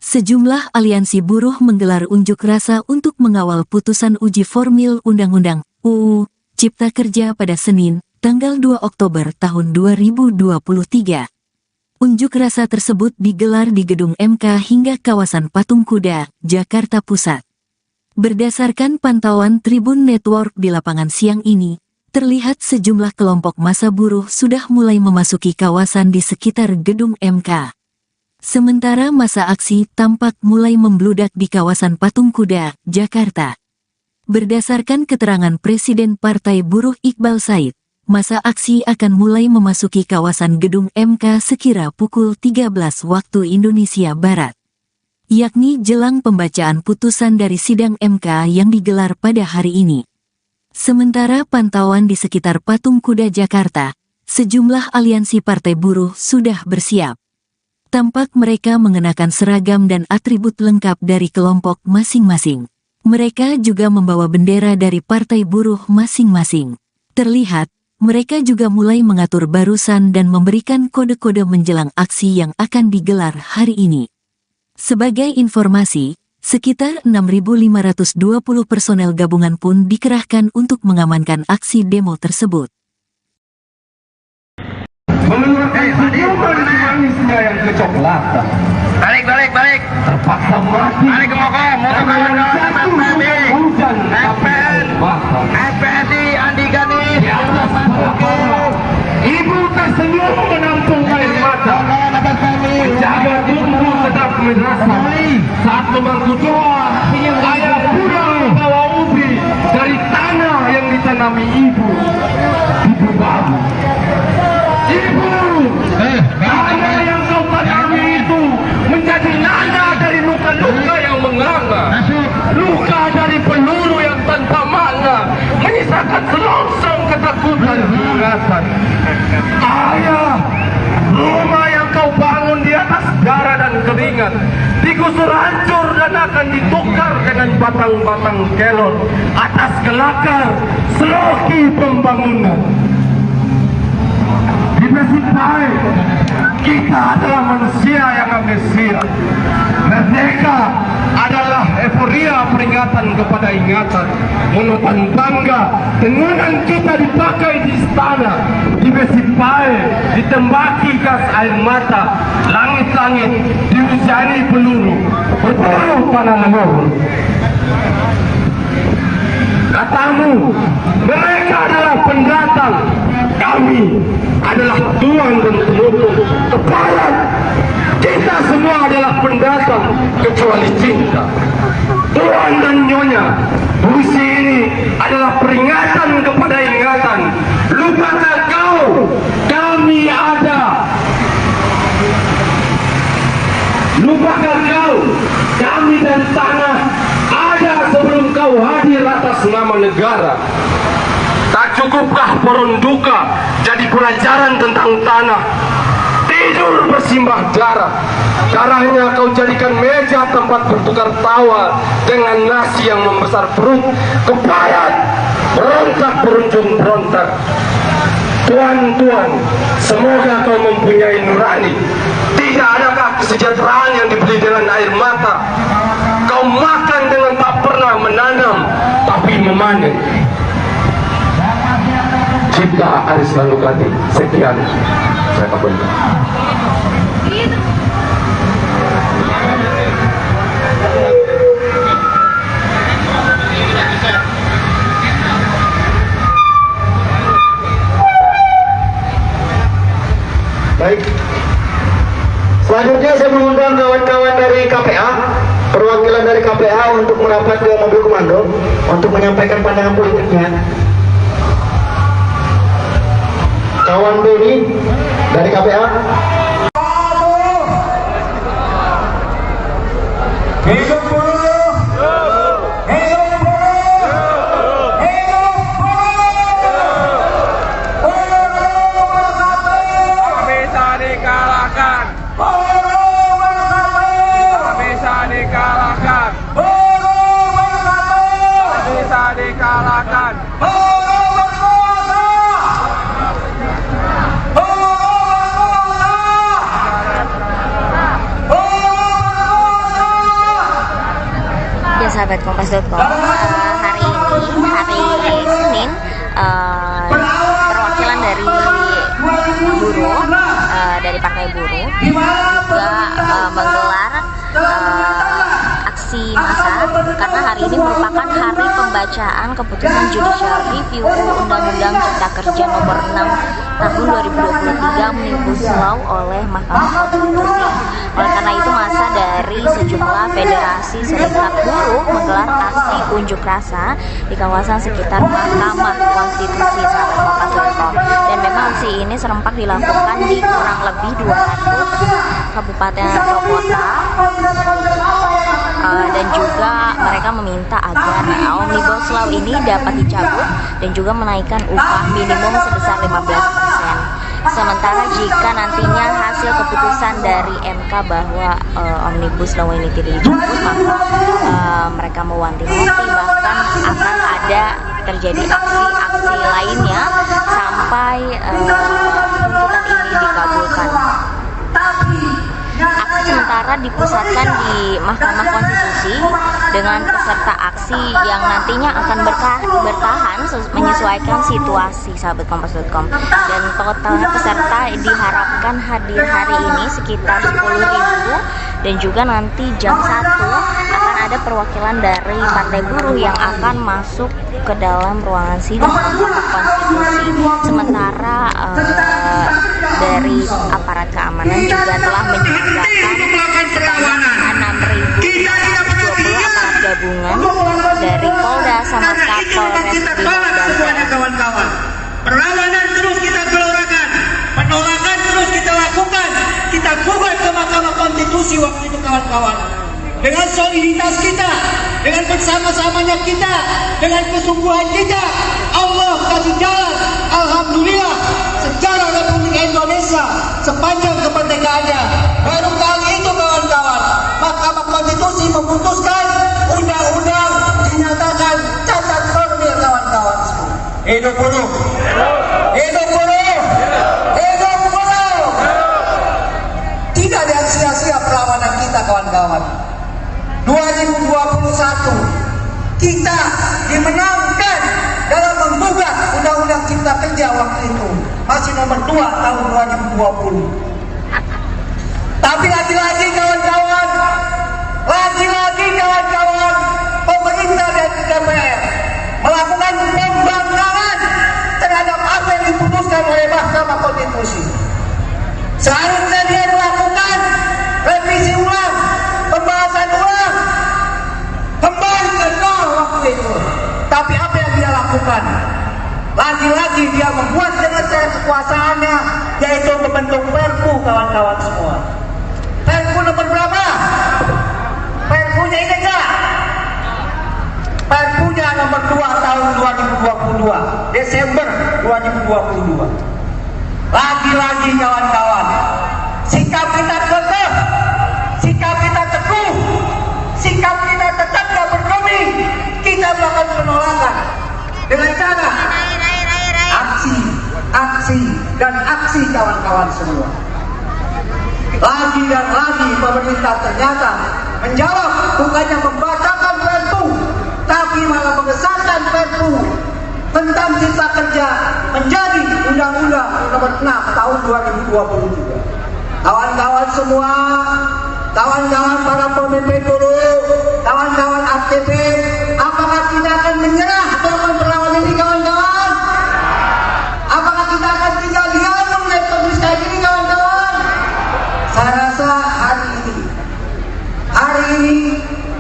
Sejumlah aliansi buruh menggelar unjuk rasa untuk mengawal putusan uji formil Undang-Undang UU Cipta Kerja pada Senin, tanggal 2 Oktober tahun 2023. Unjuk rasa tersebut digelar di Gedung MK hingga kawasan Patung Kuda, Jakarta Pusat. Berdasarkan pantauan Tribun Network di lapangan siang ini, terlihat sejumlah kelompok massa buruh sudah mulai memasuki kawasan di sekitar Gedung MK. Sementara massa aksi tampak mulai membludak di kawasan Patung Kuda, Jakarta. Berdasarkan keterangan Presiden Partai Buruh Iqbal Said, massa aksi akan mulai memasuki kawasan Gedung MK sekira pukul 13 waktu Indonesia Barat, yakni jelang pembacaan putusan dari sidang MK yang digelar pada hari ini. Sementara pantauan di sekitar Patung Kuda Jakarta, sejumlah aliansi partai buruh sudah bersiap. Tampak mereka mengenakan seragam dan atribut lengkap dari kelompok masing-masing. Mereka juga membawa bendera dari partai buruh masing-masing. Terlihat, mereka juga mulai mengatur barisan dan memberikan kode-kode menjelang aksi yang akan digelar hari ini. Sebagai informasi, sekitar 6.520 personel gabungan pun dikerahkan untuk mengamankan aksi demo tersebut. Manisnya yang kecoklatan. Balik. Terpaksa mati. Balik ke Mokom, hujan. FPSI Andi Gani. Ibu tersenyum menampung air mata. Menjaga tumbuh tetap madrasah. Saat memangku doa, ayah muda bawa ubi dari tanah yang ditanami ibu. Ibu babu. Ibu, tanah yang kau tanami itu menjadi nada dari luka-luka yang menganga, luka dari peluru yang tanpa makna, menyisakan selongsong ketakutan dan keganasan. Ayah, rumah yang kau bangun di atas darah dan keringat digusur hancur dan akan ditukar dengan batang-batang kelon atas kelakar seloki pembangunan. Diversify, kita adalah manusia yang amnesia. Merdeka adalah euforia peringatan kepada ingatan. Menutan bangga, tengunan kita dipakai di istana. Diversify, ditembaki gas air mata. Langit-langit dihujani peluru, berburu panah leluhur. Katamu, mereka adalah pendatang. Kami adalah tuan dan penutup. Teparan, kita semua adalah pendatang kecuali cinta. Tuan dan nyonya, puisi ini adalah peringatan kepada ingatan. Lupakan kau, kami ada. Lupakan kau, kami dan tanah ada sebelum kau hadir atas nama negara. Tak cukupkah Porunduka jadi pelajaran tentang tanah? Tidur bersimbah darah. Darahnya kau jadikan meja tempat bertukar tawa dengan nasi yang membesar perut. Kebayat, berontak berujung berontak. Tuan-tuan, semoga kau mempunyai nurani. Tidak adakah kesejahteraan yang dibeli dengan air mata? Kau makan dengan tak pernah menanam, tapi memanen. Cipta Aris Lalukati. Sekian, saya kabulkan. Baik. Selanjutnya saya mengundang kawan-kawan dari KPA, perwakilan dari KPA untuk merapat ke mobil komando untuk menyampaikan pandangan politiknya. Kawan Doni dari KPA. Hidup buruh! Hidup buruh! Hidup buruh! Tak bisa dikalahkan. Tak bisa dikalahkan. Tak bisa dikalahkan. sahabat Kompas.com, hari ini hari Senin, perwakilan dari buruh, dari Partai Buruh juga menggelar aksi massa karena hari ini merupakan hari pembacaan keputusan Judicial Review Undang-Undang Cipta Kerja Nomor 6 Tahun 2023 Omnibus Law oleh Mahkamah Konstitusi. Oleh karena itu, massa dari sejumlah federasi serikat buruh menggelar aksi unjuk rasa di kawasan sekitar Mahkamah Konstitusi, sahabat Kompas.com. Dan memang aksi ini serempak dilakukan di kurang lebih 200 kabupaten atau kota. Dan juga mereka meminta agar Omnibus Law ini dapat dicabut dan juga menaikkan upah minimum sebesar 15%. Sementara jika nantinya hasil keputusan dari MK bahwa Omnibus Law ini tidak dicabut, maka mereka mewanti-wanti bahkan akan ada terjadi aksi-aksi lainnya sampai tuntutan ini dikabulkan. Aksi sementara dipusatkan di Mahkamah Konstitusi dengan peserta aksi yang nantinya akan bertahan menyesuaikan situasi, sahabat Kompas.com. Dan total peserta diharapkan hadir hari ini sekitar 10.000, dan juga nanti jam 1 akan ada perwakilan dari Partai Buruh yang akan masuk ke dalam ruangan sidang Mahkamah Konstitusi. Sementara dari aparat keamanan juga telah menyiagakan sebanyak 6.620 aparat gabungan dari Polda sama Kapolres Brimob dan kawan-kawan. Perlawanan terus kita gelorakan, penolakan terus kita lakukan, kita gugat ke Mahkamah Konstitusi waktu itu, kawan-kawan. Dengan soliditas kita, dengan bersama-samanya kita, dengan kesungguhan kita, Allah kasih jalan. Alhamdulillah, sejarah Republik Indonesia sepanjang kemerdekaannya baru kali itu, kawan-kawan, Mahkamah Konstitusi memutuskan undang-undang dinyatakan cacat formil, kawan-kawan. Hidup buruh, hidup buruh, hidup buruh. Tidak ada sia-sia perlawanan kita, kawan-kawan. 2021 kita dimenangkan dalam menggugat Undang-Undang Cipta Kerja waktu itu, masih nomor 2 tahun 2020. Tapi lagi-lagi kawan-kawan, pemerintah dan DPR melakukan pembangkangan terhadap apa yang diputuskan oleh Mahkamah Konstitusi. Seharusnya dia melakukan revisi ulang, pembahasan ulang, kembali ke nol waktu itu. Tapi apa yang dia lakukan? Lagi-lagi dia membuat dengan cara kekuasaannya, yaitu membentuk Perpu, kawan-kawan semua. Perpu nomor berapa? Perpunya ini enggak? Perpunya nomor 2 tahun 2022, Desember 2022. Lagi-lagi kawan-kawan, sikap kita kekeh, sikap kita teguh, sikap kita tetap tidak bergeming. Kita melakukan penolakan dengan cara aksi dan aksi, kawan-kawan semua. Lagi dan lagi pemerintah ternyata menjawab, bukannya membatalkan Perpu, tapi malah mengesahkan Perpu tentang Cipta Kerja menjadi Undang-Undang Nomor 6 Tahun 2023. Kawan-kawan semua, kawan-kawan para pemimpin buruh, kawan-kawan aktivis, apakah kita akan menyerah dalam perlawanan ini, kawan-kawan? Apakah kita akan tinggal diam melihat kondisi kayak gini, kawan-kawan? Saya rasa hari ini,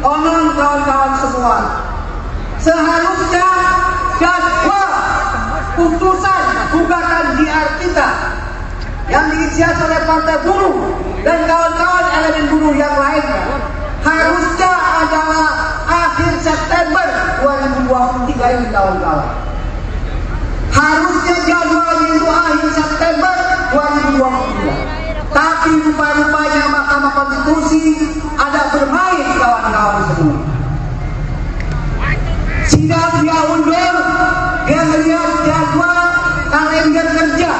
konon kawan-kawan semua, seharusnya jadwal putusan gugatan DR kita yang diinisiasi oleh Partai Buruh dan kawan-kawan elemen buruh yang lainnya harusnya adalah akhir September 2023 ini, kawan-kawan. Harusnya jadwalnya itu akhir September 2023. Tapi rupa-rupanya Mahkamah Konstitusi ada bermain, kawan-kawan semua. Sidang dia undur, dia melihat jadwal kalender kerja.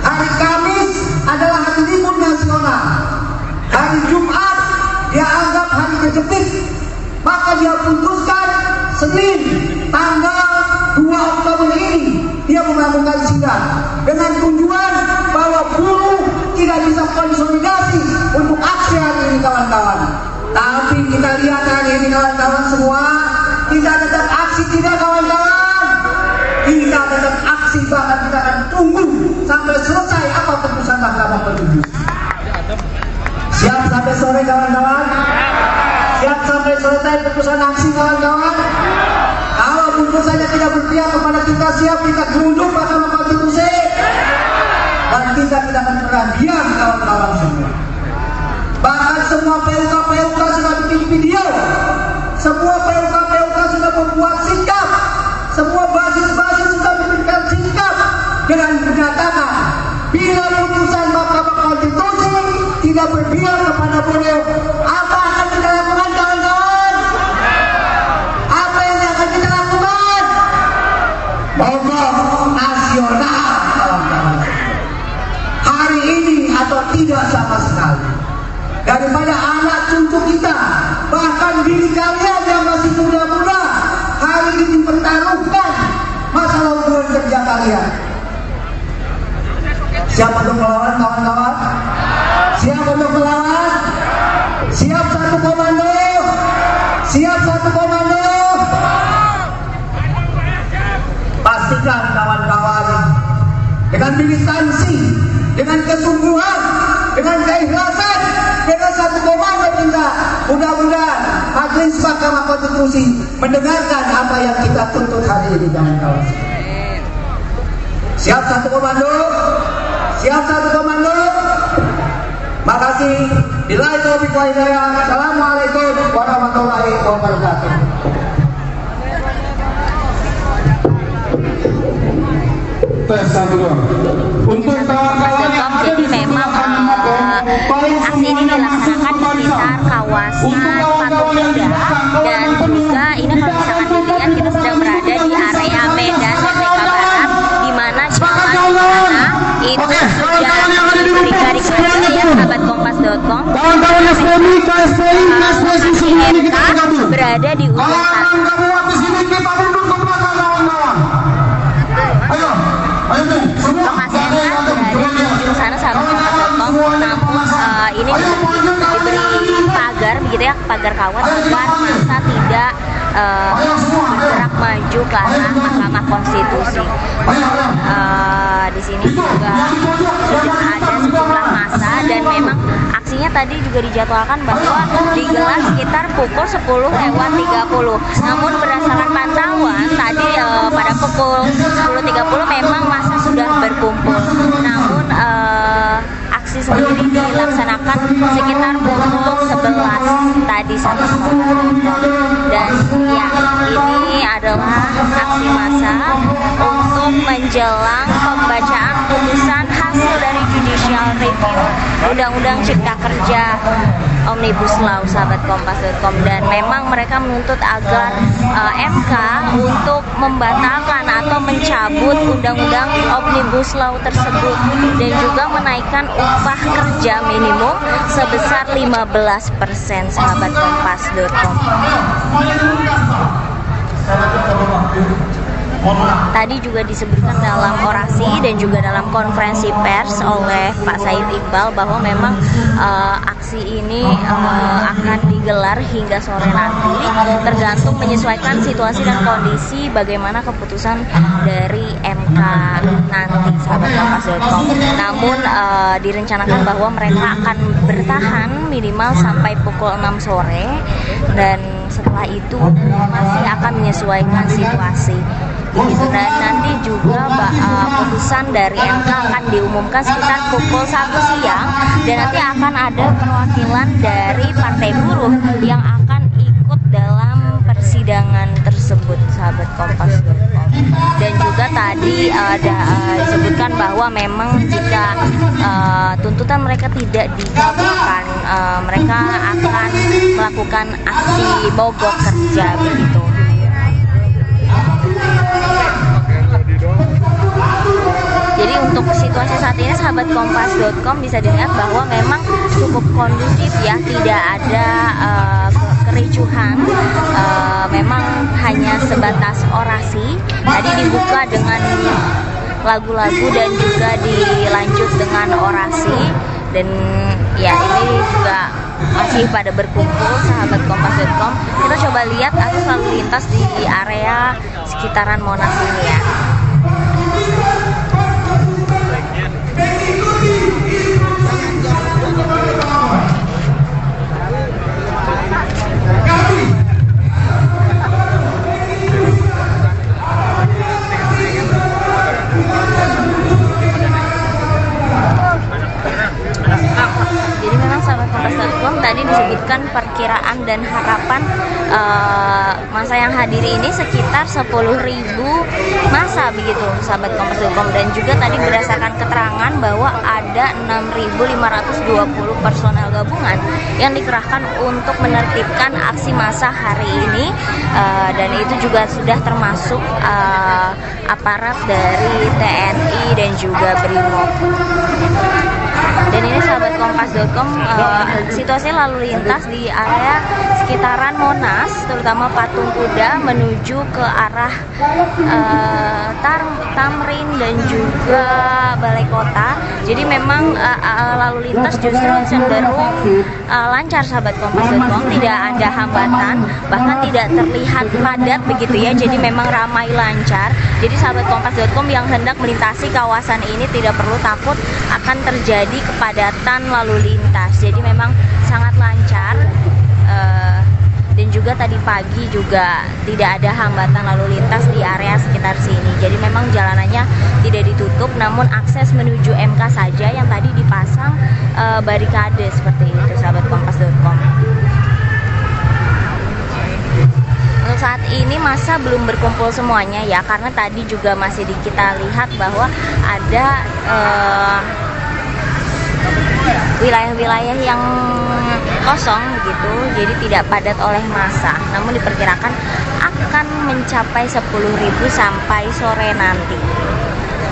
Hari Kamis adalah hari libur nasional. Hari Jumat dia anggap hari kejepit, maka dia pun Senin tanggal 2 Oktober ini dia melakukan sidang dengan tujuan bahwa buruh tidak bisa konsolidasi untuk aksi hari ini kawan-kawan. Tapi kita lihat hari ini kawan-kawan semua, tidak tetap aksi tidak kawan-kawan. Kita tetap aksi, bahkan kita akan tunggu sampai selesai apa keputusan Mahkamah Konstitusi. Siap sampai sore kawan-kawan? Siap sampai selesai keputusan aksi kawan-kawan? Kalau putusannya tidak berpihak kepada kita, siap kita gerunduk Mahkamah Konstitusi. Dan kita tidak akan pernah diam kawan-kawan semua. Bahkan semua PUK sudah bikin video, semua PUK sudah membuat sikap, semua basis-basis sudah memberikan sikap dengan menyatakan bila putusan Mahkamah Konstitusi tidak berpihak kepada buruh, apa akan kita lakukan kawan-kawan? Apa yang akan kita lakukan? Mogok nasional kawan-kawan. Hari ini atau tidak sama sekali. Daripada anak cucu kita, bahkan diri kalian yang masih muda-muda, hari ini mempertaruhkan masalah hubungan kerja kalian. Siap untuk melawan kawan-kawan? Siap untuk melawan? Siap satu komando? Siap satu komando? Pastikan kawan-kawan dengan militansi, dengan kesungguhan, dengan keikhlasan, dengan satu komando kita, mudah-mudahan Majelis Mahkamah Konstitusi mendengarkan apa yang kita tuntut hari ini kawan-kawan. Siap satu komando? Siap satu komando? Makasih. Billahi taufiq wal hidayah. Assalamualaikum warahmatullahi wabarakatuh. Tes satu dua. Untuk kawan-kawan yang ada di memang aksi ini dilaksanakan di sekitar kawasan Patung Kuda, dan juga ini kalau misalkan dilihat kita sedang berada di area Medan Merdeka Barat, di mana jalan itu sudah diberi garis saja ya sahabat kompas.com. kawan-kawan SPMI, KSPI, MK berada di ujung sana. Lokasi MK berada di ujung sana sahabat kompas.com. Namun ini diberi pagar begitu ya, pagar kawat agar masa tidak bergerak maju ke arah Mahkamah Konstitusi. Di sini juga sudah ada sejumlah massa, dan memang aksinya tadi juga dijadwalkan bahwa digelar sekitar pukul 10:30. Namun berdasarkan pantauan tadi pada pukul 10:30 memang massa sudah berkumpul. Namun aksi sendiri dilaksanakan sekitar pukul 11 tadi sahabat kompas.com. Dan ya, ini adalah aksi massa untuk menjelang pembacaan putusan hasil dari Judicial Review Undang-Undang Cipta Kerja Omnibus Law sahabat kompas.com. Dan memang mereka menuntut agar MK untuk membatalkan atau mencabut Undang-Undang Omnibus Law tersebut, dan juga menaikkan upah kerja minimum sebesar 15% sahabat kompas.com. Tadi juga disebutkan dalam orasi dan juga dalam konferensi pers oleh Pak Said Iqbal bahwa memang aksi ini akan digelar hingga sore nanti, tergantung menyesuaikan situasi dan kondisi bagaimana keputusan dari MK nanti sahabat kompas.com. Namun direncanakan bahwa mereka akan bertahan minimal sampai pukul 6 sore, dan setelah itu masih akan menyesuaikan situasi. Begitu. Dan nanti juga putusan dari MK akan diumumkan sekitar pukul 1 siang, dan nanti akan ada perwakilan dari Partai Buruh yang akan ikut dalam persidangan tersebut sahabat kompas.com. Dan juga tadi ada disebutkan bahwa memang jika tuntutan mereka tidak dikabulkan, mereka akan melakukan aksi mogok kerja begitu. Jadi untuk situasi saat ini sahabat kompas.com bisa dilihat bahwa memang cukup kondusif ya, tidak ada kericuhan. Memang hanya sebatas orasi. Tadi dibuka dengan lagu-lagu dan juga dilanjut dengan orasi, dan ya ini juga masih pada berkumpul sahabat Kompas.com. Kita coba lihat arus lalu lintas di area sekitaran Monas ini ya. Jadi memang sahabat Kompas.com tadi disebutkan perkiraan dan harapan masa yang hadir ini sekitar 10.000 masa begitu sahabat Kompas.com, dan juga tadi berdasarkan keterangan bahwa ada 6.520 personel gabungan yang dikerahkan untuk menertibkan aksi massa hari ini, dan itu juga sudah termasuk aparat dari TNI dan juga BRIMOB. Dan ini sahabat Kompas.com, situasi lalu lintas di area sekitaran Monas, terutama Patung Kuda menuju ke arah Tamrin dan juga Balai Kota. Jadi memang lalu lintas justru cenderung lancar sahabat Kompas.com, tidak ada hambatan, bahkan tidak terlihat padat begitu ya. Jadi memang ramai lancar. Jadi sahabat Kompas.com yang hendak melintasi kawasan ini tidak perlu takut akan terjadi kepadatan lalu lintas. Jadi memang sangat lancar, dan juga tadi pagi juga tidak ada hambatan lalu lintas di area sekitar sini. Jadi memang jalanannya tidak ditutup, namun akses menuju MK saja yang tadi dipasang barikade seperti itu sahabat Kompas.com. Untuk saat ini masa belum berkumpul semuanya ya, karena tadi juga masih kita lihat bahwa ada wilayah-wilayah yang kosong begitu, jadi tidak padat oleh massa. Namun diperkirakan akan mencapai 10.000 sampai sore nanti.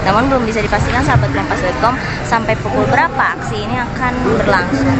Namun belum bisa dipastikan sahabat Kompas.com sampai pukul berapa aksi ini akan berlangsung.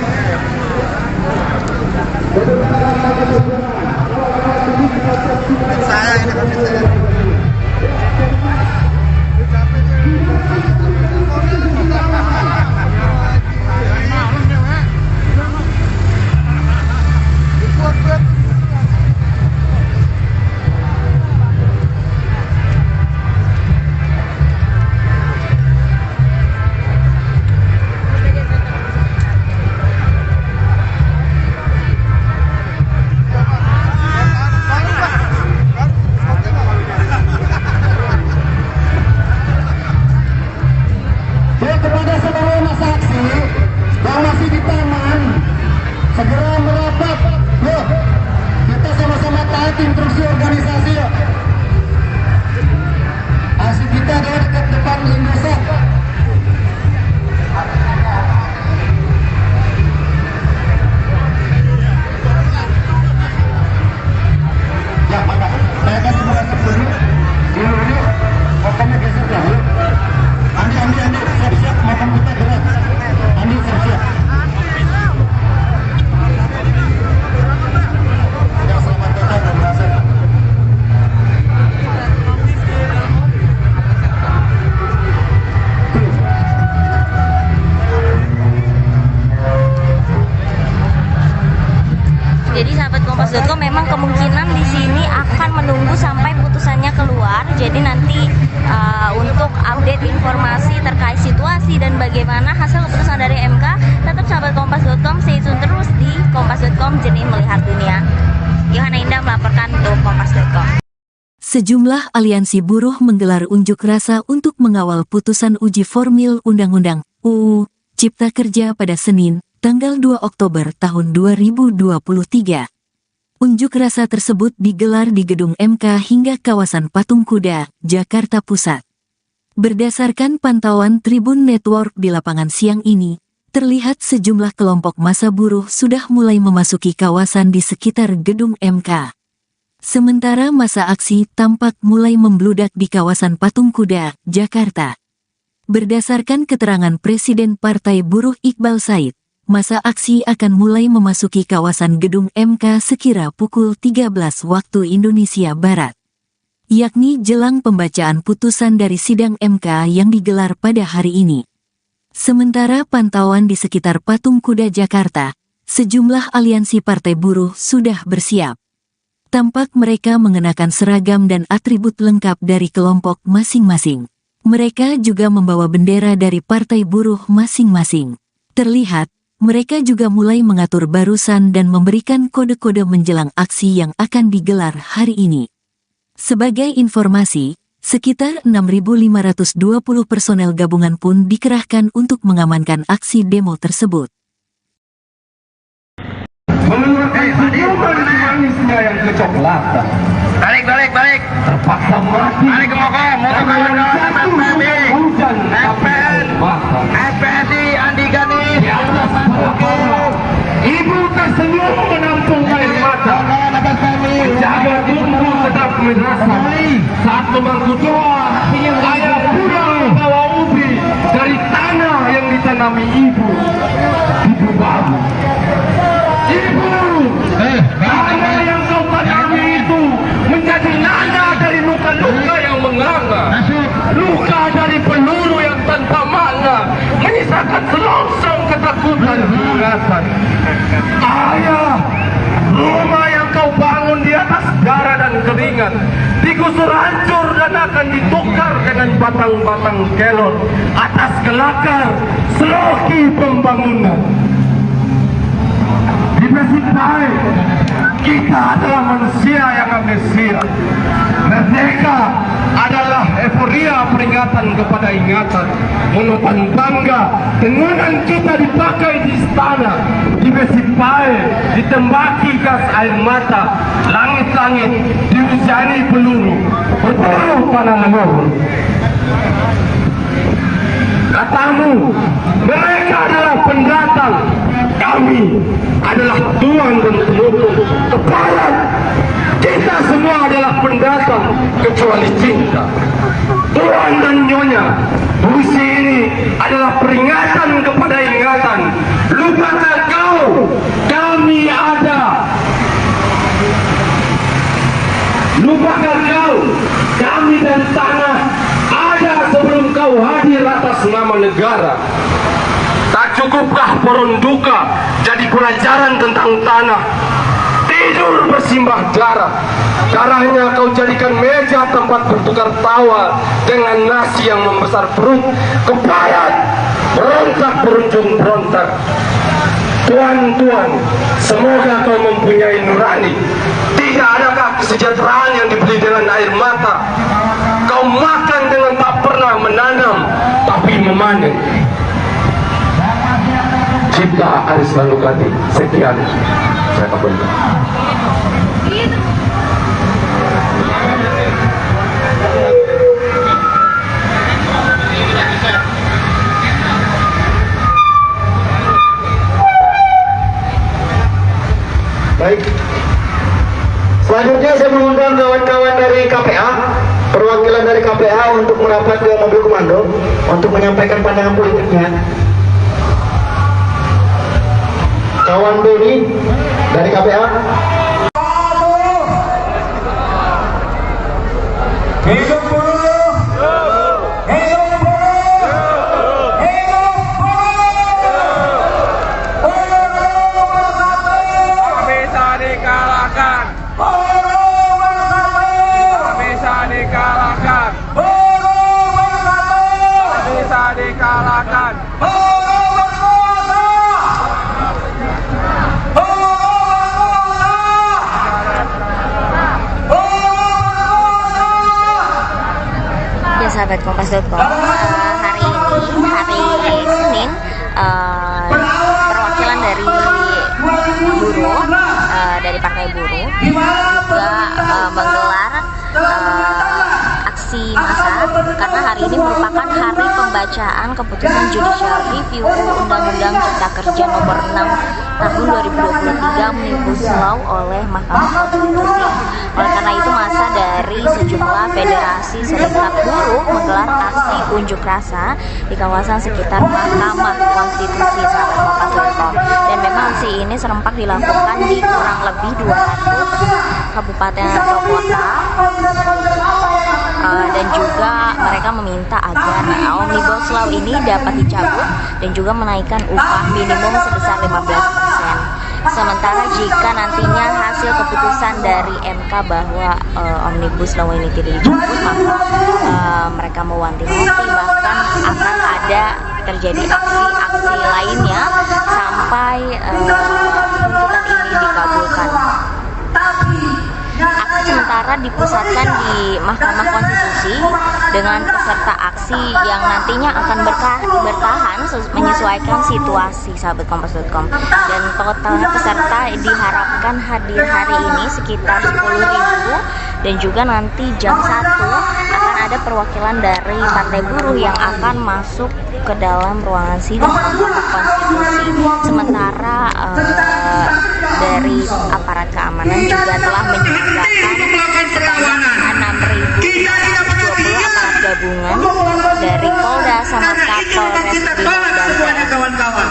Kepada seluruh masa aksi yang masih di taman, segera merapat. Yuk, kita sama-sama taati instruksi organisasi. Yuk. Aksi kita adalah dekat depan Lindosan. Ya, mana? Saya kasih masuk dulu. Dulu, pokoknya geser dulu. Andi, siap-siap, makan kita gerak. Andi, siap-siap. Ya, selamat datang dan berhasil. Jadi sahabat Kompas.com memang kemungkinan di sini akan menunggu sampai putusannya keluar. Jadi nanti untuk update informasi terkait situasi dan bagaimana hasil keputusan dari MK, tetap sahabat Kompas.com stay tune terus di Kompas.com, jernih melihat dunia. Yohana Indah melaporkan untuk Kompas.com. Sejumlah aliansi buruh menggelar unjuk rasa untuk mengawal putusan uji formil Undang-Undang UU Cipta Kerja pada Senin, tanggal 2 Oktober tahun 2023. Unjuk rasa tersebut digelar di gedung MK hingga kawasan Patung Kuda, Jakarta Pusat. Berdasarkan pantauan Tribun Network di lapangan siang ini, terlihat sejumlah kelompok massa buruh sudah mulai memasuki kawasan di sekitar gedung MK. Sementara massa aksi tampak mulai membludak di kawasan Patung Kuda, Jakarta. Berdasarkan keterangan Presiden Partai Buruh Iqbal Said, masa aksi akan mulai memasuki kawasan gedung MK sekira pukul 13 waktu Indonesia Barat, yakni jelang pembacaan putusan dari sidang MK yang digelar pada hari ini. Sementara pantauan di sekitar Patung Kuda Jakarta, sejumlah aliansi partai buruh sudah bersiap. Tampak mereka mengenakan seragam dan atribut lengkap dari kelompok masing-masing. Mereka juga membawa bendera dari partai buruh masing-masing. Terlihat, mereka juga mulai mengatur barisan dan memberikan kode-kode menjelang aksi yang akan digelar hari ini. Sebagai informasi, sekitar 6.520 personel gabungan pun dikerahkan untuk mengamankan aksi demo tersebut. Mengeluarkan senyuman manisnya yang kecoklatan. Balik. Terpaksa mati. Balik ke motor Hujan FPSI Andi Gani. di atas para ibu tersenyum menampung air mata. Menjaga bumbu tetap merasa saat memangku doa. Ayah pulang bawa ubi dari tanah yang ditanami ibu. Ibu baru. Ibu, tanah yang kau tanami itu menjadi nada dari luka-luka yang menganga. Luka dari peluru yang tanpa makna, menyisakan selongsong ketakutan keganasan. Ayah, rumah yang kau bangun di atas darah dan keringat digusur hancur dan akan ditukar dengan batang-batang kelon atas gelakar seloki pembangunan. Di Mesipai, kita adalah manusia yang amnesia. Merdeka adalah euforia peringatan kepada ingatan. Menutan bangga, tengunan kita dipakai di istana. Di Mesipai, ditembaki gas air mata. Langit-langit dihujani peluru. Berburu panah leluhur. Katamu, mereka adalah pendatang. Kami adalah tuan dan penutup. Tepat. Kita semua adalah pendatang kecuali cinta. Tuan dan nyonya, puisi ini adalah peringatan kepada ingatan. Lupakan kau, kami ada. Lupakan kau, kami dan tanah ada sebelum kau hadir atas nama negara. Tak cukupkah Poronduka jadi pelajaran tentang tanah? Tidur bersimbah darah. Darahnya kau jadikan meja tempat bertukar tawa dengan nasi yang membesar perut. Keparat, berontak berujung berontak. Tuan-tuan, semoga kau mempunyai nurani. Tidak adakah kesejahteraan yang dibeli dengan air mata? Kau makan dengan tak pernah menanam, tapi memanen. Cipta Aris Lanukati. Sekian, saya kabulkan. Baik. Selanjutnya saya mengundang kawan-kawan dari KPA, perwakilan dari KPA untuk merapat ke mobil komando untuk menyampaikan pandangan politiknya. Kawan Doni dari KPA. Hidup buruh! Hidup buruh! Hidup buruh! Buruh bersatu! Tak bisa dikalahkan. Buruh bersatu! Tak bisa dikalahkan. Buruh bersatu! Tak bisa dikalahkan. Buruh berkuasa! Ya sahabat Kompas.com, hari ini hari Senin, perwakilan dari buruh, dari partai buruh juga menggelar aksi massa karena hari ini merupakan hari pembacaan keputusan Judicial Review Undang-Undang Cipta Kerja Nomor 6 Tahun 2023 Omnibus Law oleh Mahkamah Konstitusi. Oleh karena itu, massa dari sejumlah federasi serikat buruh menggelar aksi unjuk rasa di kawasan sekitar Mahkamah Konstitusi, sahabat Kompas.com. Dan memang aksi ini serempak dilakukan di kurang lebih 200 kabupaten atau kota, dan juga mereka meminta agar Omnibus Law ini dapat dicabut dan juga menaikkan upah minimum sebesar 15%. Sementara jika nantinya hasil keputusan dari MK bahwa Omnibus Law ini tidak dicabut, maka mereka mewanti-wanti bahkan akan ada terjadi aksi-aksi lainnya sampai tuntutan ini dikabulkan. Aksi sementara dipusatkan di Mahkamah Konstitusi dengan peserta aksi yang nantinya akan bertahan menyesuaikan situasi, sahabat Kompas.com. Dan total peserta diharapkan hadir hari ini sekitar 10.000, dan juga nanti jam 1 akan ada perwakilan dari Partai Buruh yang akan masuk ke dalam ruangan sidang Mahkamah Konstitusi. Sementara dari aparat keamanan juga telah menyiagakan sebanyak 6.020 aparat gabungan dari Polda sama Kapolres dan kawan-kawan.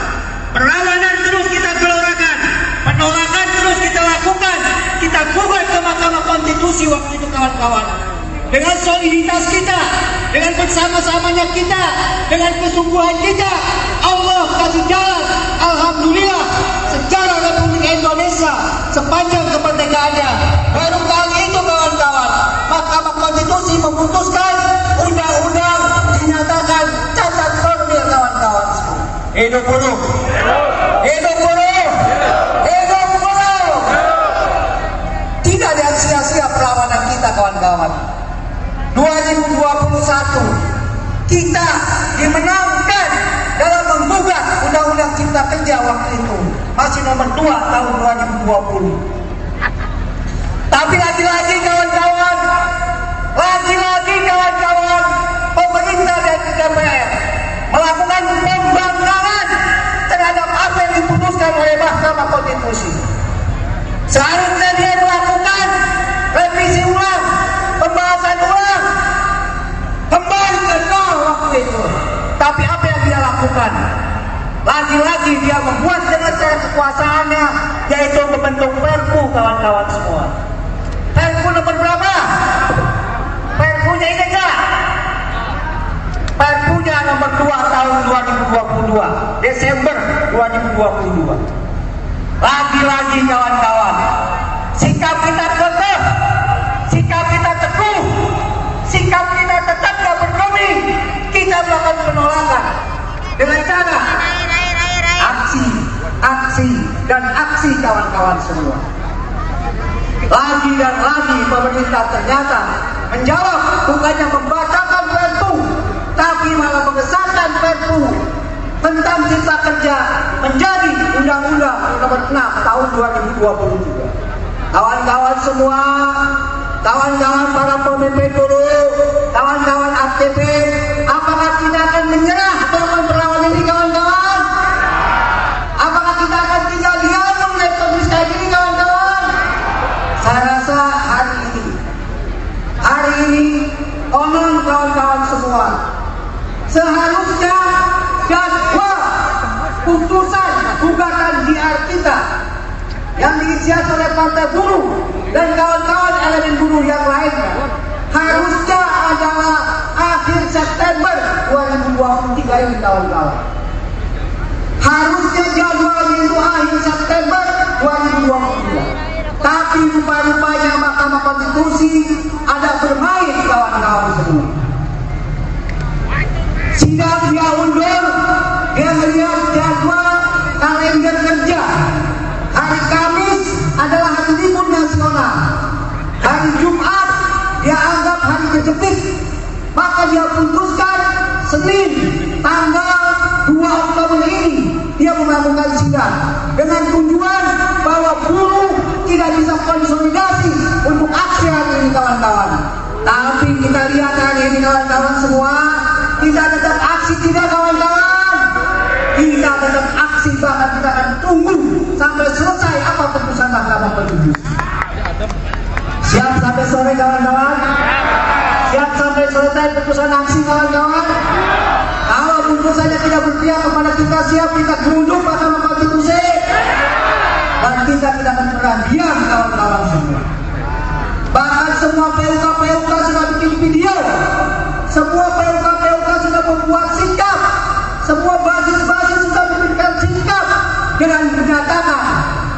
Perlawanan terus kita gelorakan, penolakan terus kita lakukan, kita gugat ke Mahkamah Konstitusi waktu itu, kawan-kawan. Dengan soliditas kita, dengan bersama-samanya kita, dengan kesungguhan kita, Allah kasih jalan. Alhamdulillah, sejarah Republik Indonesia sepanjang kemerdekaannya baru kali itu, kawan-kawan, Mahkamah Konstitusi memutuskan undang-undang dinyatakan cacat formil, kawan-kawan. Hidup buruh, hidup buruh, hidup buruh. Tidak ada sia-sia perlawanan kita, kawan-kawan. 2021 kita dimenangkan dalam menggugat Undang-Undang Cipta Kerja waktu itu, masih nomor 2 tahun 2020. Tapi lagi-lagi kawan-kawan, pemerintah dan DPR melakukan pembangkangan terhadap apa yang diputuskan oleh Mahkamah Konstitusi. Seharusnya dia melakukan revisi ulang, pembahasan ulang, kembali ke nol waktu itu. Tapi apa yang dia lakukan? Lagi-lagi dia membuat dengan cara kekuasaannya, yaitu membentuk Perpu, kawan-kawan semua. Perpu nomor berapa? Perpunya ini enggak? Perpunya nomor 2 tahun 2022, Desember 2022. Lagi-lagi kawan-kawan, sikap kita kekeh, sikap kita teguh, sikap kita tetap gak bergeming. Kita melakukan penolakan dengan cara aksi dan aksi, kawan-kawan semua. Lagi dan lagi pemerintah ternyata menjawab, bukannya membacakan Perpu, tapi malah mengesahkan Perpu tentang Cipta Kerja menjadi Undang-Undang Nomor 6 Tahun 2020 juga. Kawan-kawan semua, kawan-kawan para pemimpin buruh, kawan-kawan aktivis, apakah kita akan menyerah dalam perlawanan ini, kawan-kawan? Apakah kita akan tinggal diam melihat kondisi kayak gini, kawan-kawan? Saya rasa hari ini, tolong kawan-kawan semua, seharusnya jadwal putusan gugatan JR kita yang diinisiasi oleh Partai Buruh dan kawan-kawan elemen buruh yang lainnya harusnya adalah akhir September 2023 ini, kawan-kawan. Harusnya jadwal itu akhir September 2023. Tapi rupa-rupanya Mahkamah Konstitusi ada bermain, kawan-kawan semua. Sidang dia undur, dia melihat jadwal kalender kerja. Hari Kamis adalah hari libur nasional. Hari Jumat dia anggap hari kejepit. Maka dia putuskan Senin tanggal 2 Oktober ini dia melakukan sidang dengan tujuan bahwa buruh tidak bisa konsolidasi untuk aksi hari ini, kawan-kawan. Tapi kita lihat ini kawan-kawan semua, kita tetap aksi tidak kawan-kawan? Kita tetap aksi, bahkan kita akan tunggu sampai selesai apa keputusan Mahkamah Konstitusi. Siap sampai sore kawan-kawan? Siap sampai selesai putusan aksi kawan-kawan? Kalau putusannya tidak berpihak kepada kita, siap kita gerunduk Mahkamah Konstitusi. Dan kita tidak akan pernah diam kawan-kawan semua. Bahkan semua PUK sudah bikin video, semua PUK sudah membuat sikap, semua basis-basis sudah memberikan sikap dengan menyatakan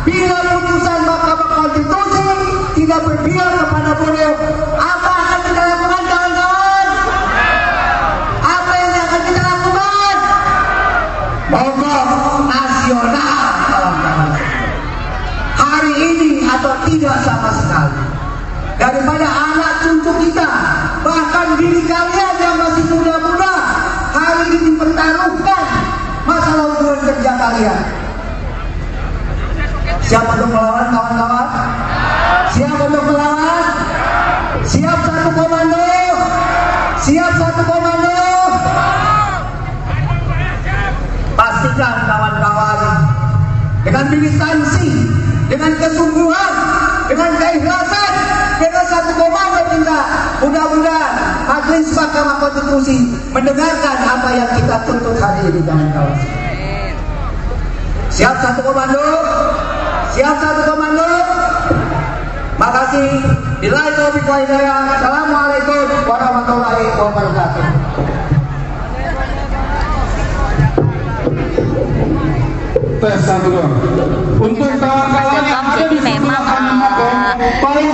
bila putusan Mahkamah Konstitusi tidak berpihak kepada beliau, apa akan kita lakukan kawan-kawan? Apa yang akan kita lakukan? Mogok nasional kawan-kawan. Hari ini atau tidak sama sekali. Daripada anak cucu kita, bahkan diri kalian yang masih muda-muda, hari ini dipertaruhkan masalah hubungan kerja kalian. Siap untuk melawan kawan-kawan? Siap untuk melawan? Siap satu komando? Siap satu komando? Pastikan kawan-kawan dengan militansi, dengan kesungguhan, dengan keikhlasan, dengan satu komando kita, mudah-mudahan Majelis Mahkamah Konstitusi mendengarkan apa yang kita tuntut hari ini kawan-kawan. Siap satu komando? Siap satu komando? Makasih. Billahi taufiq wal hidayah. Assalamualaikum warahmatullahi wabarakatuh. Tes satu dua. Untuk kawan-kawan yang ada di memang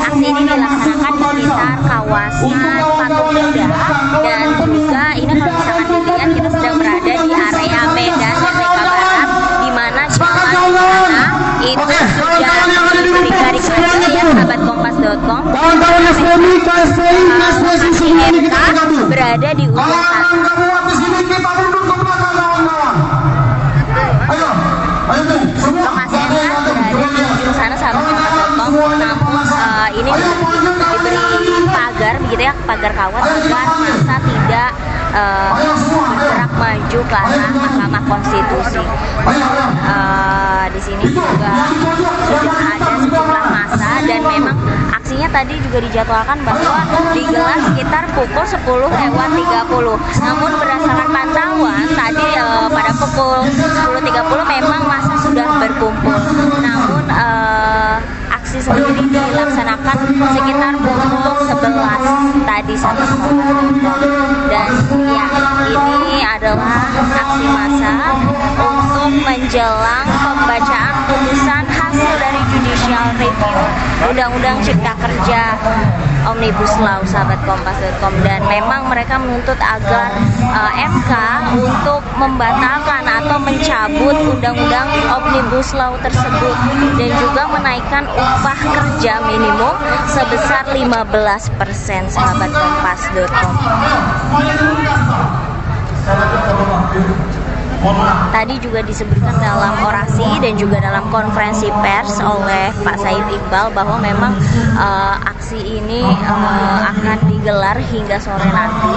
aksi ini dilaksanakan di sekitar kawasan Patung Kuda, dan juga ini kalau misalkan dilihat kita sedang berada di area Medan Merdeka Barat, di mana jalan di sana itu sudah diberi garis saja ya sahabat kompas.com. kawan-kawan SPMI, KSPI, KSPSI semuanya kita bergabung. Berada di ujung Kawan-kawan gabung habis ini kita mundur ke belakang kawan-kawan. Ayo nih, semua. lokasi MK berada di ujung sana sahabat kompas.com. Namun ini diberi pagar begitu ya, pagar kawat agar masa tidak bergerak maju ke arah Mahkamah Konstitusi. Di sini juga sudah ada sejumlah massa, dan memang aksinya tadi juga dijadwalkan bahwa digelar sekitar pukul 10:30. Namun berdasarkan pantauan tadi pada pukul 10:30 memang massa sudah berkumpul. Namun aksi sendiri dilaksanakan sekitar pukul 11 tadi sahabat kompas.com. Dan ya, ini adalah aksi massa untuk menjelang pembacaan putusan hasil dari Judicial Review Undang-Undang Cipta Kerja Omnibus Law sahabat kompas.com. Dan memang mereka menuntut agar MK untuk membatalkan atau mencabut Undang-Undang Omnibus Law tersebut, dan juga menaikkan upah kerja minimum sebesar 15% sahabat kompas.com. Tadi juga disebutkan dalam orasi dan juga dalam konferensi pers oleh Pak Said Iqbal bahwa memang aksi ini akan digelar hingga sore nanti,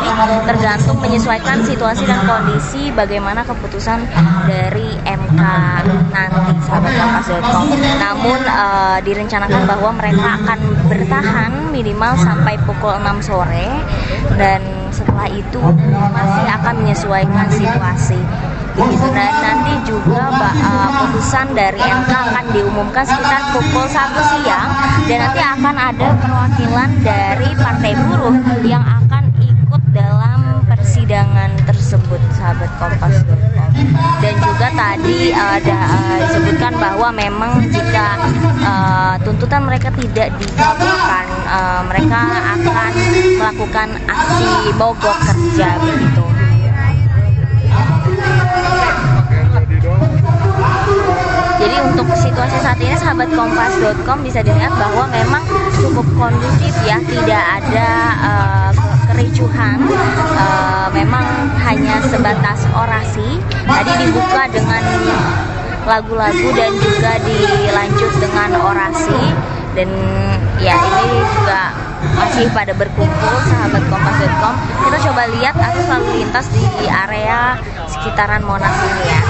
tergantung menyesuaikan situasi dan kondisi bagaimana keputusan dari MK nanti sahabat kompas.com. Namun direncanakan bahwa mereka akan bertahan minimal sampai pukul 6 sore, dan setelah itu masih akan menyesuaikan situasi. Begitu. Dan nanti juga putusan dari MK akan diumumkan sekitar pukul 1 siang, dan nanti akan ada perwakilan dari Partai Buruh yang akan ikut dalam persidangan tersebut sahabat kompas.com. Dan juga tadi ada disebutkan bahwa memang jika tuntutan mereka tidak dikabulkan, mereka akan melakukan aksi mogok kerja begitu. Jadi untuk situasi saat ini sahabat kompas.com bisa dilihat bahwa memang cukup kondusif ya, tidak ada kericuhan, memang hanya sebatas orasi. Tadi dibuka dengan lagu-lagu dan juga dilanjut dengan orasi, Dan ya ini juga masih pada berkumpul sahabat Kompas.com. Kita coba lihat arus lalu lintas di area sekitaran Monas ini ya.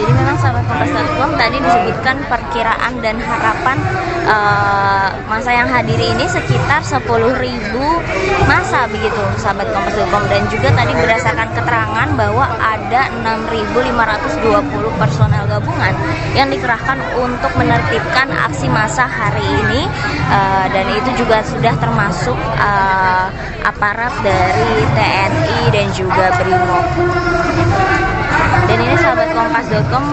Jadi memang sahabat Kompas.com tadi disebutkan perkiraan dan harapan masa yang hadir ini sekitar 10.000 masa begitu sahabat Kompas.com, dan juga tadi berdasarkan keterangan bahwa ada 6.520 personel gabungan yang dikerahkan untuk menertibkan aksi massa hari ini, dan itu juga sudah termasuk aparat dari TNI dan juga BRIMOB. Dan ini sahabat Kompas.com,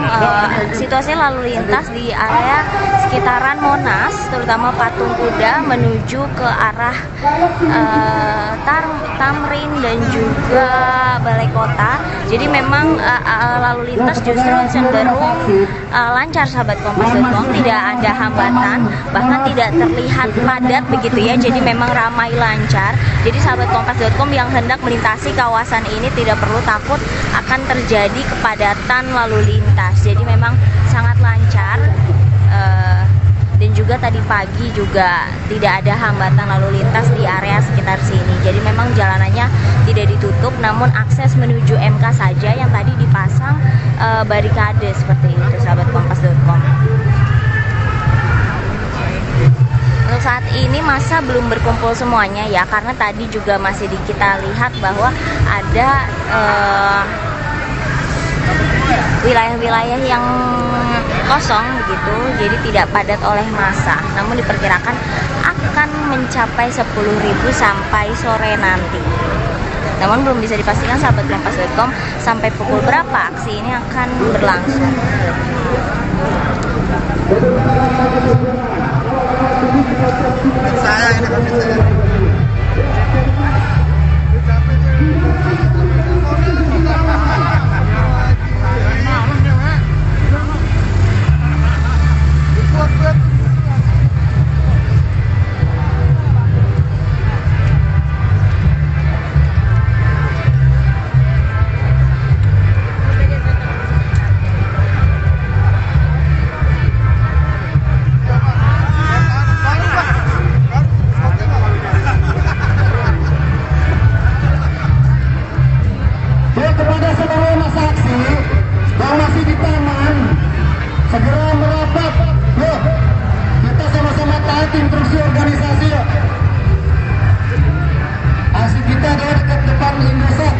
situasi lalu lintas di area sekitaran Monas, terutama Patung Kuda menuju ke arah Tamrin dan juga Balai Kota. Jadi memang lalu lintas justru cenderung lancar sahabat Kompas.com, tidak ada hambatan, bahkan tidak terlihat padat begitu ya. Jadi memang ramai lancar. Jadi sahabat Kompas.com yang hendak melintasi kawasan ini tidak perlu takut akan terjadi kepadatan lalu lintas. Jadi memang sangat lancar, dan juga tadi pagi juga tidak ada hambatan lalu lintas di area sekitar sini. Jadi memang jalanannya tidak ditutup, namun akses menuju MK saja yang tadi dipasang barikade seperti itu sahabat Kompas.com. Untuk saat ini masa belum berkumpul semuanya ya, karena tadi juga masih kita lihat bahwa ada wilayah-wilayah yang kosong begitu, jadi tidak padat oleh massa. Namun diperkirakan akan mencapai 10.000 sampai sore nanti. Namun belum bisa dipastikan sahabat Kompas.com sampai pukul berapa aksi ini akan berlangsung. Kepada seluruh masa aksi yang masih di taman, segera merapat. Yuk, kita sama-sama taati instruksi organisasi. Aksi kita adalah dekat depan Indosat.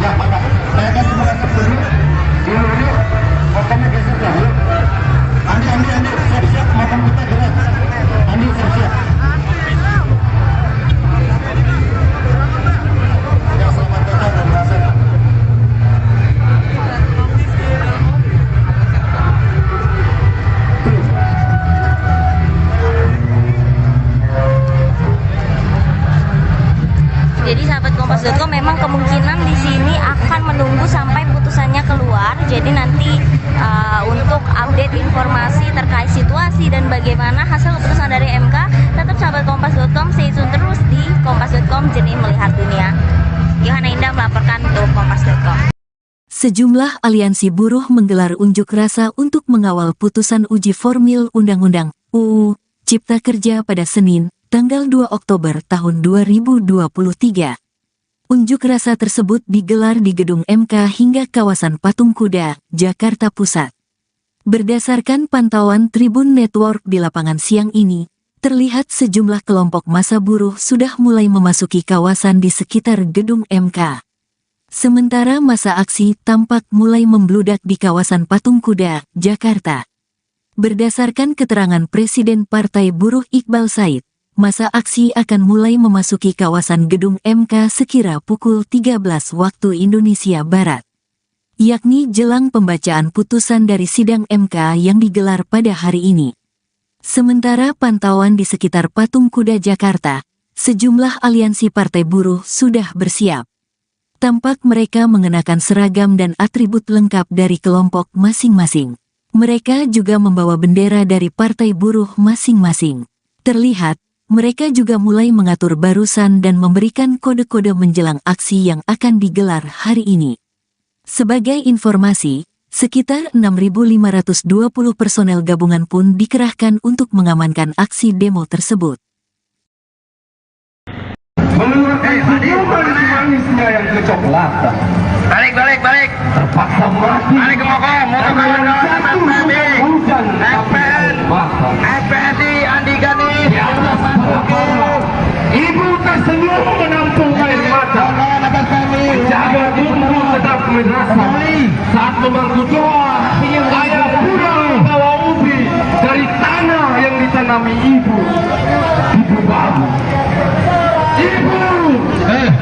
Ya, Pak, saya akan memulai dulu. Dulu, pokoknya geser dahulu. Andi, siap-siap, makan kita gerak. Andi, siap-siap. Ya, selamat datang dan berhasil. Jadi sahabat Kompas.com memang kemungkinan di sini akan menunggu sampai putusannya keluar. Jadi nanti untuk update informasi terkait situasi dan bagaimana hasil keputusan dari MK, tetap sahabat Kompas.com stay tune terus di Kompas.com, jernih melihat dunia. Yohana Indah melaporkan untuk Kompas.com. Sejumlah aliansi buruh menggelar unjuk rasa untuk mengawal putusan uji formil Undang-Undang UU Cipta Kerja pada Senin, tanggal 2 Oktober tahun 2023. Unjuk rasa tersebut digelar di gedung MK hingga kawasan Patung Kuda, Jakarta Pusat. Berdasarkan pantauan Tribun Network di lapangan siang ini, terlihat sejumlah kelompok massa buruh sudah mulai memasuki kawasan di sekitar gedung MK. Sementara massa aksi tampak mulai membludak di kawasan Patung Kuda, Jakarta. Berdasarkan keterangan Presiden Partai Buruh Iqbal Said, massa aksi akan mulai memasuki kawasan gedung MK sekira pukul 13 waktu Indonesia Barat, yakni jelang pembacaan putusan dari sidang MK yang digelar pada hari ini. Sementara pantauan di sekitar Patung Kuda Jakarta, sejumlah aliansi partai buruh sudah bersiap. Tampak mereka mengenakan seragam dan atribut lengkap dari kelompok masing-masing. Mereka juga membawa bendera dari partai buruh masing-masing. Terlihat, mereka juga mulai mengatur barisan dan memberikan kode-kode menjelang aksi yang akan digelar hari ini. Sebagai informasi, sekitar 6.520 personel gabungan pun dikerahkan untuk mengamankan aksi demo tersebut. Mengeluarkan senyuman manisnya yang kecoklatan. Balik. Terpaksa mati. Balik ke Moko. Motor kawan-kawan hujan FPSI Andi Gani. di atas perempuan. Ibu tersenyum menampung air mata. Menjaga bumbu tetap merasa. Saat memangku doa, ayah pulang bawa ubi dari tanah yang ditanami ibu. Ibu babu. Ibu,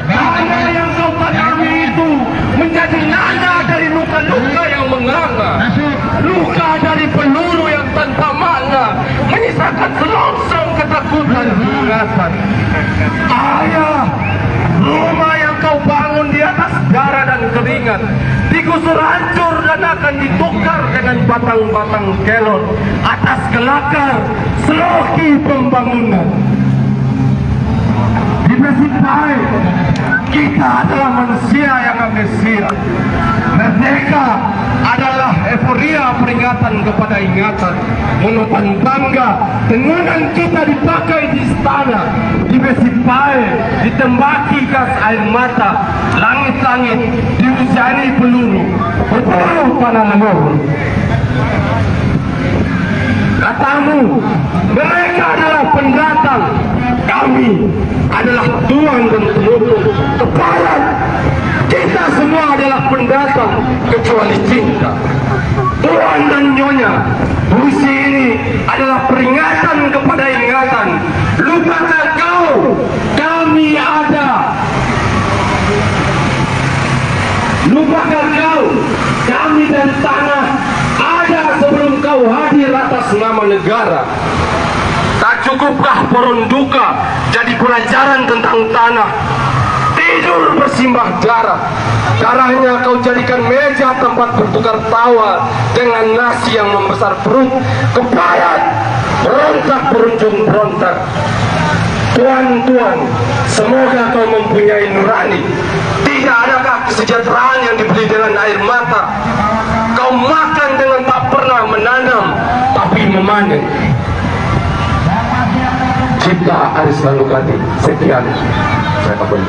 tanah yang kau tanami itu menjadi nada dari luka-luka yang menganga. Luka dari peluru yang tanpa makna, menyisakan selongsong ketakutan keingatan. Ayah, rumah yang kau bangun di atas darah dan keringat digusur hancur dan akan ditukar dengan batang-batang kelon atas gelakar seloki pembangunan. Di Persipai, kita adalah manusia yang amnesia. Merdeka adalah euforia peringatan kepada ingatan. Menutan bangga, tenganan kita dipakai di istana. Di Persipai, ditembaki gas air mata. Langit-langit dihujani peluru. Berburu panah leluhur. Katamu, mereka adalah pendatang. Kami adalah tuan dan penutup. Teparan, kita semua adalah pendatang kecuali cinta. Tuan dan nyonya, puisi ini adalah peringatan kepada ingatan. Lupakan kau, kami ada. Lupakan kau, kami dan tanah ada sebelum kau hadir atas nama negara. Tak cukupkah Poronduka jadi pelajaran tentang tanah? Tidur bersimbah darah. Darahnya kau jadikan meja tempat bertukar tawa dengan nasi yang membesar perut. Kebayat, berontak berujung berontak. Tuan-tuan, semoga kau mempunyai nurani. Tidak adakah kesejahteraan yang dibeli dengan air mata? Kau makan dengan tak pernah menanam, tapi memanen. Cipta Aris Lanukati. Sekian, saya kembali.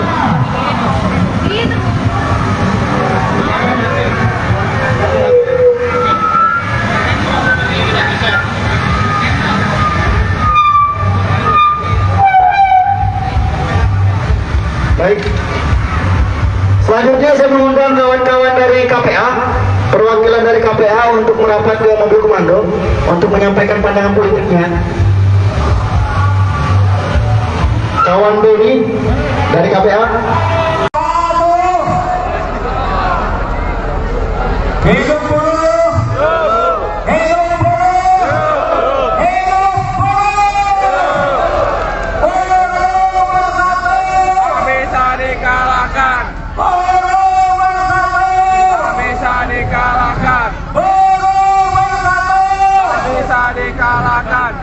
Baik. Selanjutnya saya mengundang kawan-kawan dari KPA, perwakilan dari KPA untuk merapat ke mobil komando untuk menyampaikan pandangan politiknya. Kawan Doni dari KPA. Hidup buruh! Hidup buruh! Hidup buruh! Tak bisa dikalahkan. Tak bisa dikalahkan. Tak bisa dikalahkan.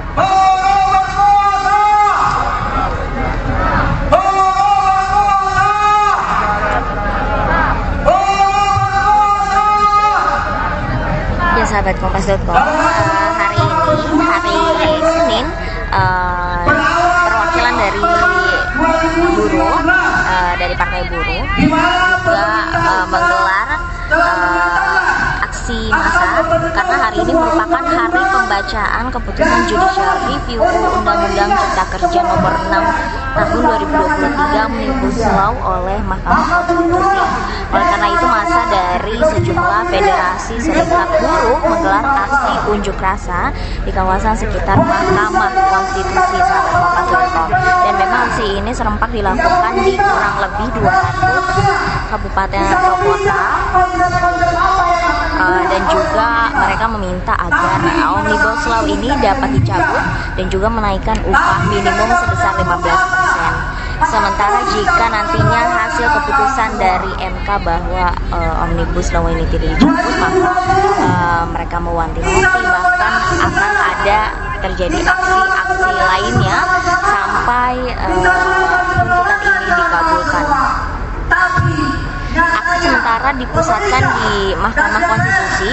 Sahabat Kompas.com, hari ini hari Senin, perwakilan dari buruh, dari partai buruh juga menggelar aksi massa karena hari ini merupakan hari pembacaan keputusan Judicial Review Undang-Undang Cipta Kerja nomor 6 tahun 2023 Omnibus Law oleh Mahkamah Konstitusi. Oleh karena itu, massa dari sejumlah federasi serikat buruh menggelar aksi unjuk rasa di kawasan sekitar Mahkamah Konstitusi, sahabat Kompas.com. Dan memang aksi ini serempak dilakukan di kurang lebih 200 kabupaten atau kota dan juga mereka meminta agar Omnibus Law ini dapat dicabut dan juga menaikkan upah minimum sebesar 15%. Sementara jika nantinya hasil keputusan dari MK bahwa Omnibus Law ini tidak dicabut, maka mereka mewanti-wanti bahkan akan ada terjadi aksi-aksi lainnya sampai tuntutan ini dikabulkan. Aksi sementara dipusatkan di Mahkamah Konstitusi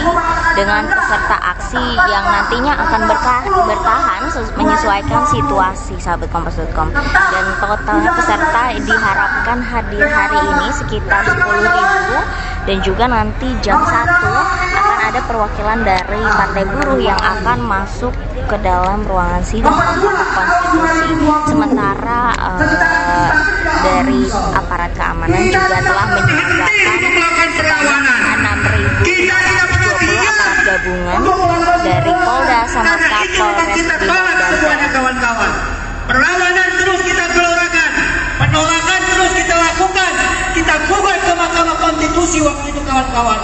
dengan peserta aksi yang nantinya akan bertahan menyesuaikan situasi, sahabat Kompas.com. Dan total peserta diharapkan hadir hari ini sekitar 10.000, dan juga nanti jam 1 akan ada perwakilan dari Partai Buruh yang akan masuk ke dalam ruangan sidang Mahkamah Konstitusi. Sementara dari aparat keamanan juga telah menyiagakan sebanyak 6.020 aparat gabungan dari Polda sama Kapolres Brimob dan TNI. Kawan-kawan, perlawanan terus kita gelorakan, penolakan terus kita lakukan, kita gugat ke Mahkamah Konstitusi waktu itu kawan-kawan.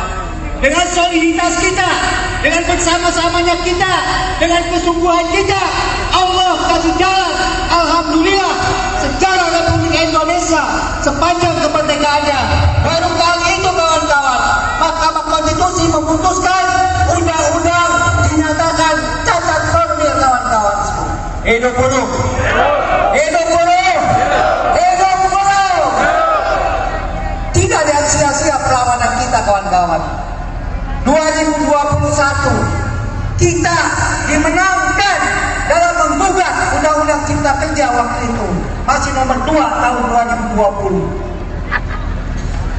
Dengan soliditas kita, dengan bersama-samanya kita, dengan kesungguhan kita, Allah kasih jalan. Alhamdulillah, sejarah Republik Indonesia sepanjang kemerdekaannya baru kali itu kawan-kawan Mahkamah Konstitusi memutuskan undang-undang dinyatakan cacat formil kawan-kawan semua. Hidup buruh, hidup buruh, hidup buruh. Tidak ada sia-sia perlawanan kita kawan-kawan. 2021 kita dimenangkan dalam menggugat Undang-Undang Cipta Kerja waktu itu, masih nomor 2 tahun 2020.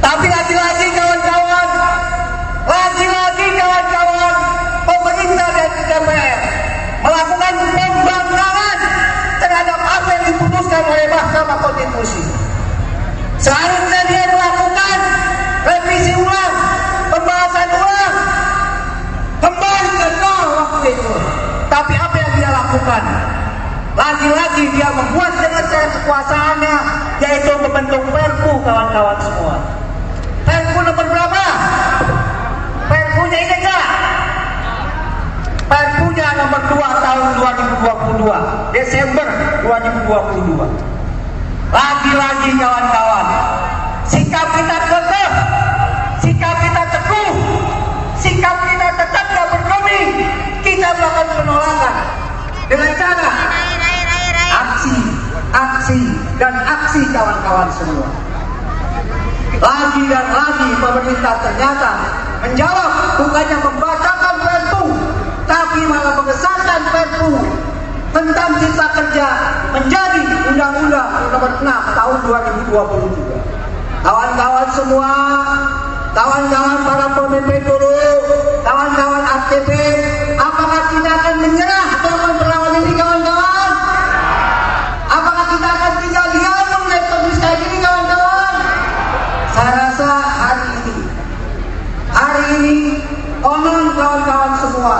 Tapi lagi-lagi kawan-kawan, pemerintah dan DPR melakukan pembangkangan terhadap apa yang diputuskan oleh Mahkamah Konstitusi. Seharusnya dia melakukan revisi ulang, pembahasan ulang, kembali ke nol waktu itu. Tapi apa yang dia lakukan? Lagi-lagi dia membuat dengan cara kekuasaannya, yaitu membentuk Perpu kawan-kawan semua. Perpu nomor berapa? Perpunya ini enggak? Perpunya nomor 2 tahun 2022, Desember 2022. Lagi-lagi kawan-kawan, sikap kita kekeh, sikap kita teguh, sikap kita tetap tidak bergeming. Kita melakukan penolakan dengan cara aksi dan aksi kawan-kawan semua. Lagi dan lagi pemerintah ternyata menjawab, bukannya membacakan Perpu, tapi malah mengesahkan Perpu tentang Cipta Kerja menjadi Undang-Undang nomor 6 tahun 2023. Kawan-kawan semua, kawan-kawan para pemimpin buruh, kawan-kawan aktivis, apakah kita akan menyerah dalam perlawanan ini kawan-kawan? Apakah kita akan tinggal diam melihat kondisi kayak gini kawan-kawan? Saya rasa hari ini konon kawan-kawan semua,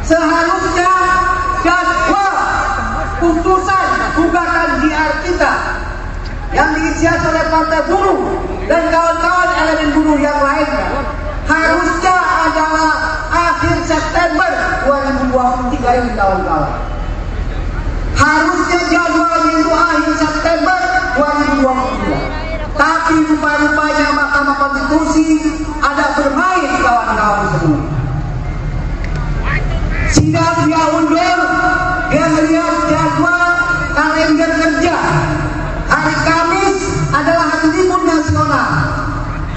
seharusnya jadwal putusan gugatan JR kita yang diinisiasi oleh Partai Buruh dan kawan-kawan elemen buruh yang lainnya harusnya adalah akhir September 2023 ini kawan-kawan. Harusnya jadwalnya itu akhir September 2023. Tapi rupa-rupanya Mahkamah Konstitusi ada bermain kawan-kawan semua. Sidang dia undur, dia melihat jadwal kalender kerja. Hari Kamis adalah hari libur nasional.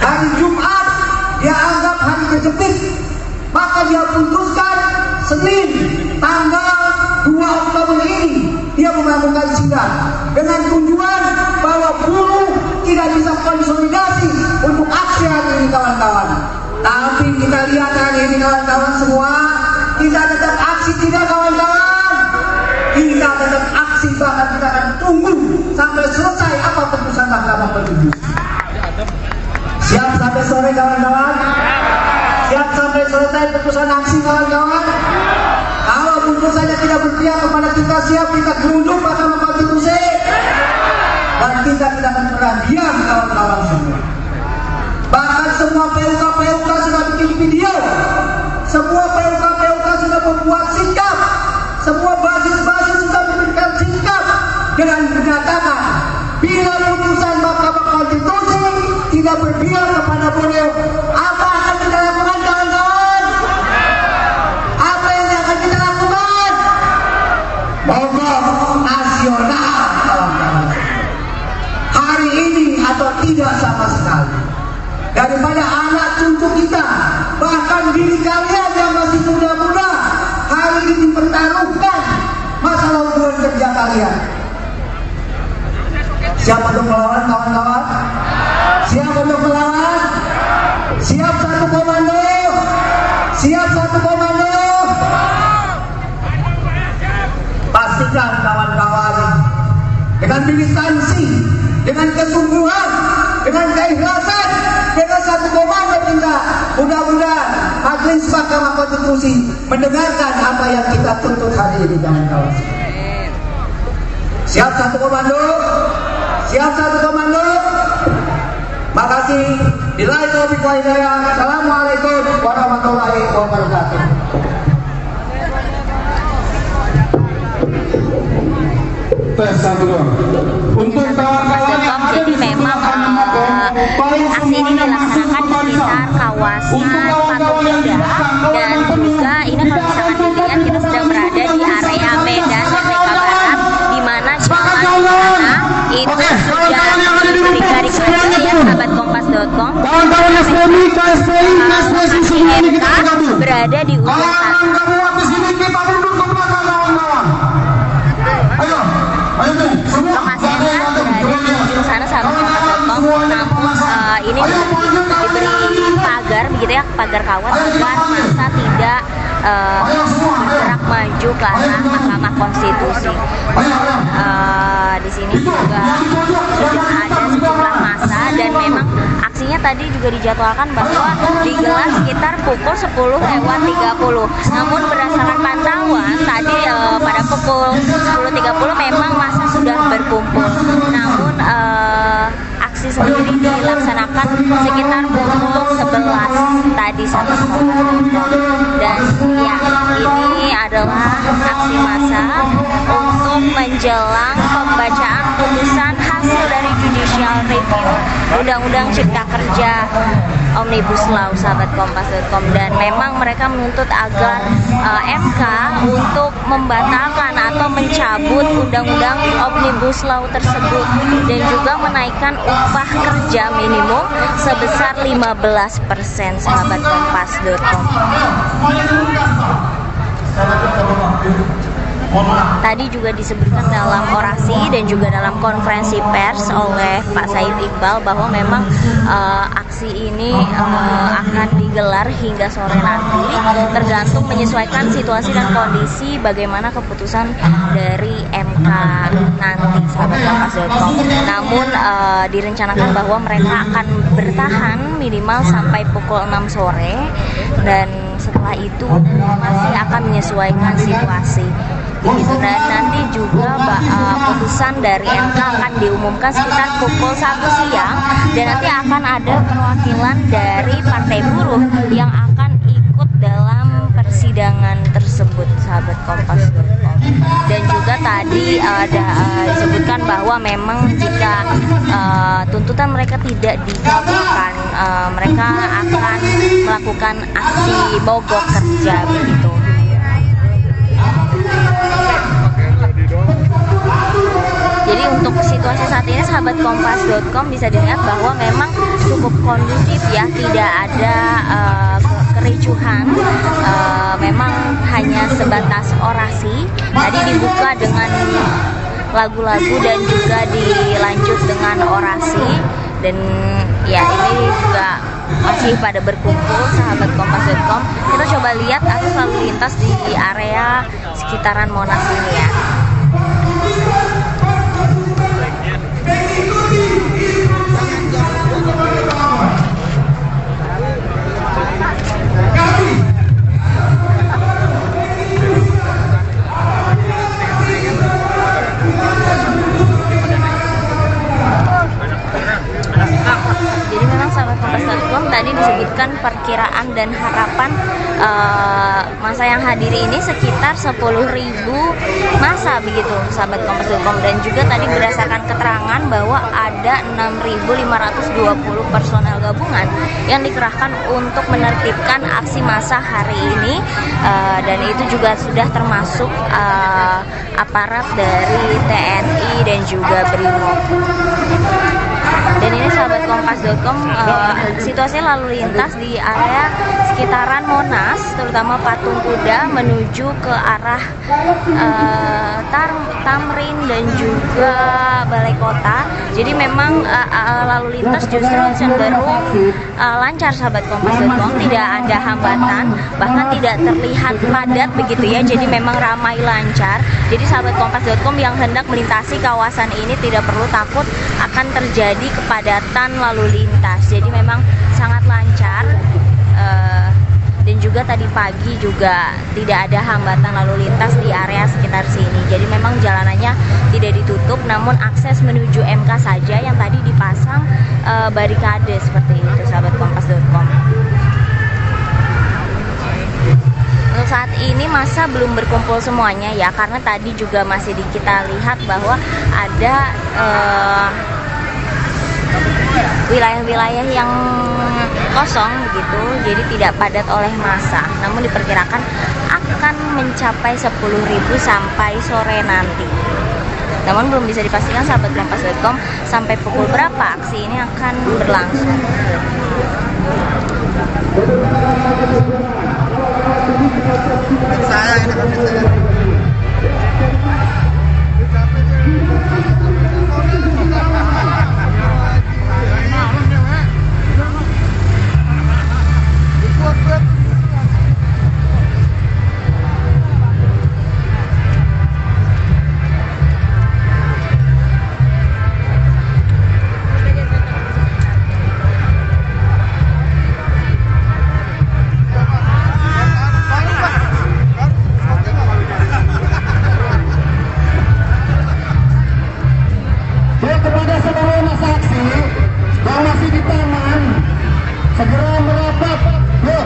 Hari Jumat dia anggap hari kejepit. Maka dia putuskan Senin tanggal 2 Oktober ini dia melakukan sidang dengan tujuan bahwa buruh tidak bisa konsolidasi untuk aksi hari ini kawan-kawan. Tapi kita lihat hari ini kawan-kawan semua, kita tetap aksi tidak kawan-kawan. Kita tetap aksi, bahkan kita akan tunggu sampai selesai apa putusan Mahkamah Konstitusi. Siap sampai sore kawan-kawan? Siap sampai selesai putusan aksi kawan-kawan? Kalau putusannya tidak berpihak kepada kita, siap kita geruduk Mahkamah Konstitusi. Dan kita tidak akan pernah diam kawan-kawan semua. Bahkan semua PUK sudah bikin video, semua PUK sudah membuat sikap, semua basis-basis sudah memberikan sikap dengan menyatakan bila putusan Mahkamah Konstitusi tidak berpihak kepada beliau, apa akan kita lakukan kawan-kawan? Apa yang akan kita lakukan? Mogok nasional kawan-kawan. Hari ini atau tidak sama sekali. Daripada anak cucu kita, bahkan diri kalian yang masih muda-muda, hari ini dipertaruhkan masalah hubungan kerja kalian. Siap untuk melawan kawan-kawan? Siap untuk melawan? Siap satu komando? Siap satu komando? Pastikan kawan-kawan dengan militansi, dengan kesungguhan, dengan keikhlasan, dengan satu komando kita, mudah-mudahan Majelis Mahkamah Konstitusi mendengarkan apa yang kita tuntut hari ini kawan-kawan. Siap satu komando? Siap satu komando? Makasih. Billahi taufiq wal hidayah. Assalamualaikum warahmatullahi wabarakatuh. Tes satu dua. Untuk kawan-kawan yang ada Jadi di memang aksi ini dilaksanakan di sekitar kawasan Patung Kuda, dan juga ini kalau misalkan dilihat kita sedang berada di area Medan Merdeka Barat, di mana jalan di sana itu sudah diberi garis polisi ya sahabat kompas.com. kawan-kawan SPMI, KSPI, KSPSI semuanya kita bergabung. Berada di ujung sana. Kamu di sini kita mundur ke belakang kawan-kawan. Ayo deh, semua. Lokasi MK berada di ujung sana sahabat kompas.com. Namun ini diberi pagar begitu ya, pagar kawat agar masa tidak bergerak maju ke arah Mahkamah Konstitusi. Di sini juga sudah ada sejumlah massa, dan memang aksinya tadi juga dijadwalkan bahwa digelar sekitar pukul 10:30. Namun berdasarkan pantauan tadi pada pukul 10:30 memang massa sudah berkumpul. Namun aksi sendiri dilaksanakan sekitar pukul 11 tadi sahabat kompas.com. Dan ya, ini adalah aksi massa untuk menjelang pembacaan putusan hasil dari Judicial Review Undang-Undang Cipta Kerja Omnibus Law sahabat kompas.com. Dan memang mereka menuntut agar MK untuk membatalkan atau mencabut Undang-Undang Omnibus Law tersebut, dan juga menaikkan upah kerja minimum sebesar 15% sahabat kompas.com. Tadi juga disebutkan dalam orasi dan juga dalam konferensi pers oleh Pak Said Iqbal bahwa memang aksi ini akan digelar hingga sore nanti, tergantung menyesuaikan situasi dan kondisi bagaimana keputusan dari MK nanti sahabat kompas.com. Namun direncanakan bahwa mereka akan bertahan minimal sampai pukul 6 sore, dan setelah itu masih akan menyesuaikan situasi. Begitu. Dan nanti juga putusan dari MK akan diumumkan sekitar pukul 1 siang, dan nanti akan ada perwakilan dari Partai Buruh yang akan ikut dalam persidangan tersebut sahabat kompas.com. Dan juga tadi ada disebutkan bahwa memang jika tuntutan mereka tidak dikabulkan, mereka akan melakukan aksi mogok kerja begitu. Jadi untuk situasi saat ini sahabat kompas.com bisa dilihat bahwa memang cukup kondusif ya, tidak ada kericuhan, memang hanya sebatas orasi. Tadi dibuka dengan lagu-lagu dan juga dilanjut dengan orasi, dan ya ini juga masih pada berkumpul sahabat kompas.com. Kita coba lihat arus lalu lintas di area sekitaran Monas ini ya. Jadi memang sahabat kompas.com tadi berdasarkan perkiraan dan harapan masa yang hadir ini sekitar 10.000 masa begitu sahabat Kompas.com, dan juga tadi berdasarkan keterangan bahwa ada 6.520 personel gabungan yang dikerahkan untuk menertibkan aksi massa hari ini, dan itu juga sudah termasuk aparat dari TNI dan juga BRIMOB. Dan ini sahabat Kompas.com, situasi lalu lintas di area sekitaran Monas, terutama Patung Kuda menuju ke arah Tamrin dan juga Balai Kota. Jadi memang lalu lintas justru cenderung lancar sahabat Kompas.com, tidak ada hambatan, bahkan tidak terlihat padat begitu ya. Jadi memang ramai lancar. Jadi sahabat Kompas.com yang hendak melintasi kawasan ini tidak perlu takut akan terjadi kepadatan lalu lintas. Jadi memang sangat lancar, dan juga tadi pagi juga tidak ada hambatan lalu lintas di area sekitar sini. Jadi memang jalanannya tidak ditutup, namun akses menuju MK saja yang tadi dipasang barikade seperti itu sahabat Kompas.com. Untuk saat ini masa belum berkumpul semuanya ya, karena tadi juga masih kita lihat bahwa ada wilayah-wilayah yang kosong begitu, jadi tidak padat oleh massa. Namun diperkirakan akan mencapai 10.000 sampai sore nanti. Namun belum bisa dipastikan sahabat Kompas.com sampai pukul berapa aksi ini akan berlangsung. Kepada seluruh masa aksi yang masih di taman, segera merapat. Yuk,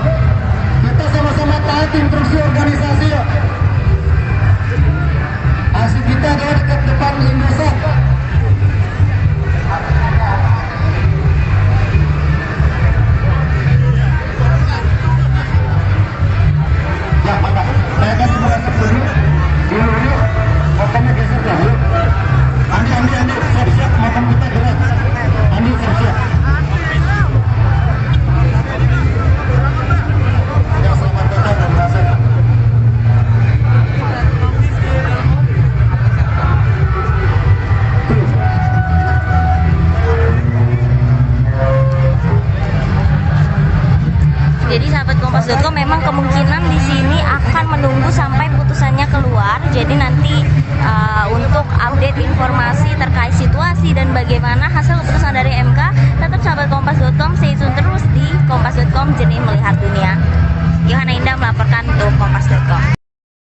kita sama-sama taati instruksi organisasi. Yuk. Aksi kita adalah dekat depan Indosat. Ya, Pak. Saya akan mulai sebelum dulu. Pokoknya geser dah. Yuk. Andi, siap-siap, makan kita gerak. Andi, siap-siap. Ya, selamat datang dan berhasil. Jadi sahabat Kompas.com memang kemungkinan di sini akan menunggu sampai putusannya keluar. Jadi nanti untuk update informasi terkait situasi dan bagaimana hasil keputusan dari MK, tetap sahabat Kompas.com stay tune terus di Kompas.com, jernih melihat dunia. Yohana Indah melaporkan untuk Kompas.com.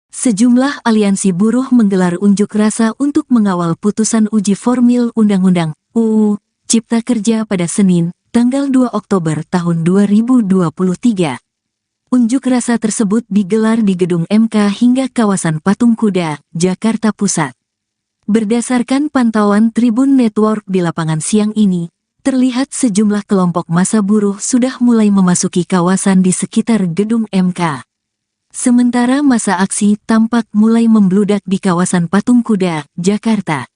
Sejumlah aliansi buruh menggelar unjuk rasa untuk mengawal putusan uji formil Undang-Undang UU Cipta Kerja pada Senin, tanggal 2 Oktober tahun 2023. Unjuk rasa tersebut digelar di gedung MK hingga kawasan Patung Kuda, Jakarta Pusat. Berdasarkan pantauan Tribun Network di lapangan siang ini, terlihat sejumlah kelompok massa buruh sudah mulai memasuki kawasan di sekitar gedung MK. Sementara massa aksi tampak mulai membludak di kawasan Patung Kuda, Jakarta.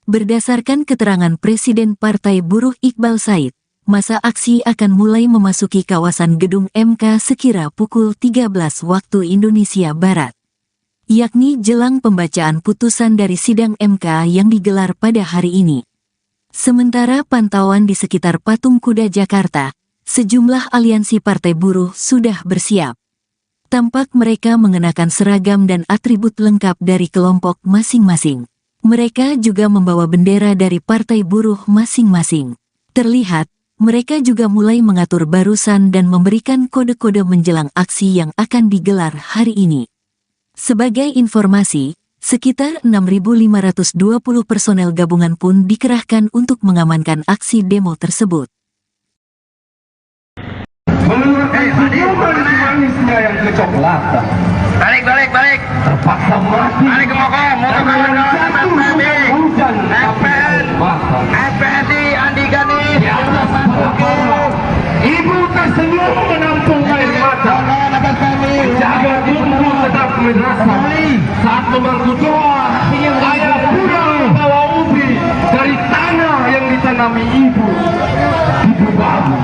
Berdasarkan keterangan Presiden Partai Buruh Iqbal Said, massa aksi akan mulai memasuki kawasan gedung MK sekira pukul 13 waktu Indonesia Barat, yakni jelang pembacaan putusan dari sidang MK yang digelar pada hari ini. Sementara pantauan di sekitar Patung Kuda Jakarta, sejumlah aliansi partai buruh sudah bersiap. Tampak mereka mengenakan seragam dan atribut lengkap dari kelompok masing-masing. Mereka juga membawa bendera dari partai buruh masing-masing. Terlihat, mereka juga mulai mengatur barusan dan memberikan kode-kode menjelang aksi yang akan digelar hari ini. Sebagai informasi, sekitar 6.520 personel gabungan pun dikerahkan untuk mengamankan aksi demo tersebut. menurut hukuman manisnya yang kecoklatan. Balik. Terpaksa mati. Balik ke Mokom. Hujan FPSI Andi Gani. di atas permukaan. Ibu tersenyum menampung air mata. Menjaga bumbu tetap merasa. Saat memangku doa, ayah muda membawa ubi dari tanah yang ditanami ibu. Ibu babu.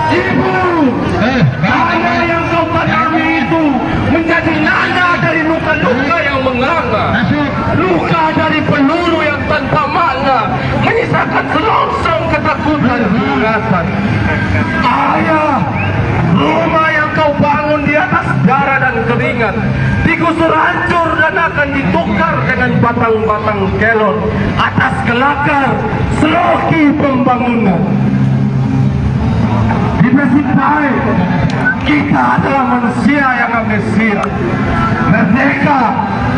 Ibu, tanah yang kau tanami itu menjadi nada dari luka-luka yang menganga. Luka dari peluru yang tanpa makna, menyisakan selongsong ketakutan dan keganasan. Ayah, rumah yang kau bangun di atas darah dan keringat digusur hancur dan akan ditukar dengan batang-batang kelon atas kelakar seloki pembangunan. Di Besipai, kita adalah manusia yang amnesia. Merdeka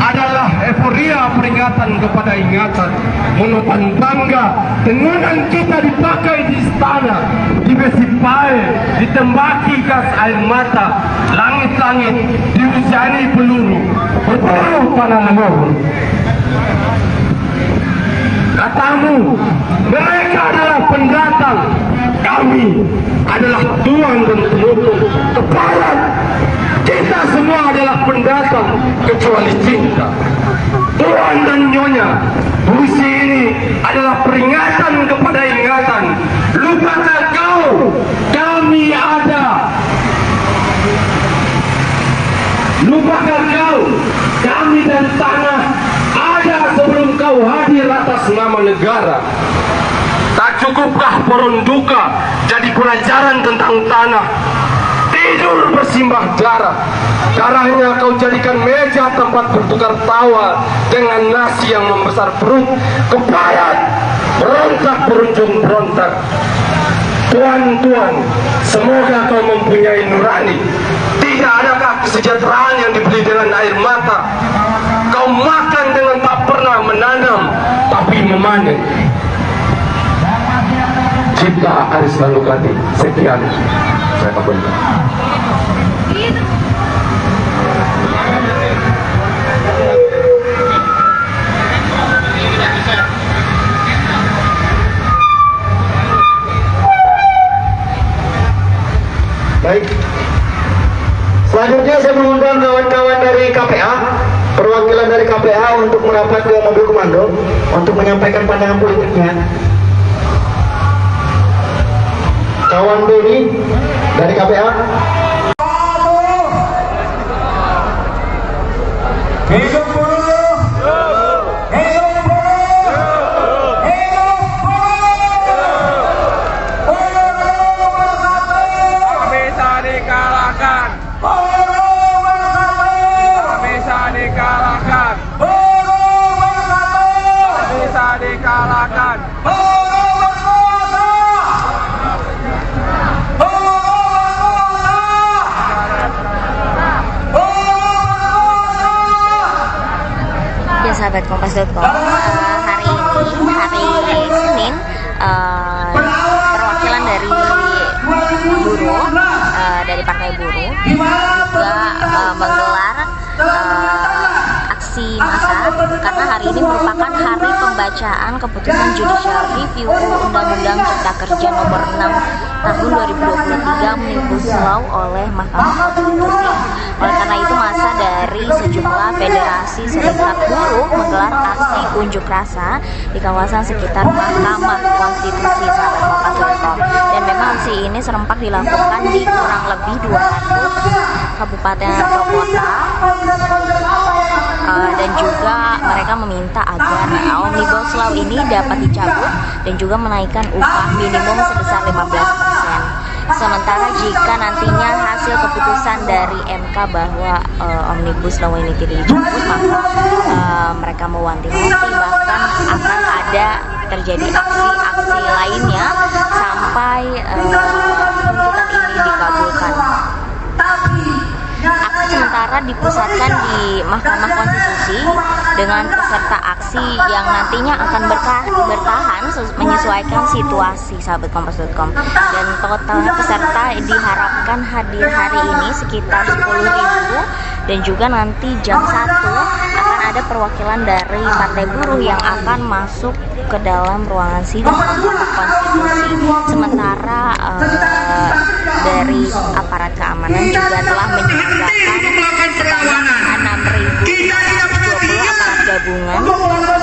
adalah euforia peringatan kepada ingatan. Menutan bangga, tengunan kita dipakai di istana. Di Besipai, ditembaki gas air mata. Langit-langit dihujani peluru. Berburu panah luhur. Katamu, mereka adalah pendatang. Kami adalah tuan dan penutup. Teparan, kita semua adalah pendatang kecuali cinta. Tuan dan nyonya, puisi ini adalah peringatan kepada ingatan. Lupakan kau, kami ada. Lupakan kau, kami dan tanah ada sebelum kau hadir atas nama negara. Tak cukupkah Poronduka jadi pelajaran tentang tanah? Tidur bersimbah darah. Darahnya kau jadikan meja tempat bertukar tawa dengan nasi yang membesar perut. Kebayat, berontak berujung berontak. Tuan-tuan, semoga kau mempunyai nurani. Tidak adakah kesejahteraan yang dibeli dengan air mata? Kau makan dengan tak pernah menanam, tapi memanen. Cipta Aris Lalukati. Sekian, saya kabulkan. Baik. Selanjutnya saya mengundang kawan-kawan dari KPA, perwakilan dari KPA untuk merapat ke mobil komando untuk menyampaikan pandangan politiknya. Kawan Doni dari KPA. Hidup buruh! Hidup buruh! Hidup buruh! Buruh bersatu! Tak bisa dikalahkan. Buruh bersatu! Tak bisa dikalahkan. Buruh bersatu! Tak bisa dikalahkan. Buruh berkuasa! Buruh berkuasa! Buruh berkuasa! Ya sahabat Kompas.com, hari Senin, perwakilan dari buruh, dari Partai Buruh juga menggelar aksi massa karena hari ini merupakan hari pembacaan keputusan Judicial Review Undang-Undang Cipta Kerja Nomor 6 Tahun 2023 Omnibus Law oleh Mahkamah Konstitusi. Oleh karena itu, massa dari sejumlah federasi serikat buruh menggelar aksi unjuk rasa di kawasan sekitar Mahkamah Konstitusi, sahabat Kompas.com. Dan memang aksi ini serempak dilakukan di kurang lebih 200 kabupaten atau kota. Dan juga mereka meminta agar Omnibus Law ini dapat dicabut dan juga menaikkan upah minimum sebesar 15%. Sementara jika nantinya hasil keputusan dari MK bahwa Omnibus Law ini tidak dicabut, maka mereka mewanti-wanti bahkan akan ada terjadi aksi-aksi lainnya sampai tuntutan ini dikabulkan. sementara dipusatkan di Mahkamah Konstitusi dengan peserta aksi yang nantinya akan bertahan menyesuaikan situasi, sahabat kompas.com. Dan total peserta diharapkan hadir hari ini sekitar 10.000, dan juga nanti jam 1 akan ada perwakilan dari Partai Buruh yang akan masuk ke dalam ruangan sidang Mahkamah Konstitusi. Sementara dari aparat keamanan juga telah menyiagakan sebanyak 6.020 aparat gabungan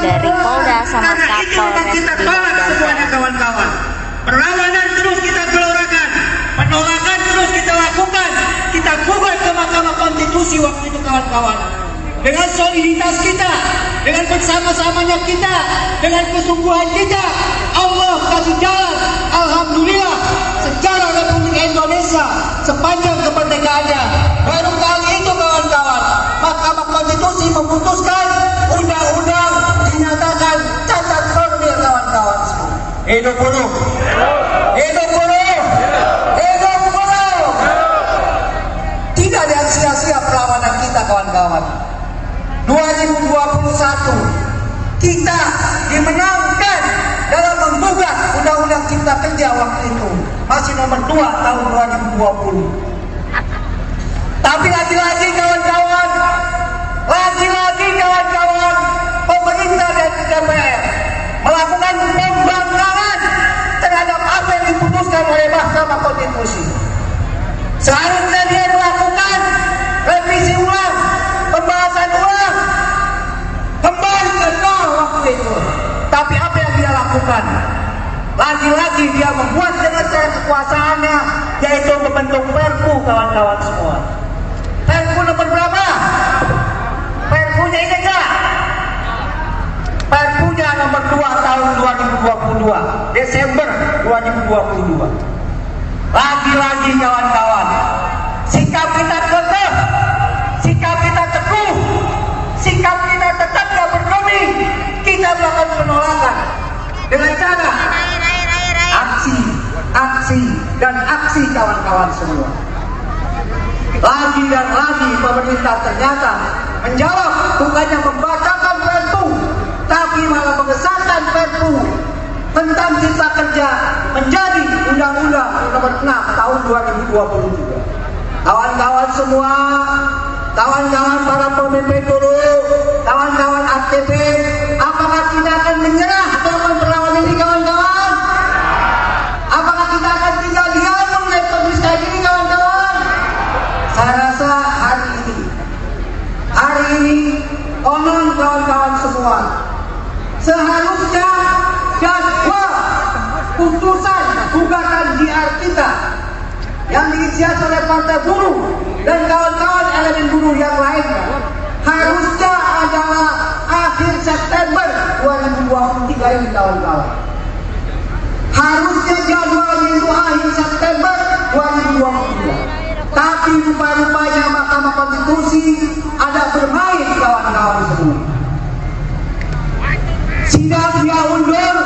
dari Polda sama Kapolres Brimob dan kawan-kawan. Perlawanan terus kita gelorakan, penolakan terus kita lakukan, kita gugat ke Mahkamah Konstitusi waktu itu kawan-kawan. Dengan soliditas kita, dengan bersama-samanya kita, dengan kesungguhan kita, Allah kasih jalan. Alhamdulillah, sejarah Republik Indonesia sepanjang kemerdekaannya baru kali itu kawan-kawan Mahkamah Konstitusi memutuskan undang-undang dinyatakan cacat formil kawan-kawan semua. Hidup buruh, hidup buruh, hidup buruh. Tidak ada sia-sia perlawanan kita kawan-kawan. 2021 kita dimenangkan dalam menggugat Undang-Undang Cipta Kerja waktu itu, masih nomor 2 tahun 2020. Tapi lagi-lagi kawan-kawan, pemerintah dan DPR melakukan pembangkangan terhadap apa yang diputuskan oleh Mahkamah Konstitusi. Seharusnya dia melakukan revisi ulang, pembahasan ulang, kembali ke nol waktu itu. Tapi apa yang dia lakukan? Lagi-lagi dia membuat dengan cara kekuasaannya, yaitu membentuk Perpu kawan-kawan semua. Perpu nomor berapa? Perpunya ini enggak? Perpunya nomor 2 tahun 2022, Desember 2022. Lagi-lagi kawan-kawan, sikap kita kekeh, sikap kita teguh, sikap kita tetap tidak bergeming. Kita melakukan penolakan dengan cara aksi dan aksi kawan-kawan semua. Lagi dan lagi pemerintah ternyata menjawab, bukannya membacakan Perpu, tapi malah mengesahkan Perpu tentang Cipta Kerja menjadi Undang-Undang nomor 6 tahun 2023. Kawan-kawan semua, kawan-kawan para pemimpin buruh, kawan-kawan aktivis, apakah kita akan menyerah dalam perlawanan ini kawan-kawan? Apakah kita akan tinggal diam melihat kondisi ini kawan-kawan? Saya rasa hari ini konon kawan-kawan semua, seharusnya jadwal putusan gugatan JR kita yang diinisiasi oleh Partai Buruh dan kawan-kawan elemen buruh yang lainnya harusnya adalah akhir September 2023 ini kawan-kawan. Harusnya jadwalnya itu akhir September 2023. Tapi rupa-rupanya Mahkamah Konstitusi ada bermain kawan-kawan semua. Sidang dia undur,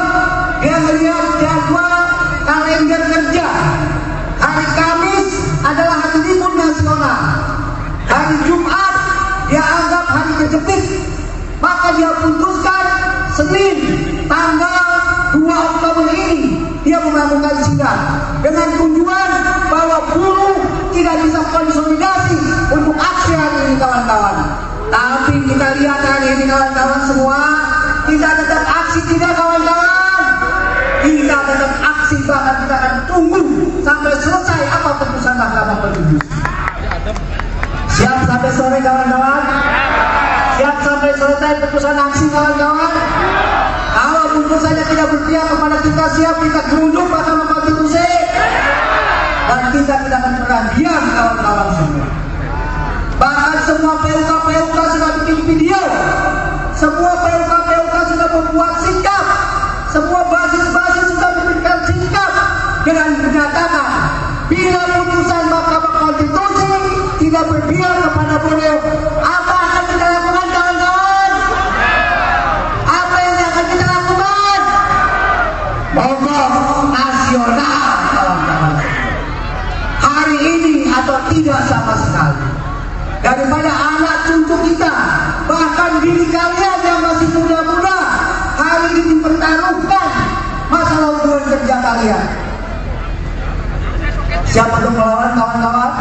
dia melihat jadwal kalender kerja. Hari Kamis adalah hari libur nasional. Hari Jumat dia anggap hari kejepit. Maka dia putuskan Senin tanggal 2 Oktober ini dia melakukan sidang dengan tujuan bahwa buruh tidak bisa konsolidasi untuk aksi hari ini kawan-kawan. Tapi kita lihat hari ini kawan-kawan semua, kita tetap aksi tidak kawan-kawan. Kita tetap aksi, bahkan kita akan tunggu sampai selesai apa putusan Mahkamah Konstitusi. Siap sampai sore kawan-kawan? Siap sampai selesai putusan aksi kawan-kawan? Kalau putusannya tidak berpihak kepada kita, siap kita geruduk Mahkamah Konstitusi. Dan kita tidak akan pernah diam kawan-kawan semua. Bahkan semua PUK sudah bikin video, semua PUK sudah membuat sikap, semua basis-basis sudah memberikan sikap dengan menyatakan bila putusan Mahkamah Konstitusi tidak berpihak kepada buruh, apa akan kita lakukan kawan-kawan? Apa yang akan kita lakukan? Mogok nasional kawan-kawan. Hari ini atau tidak sama sekali. daripada anak cucu kita, bahkan diri kalian yang masih muda-muda hari ini dipertaruhkan masalah hubungan kerja kalian. Siap untuk melawan kawan-kawan?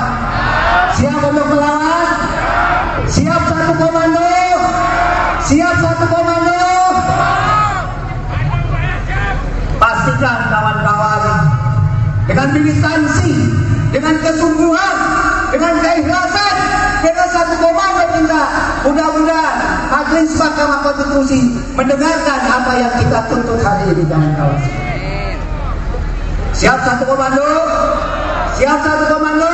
Siap untuk melawan? Siap satu komando? Siap satu komando? Pastikan kawan-kawan dengan militansi, dengan kesungguhan, dengan keikhlasan, dengan satu komando kita, mudah-mudahan Majelis Mahkamah Konstitusi mendengarkan apa yang kita tuntut hari ini, kawan-kawan. Siap satu komando? Siap satu komando?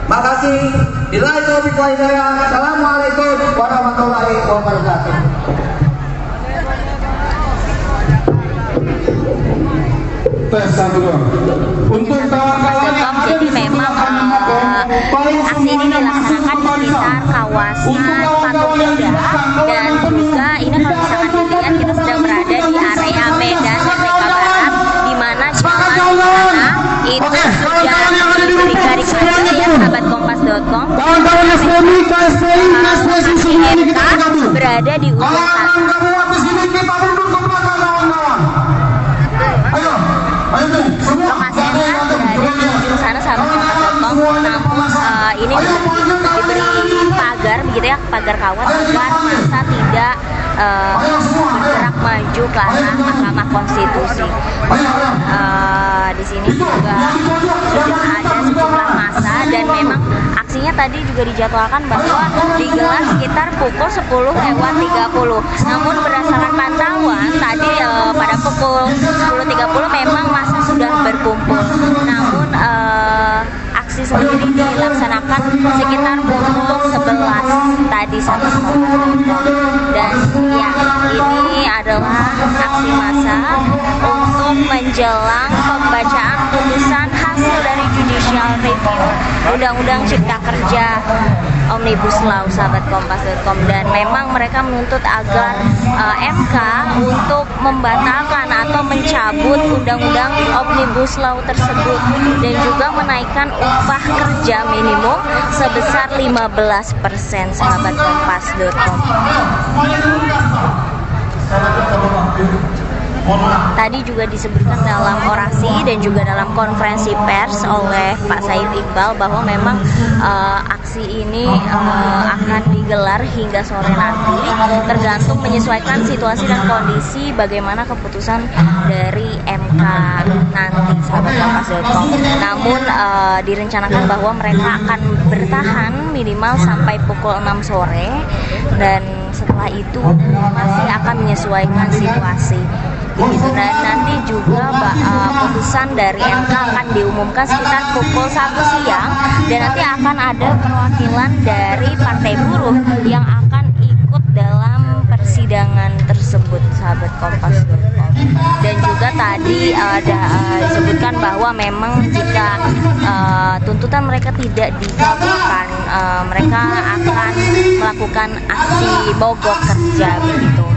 Makasih. Billahi taufiq wal hidayah. Assalamualaikum warahmatullahi wabarakatuh. Tes satu dua. Untuk kawan-kawan yang ada Jadi memang aksi ini dilaksanakan di sekitar kawasan Patung Kuda, dan juga ini kalau misalkan dilihat kita sedang berada di area Medan Merdeka Barat, di mana jalan di sana itu sudah diberi garis merah ya sahabat kompas.com. kawan-kawan SPMI, KSPI, KSPI MK berada di ujung sana. di sini kita mundur ke belakang kawan-kawan. Ayo nih, semua. Lokasi MK berada di ujung sana sahabat kompas.com. Namun ini diberi pagar begitu ya, pagar kawat agar masa tidak bergerak maju ke arah Mahkamah Konstitusi. Di sini juga sudah ada sejumlah massa, dan memang aksinya tadi juga dijadwalkan bahwa digelar sekitar pukul 10:30. Namun berdasarkan pantauan tadi pada pukul 10:30 memang massa sudah berkumpul. Namun aksi sendiri dilaksanakan sekitar pukul 11 tadi sampai dan ya ini adalah aksi massa untuk menjelang pembacaan putusan hasil dari Judicial Review Undang-Undang Cipta Kerja Omnibus Law sahabat kompas.com, dan memang mereka menuntut agar MK untuk membatalkan atau mencabut Undang-Undang Omnibus Law tersebut dan juga menaikkan upah kerja minimum sebesar 15% sahabat kompas.com. Tadi juga disebutkan dalam orasi dan juga dalam konferensi pers oleh Pak Said Iqbal bahwa memang aksi ini akan digelar hingga sore nanti, tergantung menyesuaikan situasi dan kondisi bagaimana keputusan dari MK nanti sahabat kompas.com. Namun direncanakan bahwa mereka akan bertahan minimal sampai pukul 6 sore, dan setelah itu masih akan menyesuaikan situasi. Begitu, dan nanti juga putusan dari MK akan diumumkan sekitar pukul 1 siang, dan nanti akan ada perwakilan dari Partai Buruh yang akan ikut dalam persidangan tersebut sahabat kompas.com. Dan juga tadi ada disebutkan bahwa memang jika tuntutan mereka tidak dikabulkan, mereka akan melakukan aksi mogok kerja begitu.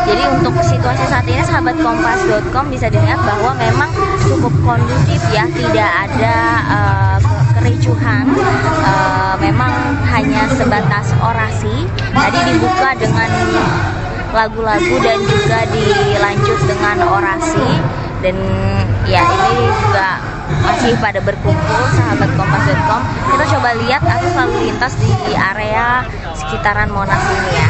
Jadi untuk situasi saat ini sahabat kompas.com bisa dilihat bahwa memang cukup kondusif ya, tidak ada kericuhan, memang hanya sebatas orasi. Tadi dibuka dengan lagu-lagu dan juga dilanjut dengan orasi, dan ya ini juga masih pada berkumpul sahabat kompas.com. Kita coba lihat arus lalu lintas di area sekitaran Monas ini ya.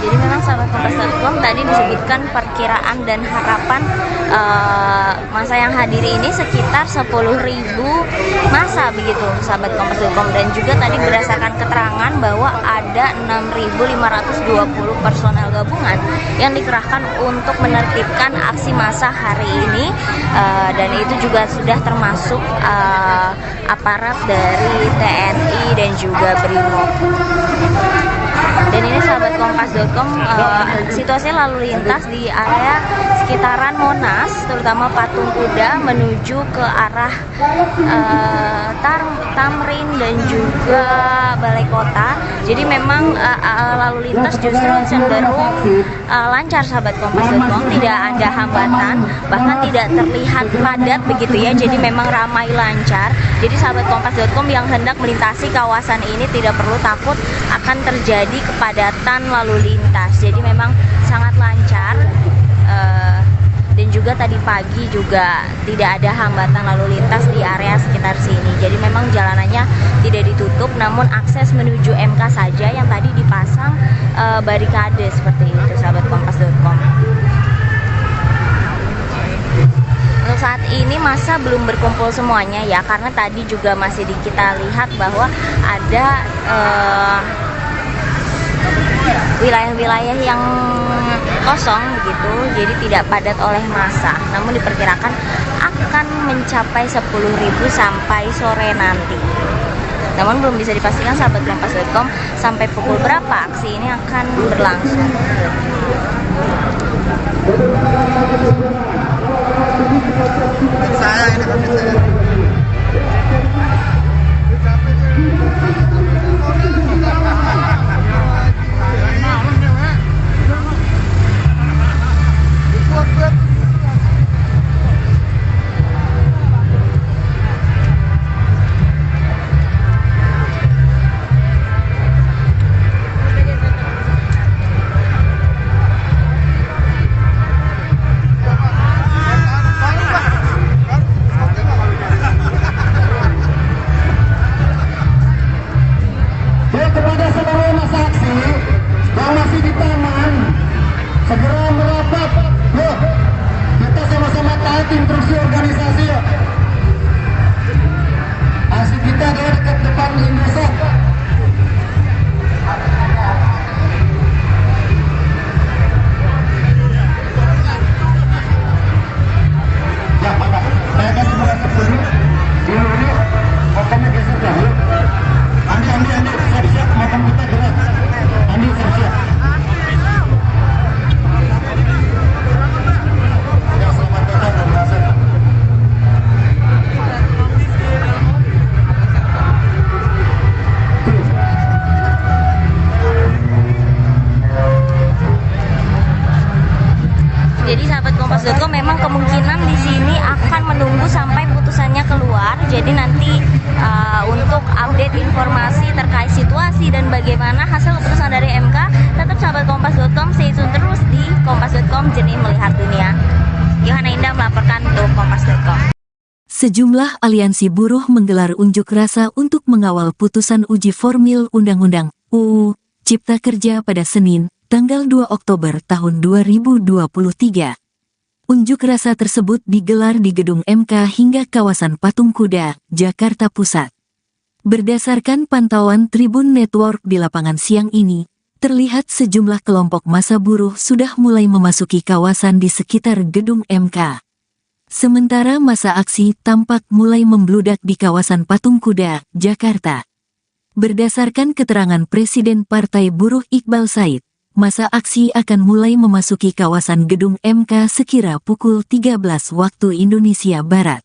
Jadi memang sahabat kompas.com tadi disebutkan perkiraan dan harapan masa yang hadir ini sekitar 10.000 masa begitu sahabat kompas.com, dan juga tadi berdasarkan keterangan bahwa ada 6.520 personel gabungan yang dikerahkan untuk menertibkan aksi massa hari ini, dan itu juga sudah termasuk aparat dari TNI dan juga BRIMOB. Dan ini sahabat kompas.com, situasi lalu lintas di area sekitaran Monas, terutama Patung Kuda menuju ke arah Tamrin dan juga Balai Kota. Jadi memang lalu lintas justru cenderung lancar sahabat kompas.com, tidak ada hambatan, bahkan tidak terlihat padat begitu ya. Jadi memang ramai lancar. Jadi sahabat kompas.com yang hendak melintasi kawasan ini tidak perlu takut akan terjadi kepadatan lalu lintas. Jadi memang sangat lancar. Dan juga tadi pagi juga tidak ada hambatan lalu lintas di area sekitar sini. Jadi memang jalanannya tidak ditutup, namun akses menuju MK saja yang tadi dipasang barikade seperti itu sahabat kompas.com. Untuk saat ini masa belum berkumpul semuanya ya, karena tadi juga masih kita lihat bahwa ada wilayah-wilayah yang kosong begitu, jadi tidak padat oleh massa. Namun diperkirakan akan mencapai 10.000 sampai sore nanti. Namun belum bisa dipastikan sahabat kompas.com sampai pukul berapa aksi ini akan berlangsung. Kepada seluruh masa aksi yang masih di taman, segera merapat. Yuk, kita sama-sama taati instruksi organisasi. Yuk. Aksi kita adalah dekat depan Indosat. Ya, Pak. Saya akan semua dulu. Ini pokoknya geser dahulu. Andi, siap-siap, makan kita gerak. Andi, siap-siap. Ya, selamat datang dari Asep. Jadi sahabat kompas.com memang kemungkinan di sini akan menunggu sampai putusannya keluar. Jadi nanti untuk update informasi terkait situasi dan bagaimana hasil keputusan dari MK, tetap sahabat kompas.com stay tune terus di kompas.com, jernih melihat dunia. Yohana Indah melaporkan untuk kompas.com. Sejumlah aliansi buruh menggelar unjuk rasa untuk mengawal putusan uji formil Undang-Undang UU Cipta Kerja pada Senin, tanggal 2 Oktober tahun 2023. Unjuk rasa tersebut digelar di gedung MK hingga kawasan Patung Kuda, Jakarta Pusat. Berdasarkan pantauan Tribun Network di lapangan siang ini, terlihat sejumlah kelompok massa buruh sudah mulai memasuki kawasan di sekitar gedung MK. Sementara massa aksi tampak mulai membludak di kawasan Patung Kuda, Jakarta. Berdasarkan keterangan Presiden Partai Buruh Iqbal Said, massa aksi akan mulai memasuki kawasan gedung MK sekira pukul 13 waktu Indonesia Barat,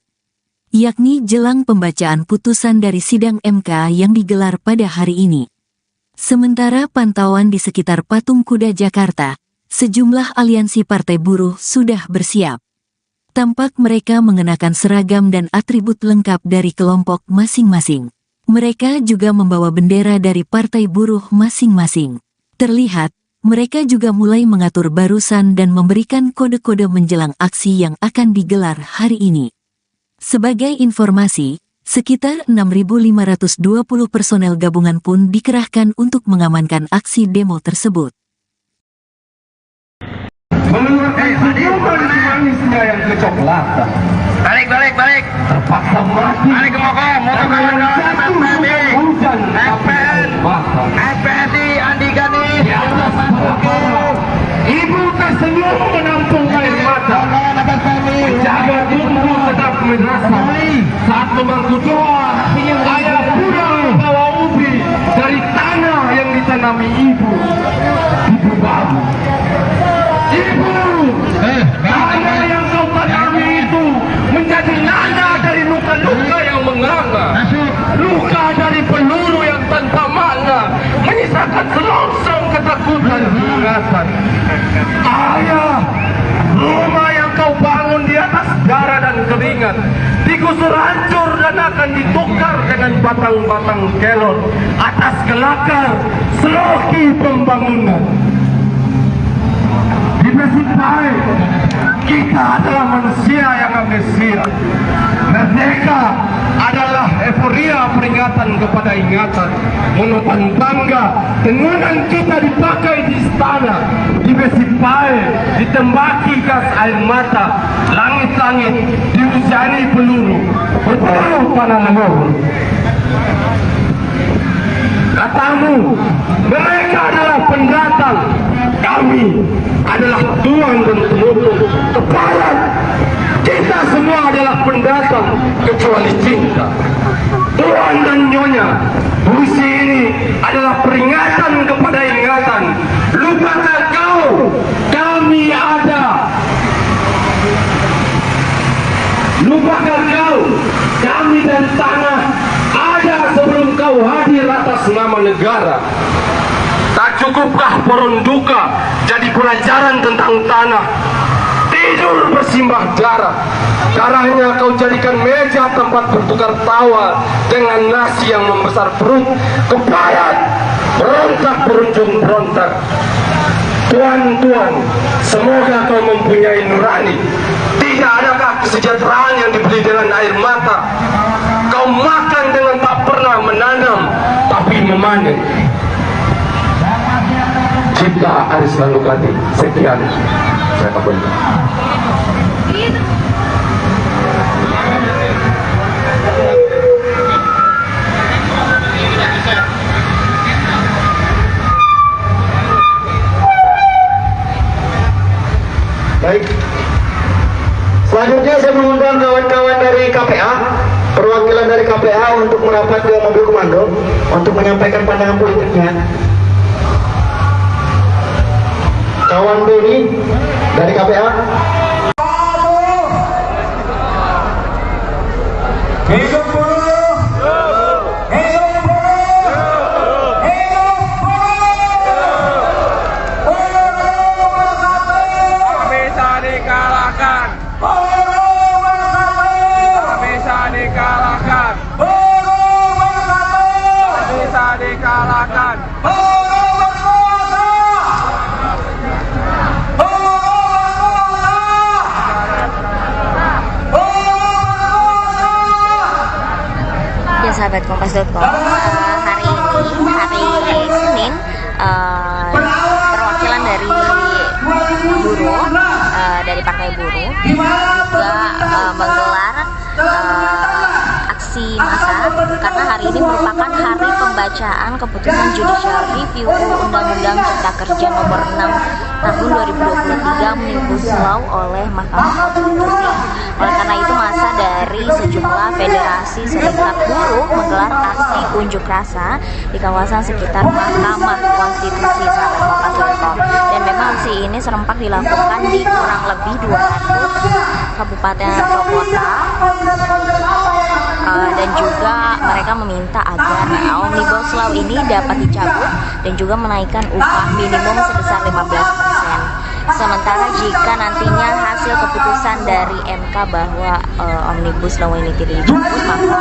yakni jelang pembacaan putusan dari sidang MK yang digelar pada hari ini. Sementara pantauan di sekitar Patung Kuda Jakarta, sejumlah aliansi partai buruh sudah bersiap. Tampak mereka mengenakan seragam dan atribut lengkap dari kelompok masing-masing. Mereka juga membawa bendera dari partai buruh masing-masing. Terlihat, mereka juga mulai mengatur barusan dan memberikan kode-kode menjelang aksi yang akan digelar hari ini. Sebagai informasi, sekitar 6.520 personel gabungan pun dikerahkan untuk mengamankan aksi demo tersebut. Manisnya yang kecoklatan. Balik. Terpaksa mati. Balik ke Mokom, hujan. FPSI Andi Gani. Di atas ibu tersenyum menampung air mata. Menjaga bumbu sedap merasa. Saat memangku doa, ayah pulang membawa ubi dari tanah yang ditanami ibu. Ayah, rumah yang kau bangun di atas darah dan keringat digusur hancur dan akan ditukar dengan batang-batang kelon atas kelakar seloki pembangunan. Di Besipai, kita adalah manusia yang amnesia. Merdeka adalah euforia peringatan kepada ingatan. Menutan bangga, tengunan kita dipakai di istana. Di Besipai, ditembaki gas air mata. Langit-langit dihujani peluru, berburu panah leluhur. Katamu, mereka adalah pendatang, kami adalah tuan dan penutup. Keparat, kita semua adalah pendatang kecuali cinta. Tuan dan nyonya, puisi ini adalah peringatan kepada ingatan. Lupakan kau, kami ada. Lupakan kau, kami dan tanah ada sebelum kau hadir atas nama negara. Tak cukupkah Poronduka jadi pelajaran tentang tanah? Tidur bersimbah darah. Darahnya kau jadikan meja tempat bertukar tawa dengan nasi yang membesar perut. Keparat, berontak berujung berontak. Tuan-tuan, semoga kau mempunyai nurani. Tidak adakah kesejahteraan yang dibeli dengan air mata? Kau makan dengan tak pernah menanam, tapi memanen. Cipta Aris Landukati. Sekian, saya kabulkan. Baik. Selanjutnya saya mengundang kawan-kawan dari KPA, perwakilan dari KPA untuk merapat ke mobil komando untuk menyampaikan pandangan politiknya. Kawan Doni dari KPA. Hidup buruh! Hidup buruh! Hidup buruh! Bisa dikalahkan, bisa dikalahkan, bisa dikalahkan. Ya sahabat Kompas.com, hari ini Senin, perwakilan dari buruh, dari Partai Buruh juga menggelar aksi massa karena hari ini merupakan hari pembacaan keputusan Judicial Review Undang-Undang Cipta Kerja Nomor 6 Tahun 2023 Omnibus Law oleh Mahkamah Konstitusi. Oleh karena itu, massa dari sejumlah federasi serikat buruh menggelar aksi unjuk rasa di kawasan sekitar Mahkamah Konstitusi, sahabat Kompas.com. Dan memang aksi ini serempak dilakukan di kurang lebih 200 kabupaten atau kota. Dan juga mereka meminta agar Omnibus Law ini dapat dicabut dan juga menaikkan upah minimum sebesar 15%. Sementara jika nantinya hasil keputusan dari MK bahwa Omnibus Law ini tidak dicabut, maka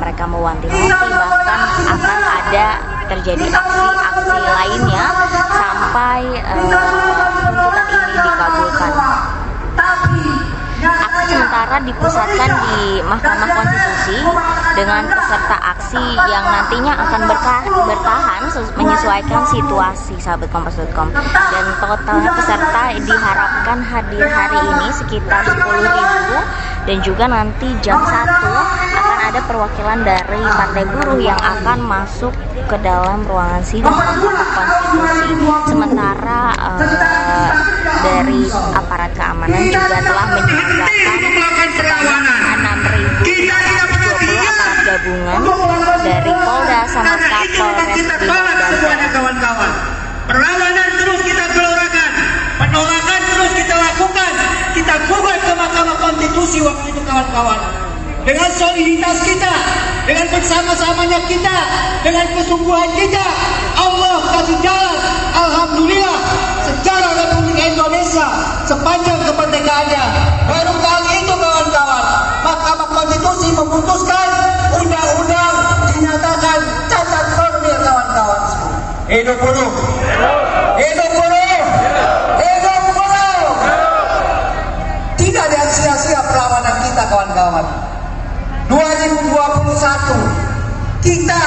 mereka mewanti-wanti bahkan akan ada terjadi aksi-aksi lainnya sampai tuntutan ini dikabulkan. Aksi sementara dipusatkan di Mahkamah Konstitusi dengan peserta aksi yang nantinya akan bertahan menyesuaikan situasi, sahabat Kompas.com. Dan total peserta diharapkan hadir hari ini sekitar 10.000, dan juga nanti jam 1 akan ada perwakilan dari Partai Buruh yang akan masuk ke dalam ruangan sidang Mahkamah Konstitusi. Sementara dari aparat keamanan juga telah menyiagakan sebanyak 6.420 aparat gabungan dari Polda sama Kapolres dan kawan-kawan. Perlawanan terus kita gelorakan, penolakan terus kita lakukan, kita gugat ke Mahkamah Konstitusi waktu itu kawan-kawan. dengan soliditas kita, dengan bersama-samanya kita, dengan kesungguhan kita, Allah kasih jalan, alhamdulillah, sejarah Republik Indonesia sepanjang kemerdekaannya. Baru kali itu kawan-kawan, Mahkamah Konstitusi memutuskan undang-undang dinyatakan cacat formil kawan-kawan semua. Hidup buruh, hidup buruh, hidup buruh. Tidak ada sia-sia perlawanan kita kawan-kawan. 2021 kita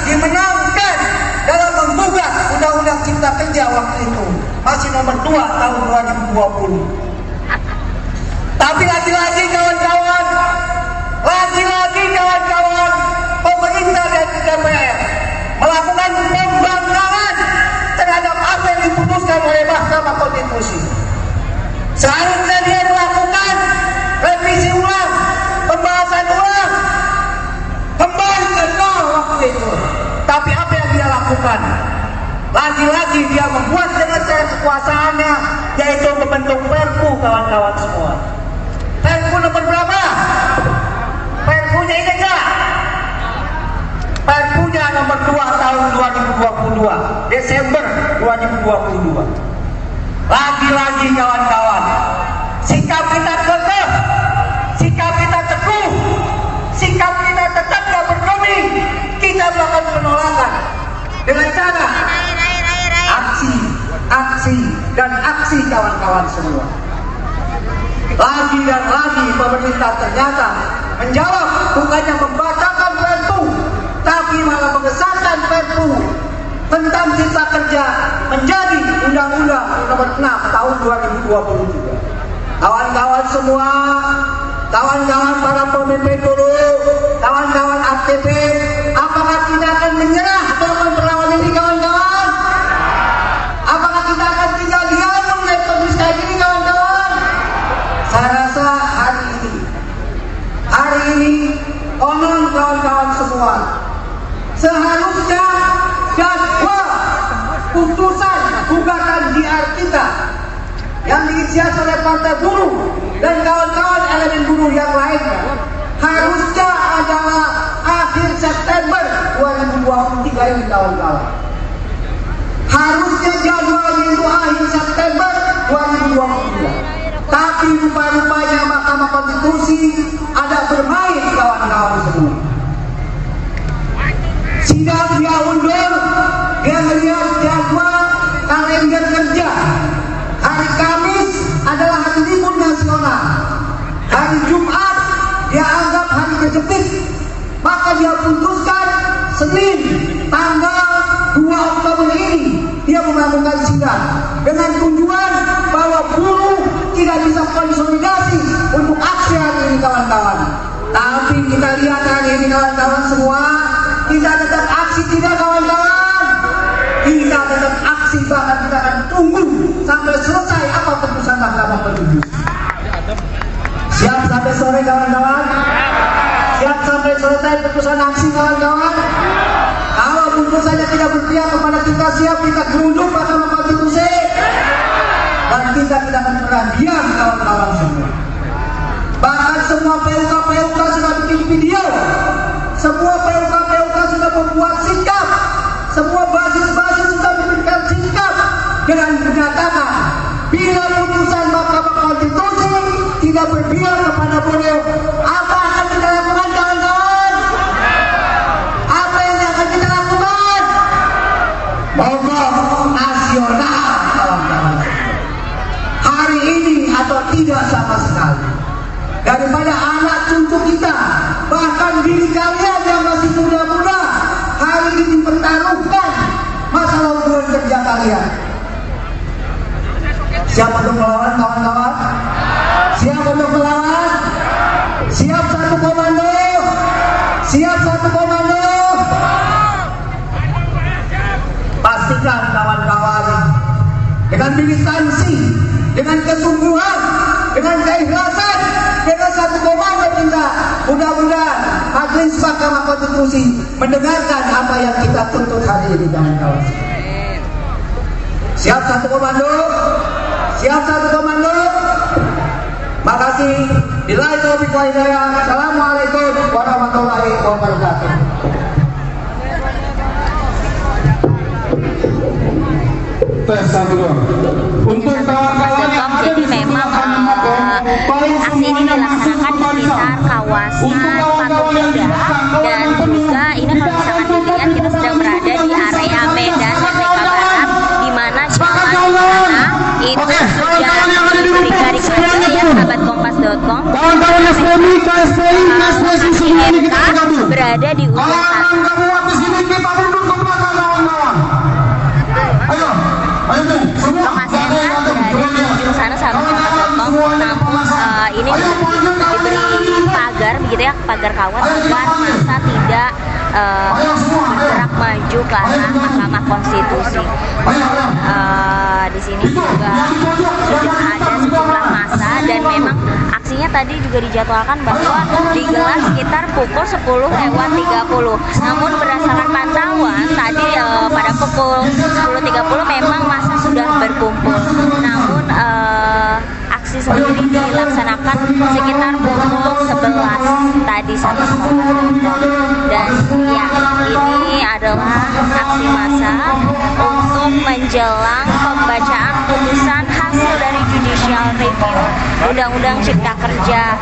dimenangkan dalam menggugat Undang-Undang Cipta Kerja waktu itu, masih nomor 2 tahun 2020. Tapi lagi-lagi kawan-kawan, pemerintah dan DPR melakukan pembangkangan terhadap apa yang diputuskan oleh Mahkamah Konstitusi. Seharusnya dia melakukan revisi ulang, pembahasan ulang, kembali ke nol waktu itu. Tapi apa yang dia lakukan? Lagi-lagi dia membuat dengan cara kekuasaannya, yaitu membentuk Perpu kawan-kawan semua. Perpu nomor berapa? Perpunya ini enggak? Perpunya nomor 2 tahun 2022, Desember 2022. Lagi-lagi kawan-kawan, sikap kita kekeh, sikap kita teguh, sikap kita tetap gak bergeming. Kita melakukan penolakan dengan cara aksi dan aksi kawan-kawan semua. Lagi dan lagi pemerintah ternyata menjawab, bukannya membacakan Perpu, tapi malah mengesahkan Perpu tentang Cipta Kerja menjadi Undang-Undang nomor 6 tahun 2023. Kawan-kawan semua, kawan-kawan para pemimpin buruh, kawan-kawan aktivis, apakah kita akan menyerah dalam perlawanan ini kawan-kawan? Apakah kita akan tinggal diam melihat kondisi kayak gini kawan-kawan? Saya rasa hari ini konon kawan-kawan semua, seharusnya jadwal putusan gugatan DR kita yang diinisiasi oleh Partai Buruh dan kawan-kawan elemen buruh yang lainnya harusnya adalah akhir September 2023 ini kawan-kawan. Harusnya jadwalnya itu akhir September 2023. Tapi rupa-rupanya Mahkamah Konstitusi ada bermain kawan-kawan semua. Sidang dia undur, dia melihat jadwal kalender kerja. Hari Kamis adalah hari libur nasional. Hari Jumat dia anggap hari kejepit. Maka dia putuskan Senin tanggal 2 Oktober ini dia melakukan sidang dengan tujuan bahwa buruh tidak bisa konsolidasi untuk aksi hari ini kawan-kawan. Tapi kita lihat hari ini kawan-kawan semua, kita tetap aksi tidak kawan-kawan. Kita tetap aksi, bahkan kita akan tunggu sampai selesai apa keputusan Mahkamah Konstitusi. Siap sampai sore kawan-kawan? Siap sampai selesai keputusan aksi kawan-kawan? Kalau putusannya tidak berpihak kepada kita, siap kita geruduk Mahkamah Konstitusi. Dan kita tidak akan pernah diam kawan-kawan semua. Bahkan semua PUK sudah bikin video, semua PUK sudah membuat sikap, semua basis-basis sudah memberikan sikap dengan menyatakan bila putusan Mahkamah Konstitusi tidak berpihak kepada buruh, apa akan kita lakukan kawan-kawan? Apa yang akan kita lakukan? Mogok nasional kawan-kawan. Hari ini atau tidak sama sekali. Daripada anak cucu kita, bahkan diri kalian yang masih muda-muda, hari ini dipertaruhkan masalah hubungan kerja kalian. Siap untuk melawan kawan-kawan? Siap untuk melawan? Siap satu komando? Siap satu komando? Pastikan kawan-kawan dengan militansi, dengan kesungguhan, dengan keikhlasan, dengan satu komando kita, mudah-mudahan Majelis Mahkamah Konstitusi mendengarkan apa yang kita tuntut hari ini kawan-kawan. Siap satu komando? Siap satu komando? Makasih. Billahi taufiq wal hidayah. Assalamualaikum tes 1 2. Untuk kawan-kawan yang ada Jadi memang aksi ini dilaksanakan di sekitar kawasan Patung Kuda, dan juga ini kalau misalkan dilihat kita sedang berada di area Medan Merdeka Barat, di mana jalan di sana itu sudah diberi garis polisi ya, sahabat kompas.com. kawan-kawan SPMI, KSPI, KSPI ini kita bergabung. Berada di ujung sana. Kamu di sini kita mundur ke belakang kawan-kawan. Ayo, ayo tuh, semua. Lokasi MK berada di ujung sana, sahabat kompas.com. Namun ini diberi pagar begitu ya, pagar kawat agar masa tidak bergerak maju ke arah Mahkamah Konstitusi. Di sini juga sudah ada sejumlah massa, dan memang aksinya tadi juga dijadwalkan bahwa digelar sekitar pukul 10:30. Namun berdasarkan pantauan tadi pada pukul 10:30 memang massa sudah berkumpul. Namun aksi sendiri dilaksanakan sekitar pukul 11 tadi sampai dan ya ini adalah aksi massa untuk menjelang pembacaan putusan hasil dari Judicial Review Undang-Undang Cipta Kerja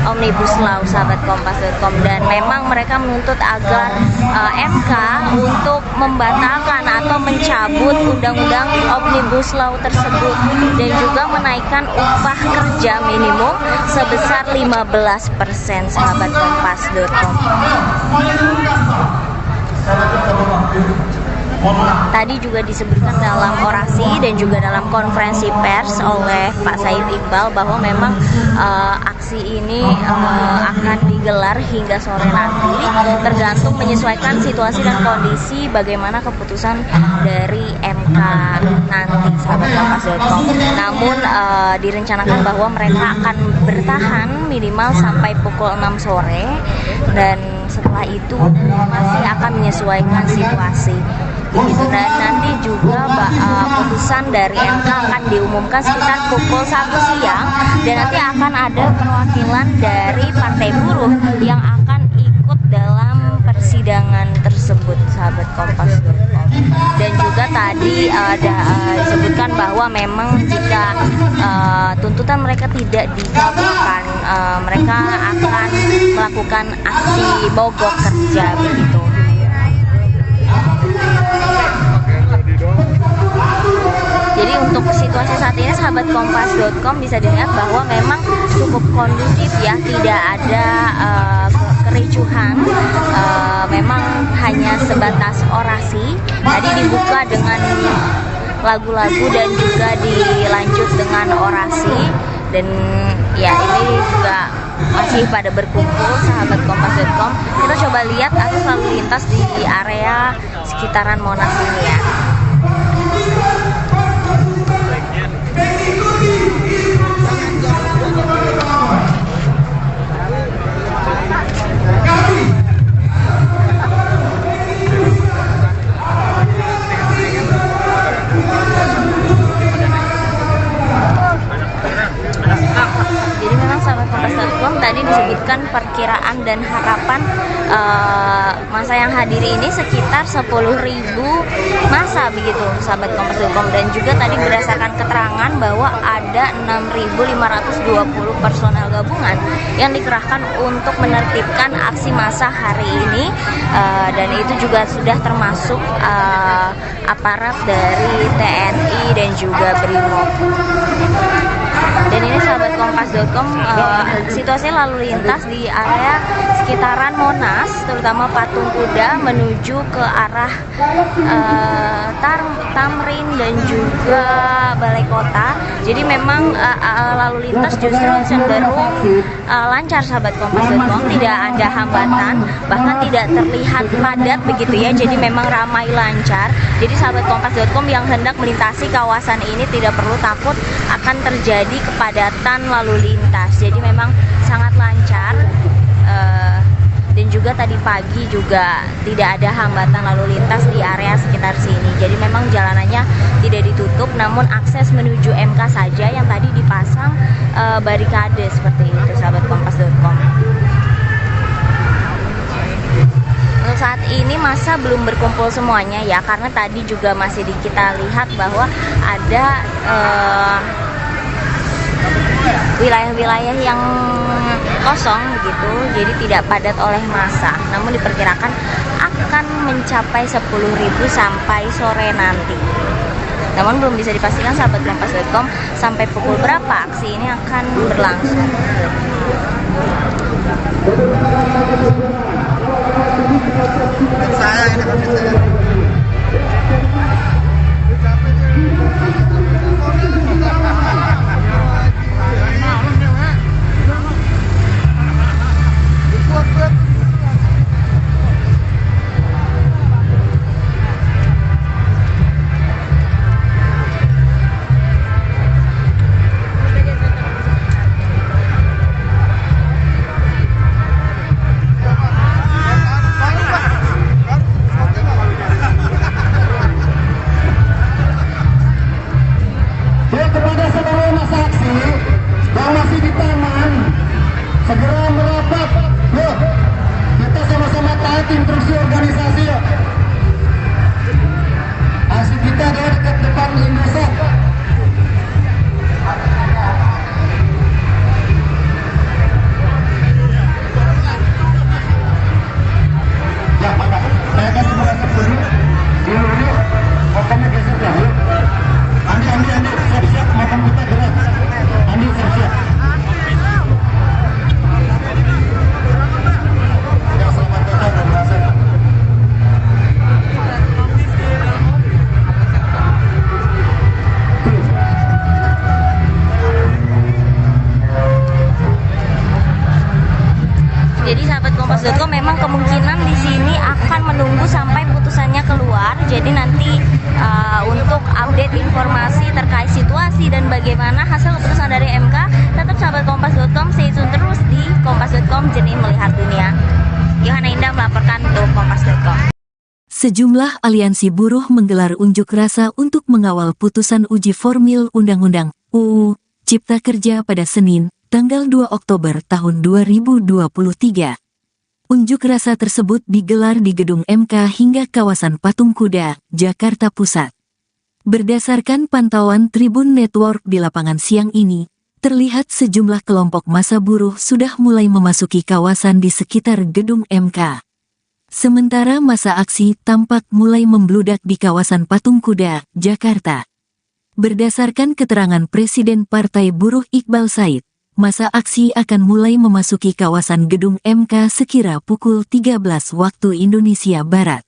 Omnibus Law, sahabat kompas.com. Dan memang mereka menuntut agar MK untuk membatalkan atau mencabut Undang-Undang Omnibus Law tersebut, dan juga menaikkan upah kerja minimum sebesar 15%, sahabat kompas.com. Tadi juga disebutkan dalam orasi dan juga dalam konferensi pers oleh Pak Said Iqbal bahwa memang aksi ini akan digelar hingga sore nanti, tergantung menyesuaikan situasi dan kondisi bagaimana keputusan dari MK nanti, sahabat kompas.com. Namun direncanakan bahwa mereka akan bertahan minimal sampai pukul 6 sore, dan setelah itu masih akan menyesuaikan situasi. Begitu. Dan nanti juga putusan dari MK akan diumumkan sekitar pukul 1 siang, dan nanti akan ada perwakilan dari Partai Buruh yang akan ikut dalam persidangan tersebut, sahabat kompas.com. Dan juga tadi ada disebutkan bahwa memang jika tuntutan mereka tidak dikabulkan, mereka akan melakukan aksi mogok kerja begitu. Jadi untuk situasi saat ini, sahabat kompas.com, bisa dilihat bahwa memang cukup kondusif ya, tidak ada kericuhan, memang hanya sebatas orasi. Tadi dibuka dengan lagu-lagu dan juga dilanjut dengan orasi, dan ya ini juga masih pada berkumpul, sahabat kompas.com. Kita coba lihat arus lalu lintas di area sekitaran Monas ini ya. Jadi memang sahabat kompas.com, tadi disebutkan perkiraan dan harapan masa yang hadir ini sekitar 10.000 masa begitu, sahabat kompas.com. Dan juga tadi berdasarkan keterangan bahwa ada 6.520 personel gabungan yang dikerahkan untuk menertibkan aksi massa hari ini, dan itu juga sudah termasuk aparat dari TNI dan juga BRIMOB. Dan ini sahabat kompas.com, situasi lalu lintas di area sekitaran Monas, terutama Patung Kuda menuju ke arah Tamrin dan juga Balai Kota. Jadi memang lalu lintas justru cenderung lancar, sahabat kompas.com, tidak ada hambatan, bahkan tidak terlihat padat begitu ya. Jadi memang ramai lancar. Jadi sahabat kompas.com yang hendak melintasi kawasan ini tidak perlu takut akan terjadi kepadatan lalu lintas. Jadi memang sangat lancar, dan juga tadi pagi juga tidak ada hambatan lalu lintas di area sekitar sini. Jadi memang jalanannya tidak ditutup, namun akses menuju MK saja yang tadi dipasang barikade seperti itu, sahabat kompas.com. Untuk saat ini masa belum berkumpul semuanya ya, karena tadi juga masih kita lihat bahwa ada wilayah-wilayah yang kosong begitu, jadi tidak padat oleh massa. Namun diperkirakan akan mencapai 10.000 sampai sore nanti. Namun belum bisa dipastikan sahabat Kompas.com sampai pukul berapa aksi ini akan berlangsung. Kepada seluruh masa aksi yang masih di taman, segera merapat. Yuk, kita sama-sama taati instruksi organisasi. Yuk. Aksi kita adalah dekat depan Indosat. Ya, Pak. Saya akan semua dulu. Ini, pokoknya geser dah. Andi, siap-siap, makan kita gerak. Andi, siap-siap. Ya, selamat datang dari Hasan. Jadi sahabat Kompas.com memang kemungkinan di sini akan menunggu sampai putusannya keluar. Jadi nanti untuk update informasi terkait situasi dan bagaimana hasil keputusan dari MK, tetap sahabat Kompas.com stay tune terus di Kompas.com, jernih melihat dunia. Yohana Indah melaporkan untuk Kompas.com. Sejumlah aliansi buruh menggelar unjuk rasa untuk mengawal putusan uji formil Undang-Undang UU Cipta Kerja pada Senin, tanggal 2 Oktober tahun 2023. Unjuk rasa tersebut digelar di Gedung MK hingga kawasan Patung Kuda, Jakarta Pusat. Berdasarkan pantauan Tribun Network di lapangan siang ini, terlihat sejumlah kelompok massa buruh sudah mulai memasuki kawasan di sekitar Gedung MK. Sementara massa aksi tampak mulai membludak di kawasan Patung Kuda, Jakarta. Berdasarkan keterangan Presiden Partai Buruh Iqbal Said, massa aksi akan mulai memasuki kawasan Gedung MK sekira pukul 13 waktu Indonesia Barat,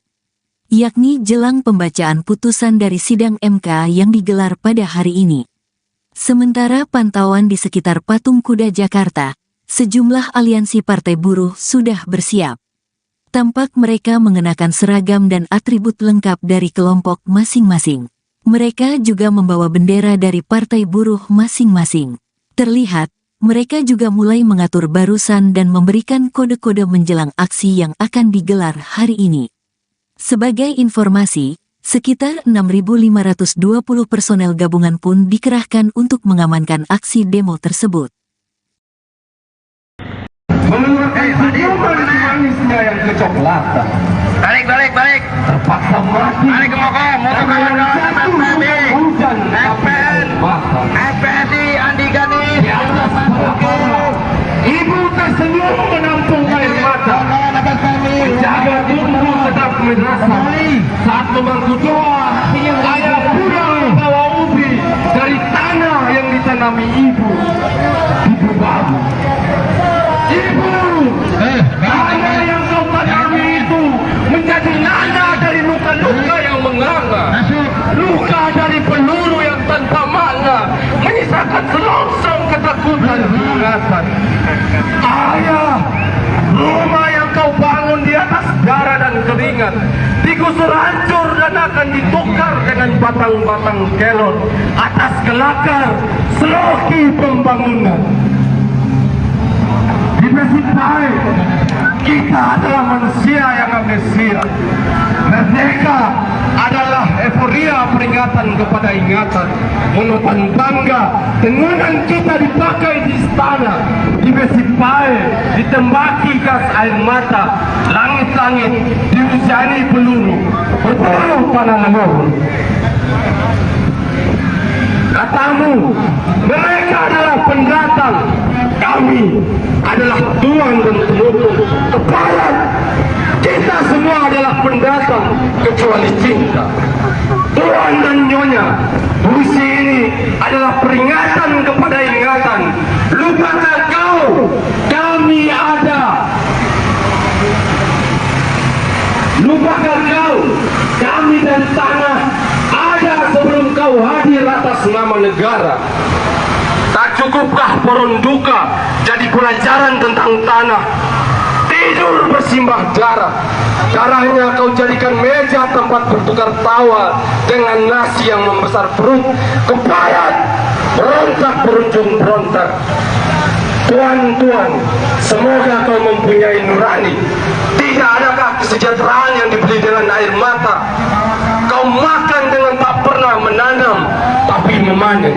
yakni jelang pembacaan putusan dari sidang MK yang digelar pada hari ini. Sementara pantauan di sekitar Patung Kuda Jakarta, sejumlah aliansi partai buruh sudah bersiap. Tampak mereka mengenakan seragam dan atribut lengkap dari kelompok masing-masing. Mereka juga membawa bendera dari partai buruh masing-masing. Terlihat, mereka juga mulai mengatur barisan dan memberikan kode-kode menjelang aksi yang akan digelar hari ini. Sebagai informasi, sekitar 6.520 personel gabungan pun dikerahkan untuk mengamankan aksi demo tersebut. Manisnya yang kecoklatan. Balik. Terpaksa mati. Balik ke Mokom Hujan FPSI Andi Gani. di atas permukaan. Ibu tersenyum menampung air mata. Menjaga bumbu sedap madrasah. Saat membangku doa, ayah muda bawa ubi dari tanah yang ditanami ibu. Ibu babu. Ibu, tanah yang kau tanami itu menjadi nada dari luka-luka yang menganga. Luka dari peluru yang tanpa makna, menyisakan selongsong ketakutan dan keganasan. Ayah, rumah yang kau bangun di atas darah dan keringat digusur hancur dan akan ditukar dengan batang-batang kelon atas kelakar seloki pembangunan. Di nasib baik, kita adalah manusia yang amnesia. Merdeka adalah effort meriah peringatan kepada ingatan, menutan bangga tenganan kita dipakai di istana, dibesi pae, ditembaki gas air mata, langit-langit dihujani peluru, berburu panah leluhur. Katamu, mereka adalah pendatang, kami adalah tuan dan penutup. Keparat, kita semua adalah pendatang kecuali cinta. Tuan dan nyonya, puisi ini adalah peringatan kepada ingatan. Lupakan kau, kami ada. Lupakan kau, kami dan tanah ada sebelum kau hadir atas nama negara. Tak cukupkah Poronduka jadi pelajaran tentang tanah? Tidur bersimbah darah, darahnya kau jadikan meja tempat bertukar tawa dengan nasi yang membesar perut. Kepayat, berontak berujung berontak. Tuan-tuan, semoga kau mempunyai nurani. Tidak adakah kesejahteraan yang dibeli dengan air mata? Kau makan dengan tak pernah menanam, tapi memanen.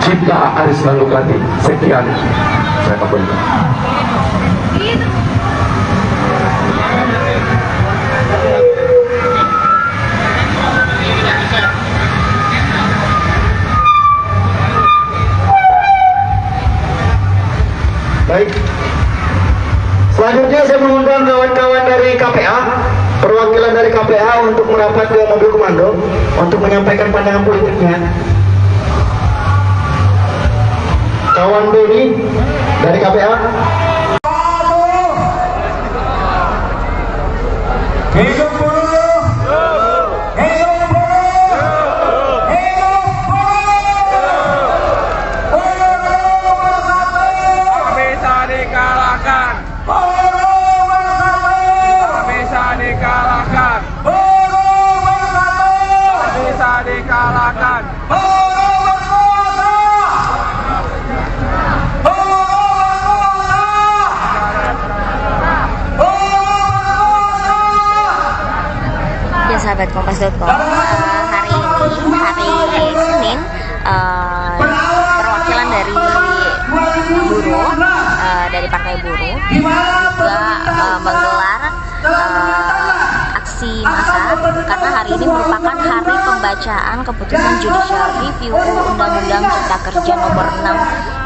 Cipta Aris Lalukati. Sekian, saya kabulkan. Baik. Selanjutnya saya mengundang kawan-kawan dari KPA, perwakilan dari KPA untuk merapat ke mobil komando untuk menyampaikan pandangan politiknya. Kawan Doni dari KPA. Hidup buruh! Hidup buruh! Hidup buruh! Buruh bersatu! Bisa dikalahkan, Buruh bersatu! bisa dikalahkan, Buruh bersatu! bisa dikalahkan. Buruh berkuasa! Buruh berkuasa! Buruh berkuasa! Ya sahabat Kompas.com, hari ini hari Senin, perwakilan dari buruh, dari Partai Buruh juga menggelar aksi massa karena hari ini merupakan hari pembacaan keputusan Judicial Review Undang-Undang Cipta Kerja Nomor 6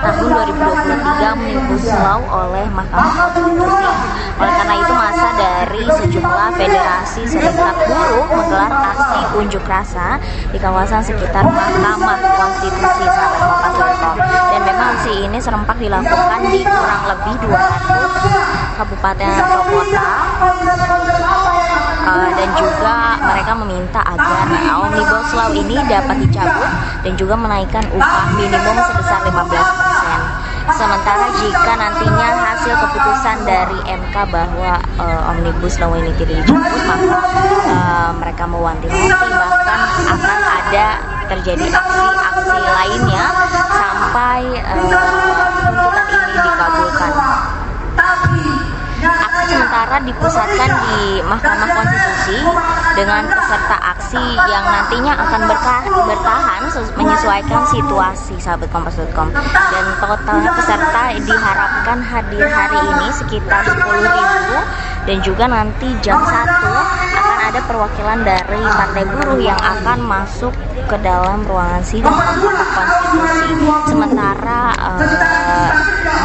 Tahun 2023 Omnibus Law oleh Mahkamah Konstitusi. Oleh karena itu, massa dari sejumlah federasi serikat buruh menggelar aksi unjuk rasa di kawasan sekitar Mahkamah Konstitusi, sahabat Kompas.com. Dan memang aksi ini serempak dilakukan di kurang lebih 200 kabupaten atau kota. Dan juga mereka meminta agar Omnibus Law ini dapat dicabut dan juga menaikkan upah minimum sebesar 15%. Sementara jika nantinya hasil keputusan dari MK bahwa Omnibus Law ini tidak dicabut, maka mereka mewanti-wanti bahkan akan ada terjadi aksi-aksi lainnya sampai tuntutan ini dikabulkan. Aksi sementara dipusatkan di Mahkamah Konstitusi dengan peserta aksi yang nantinya akan bertahan menyesuaikan situasi, sahabat Kompas.com. Dan total peserta diharapkan hadir hari ini sekitar 10.000, dan juga nanti jam 1 akan ada perwakilan dari Partai Buruh yang akan masuk ke dalam ruangan sidang Mahkamah Konstitusi. Sementara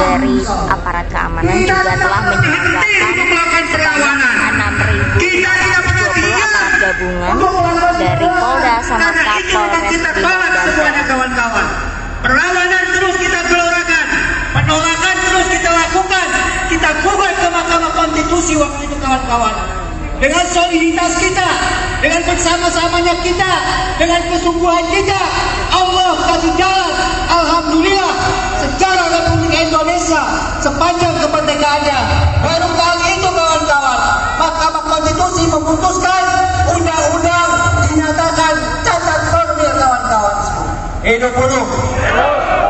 dari aparat keamanan juga telah menyiagakan sebanyak 6.020 aparat gabungan dari Polda sama Kapolres Brimob dan kawan-kawan. Perlawanan terus kita gelorakan, penolakan terus kita lakukan, kita gugat ke Mahkamah Konstitusi waktu itu, kawan-kawan. Dengan soliditas kita, dengan bersama-samanya kita, dengan kesungguhan kita, Allah kasih jalan. Alhamdulillah, sejarah Republik Indonesia sepanjang kemerdekaannya. Baru kali itu, kawan-kawan, Mahkamah Konstitusi memutuskan undang-undang dinyatakan cacat formil, kawan-kawan. Hidup buruh!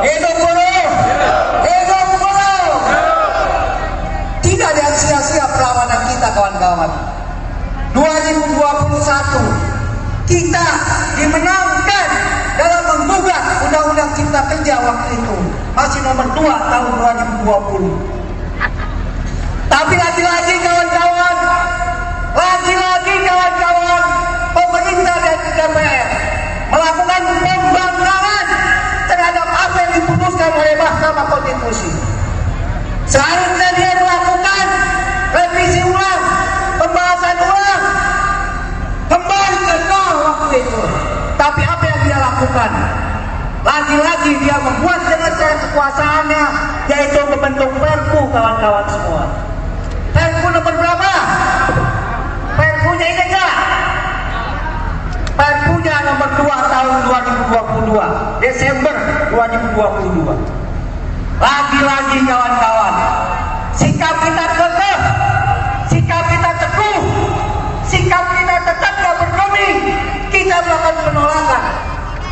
Hidup buruh! Hidup buruh! Tidak ada sia-sia perlawanan kita, kawan-kawan. 2021 kita dimenangkan dalam menggugat Undang-Undang Cipta Kerja waktu itu, masih nomor 2 tahun 2020. Tapi lagi-lagi kawan-kawan, pemerintah dan DPR melakukan pembangkangan terhadap apa yang diputuskan oleh Mahkamah Konstitusi. Seharusnya dia melakukan revisi ulang, pembahasan ulang, kembali ke nol waktu itu. Tapi apa yang dia lakukan? Lagi-lagi dia membuat dengan cara kekuasaannya, yaitu membentuk Perpu, kawan-kawan semua. Perpu nomor berapa? Perpunya ini enggak? Perpunya nomor 2 tahun 2022, Desember 2022. Lagi-lagi kawan-kawan, sikap kita kekeh, sikap kita teguh, sikap kita tetap tidak bergeming. Kita melakukan penolakan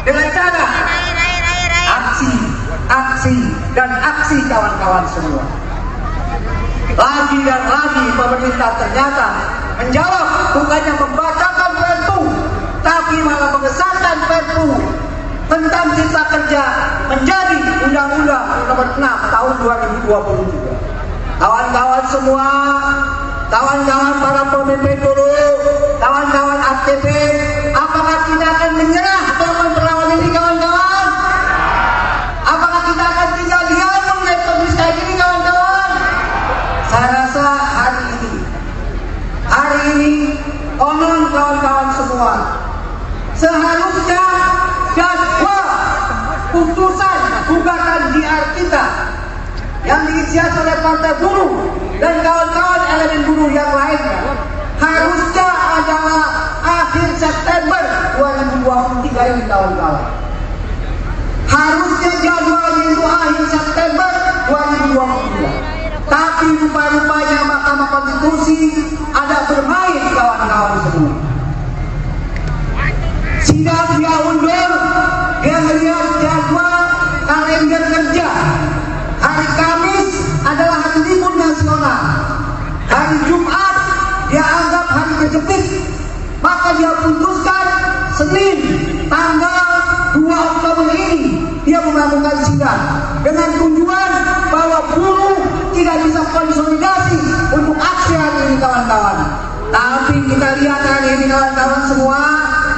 dengan cara aksi kawan-kawan semua. Lagi dan lagi pemerintah ternyata menjawab, bukannya membacakan Perpu, tapi malah mengesahkan Perpu tentang Cipta Kerja menjadi Undang-Undang nomor 6 tahun 2023. Kawan-kawan semua, kawan-kawan para pemimpin dulu, kawan-kawan aktivis, apakah kita akan menyerah dalam perlawanan ini, kawan-kawan? Apakah kita akan tinggal diam melihat kondisi kayak gini, kawan-kawan? Saya rasa hari ini konon kawan-kawan semua, seharusnya jadwal putusan gugatan DR kita yang diinisiasi oleh Partai Buruh dan kawan-kawan elemen buruh yang lainnya harusnya adalah akhir September 2023 ini, kawan-kawan. Harusnya jadwalnya itu akhir September 2023. Tapi rupa-rupanya Mahkamah Konstitusi ada bermain, kawan-kawan semua. Sidang dia undur, dia melihat jadwal kalender kerja. Hari Kamis adalah hari libur nasional. Hari Jumat dia anggap hari kejepit. Maka dia putuskan Senin tanggal 2 Oktober ini dia melakukan sidang dengan tujuan bahwa buruh tidak bisa konsolidasi untuk aksi hari ini, kawan-kawan. Tapi kita lihat hari ini, kawan-kawan semua,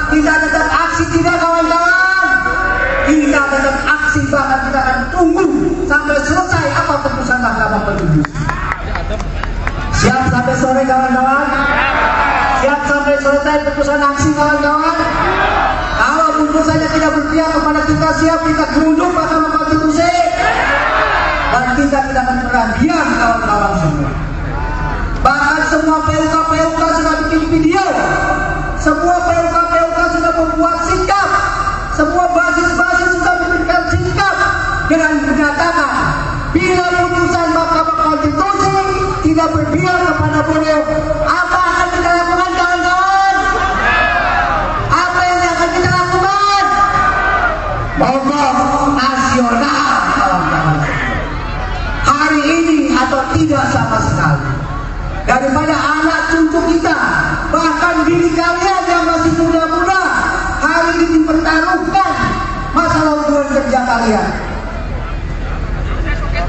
kita tetap aksi tidak, kawan-kawan. Kita tetap aksi, bahkan kita akan tunggu sampai selesai apa putusan Mahkamah Konstitusi. Siap sampai sore, kawan-kawan? Siap sampai selesai putusan aksi, kawan-kawan? Kalau putusannya tidak berpihak kepada kita, siap kita gerunduk Mahkamah Konstitusi. Dan kita tidak akan pernah diam, kawan-kawan semua. Bahkan semua PUK sudah bikin video, semua PUK sudah membuat sikap, semua basis-basis sudah memberikan sikap dengan menyatakan bila putusan Mahkamah Konstitusi tidak berpihak kepada buruh, apa akan kita lakukan, kawan-kawan? Apa yang akan kita lakukan? Mogok nasional, kawan-kawan. Hari ini atau tidak sama sekali. Daripada anak cucu kita, bahkan diri kalian yang masih muda-muda, hari ini dipertaruhkan masalah hubungan kerja kalian.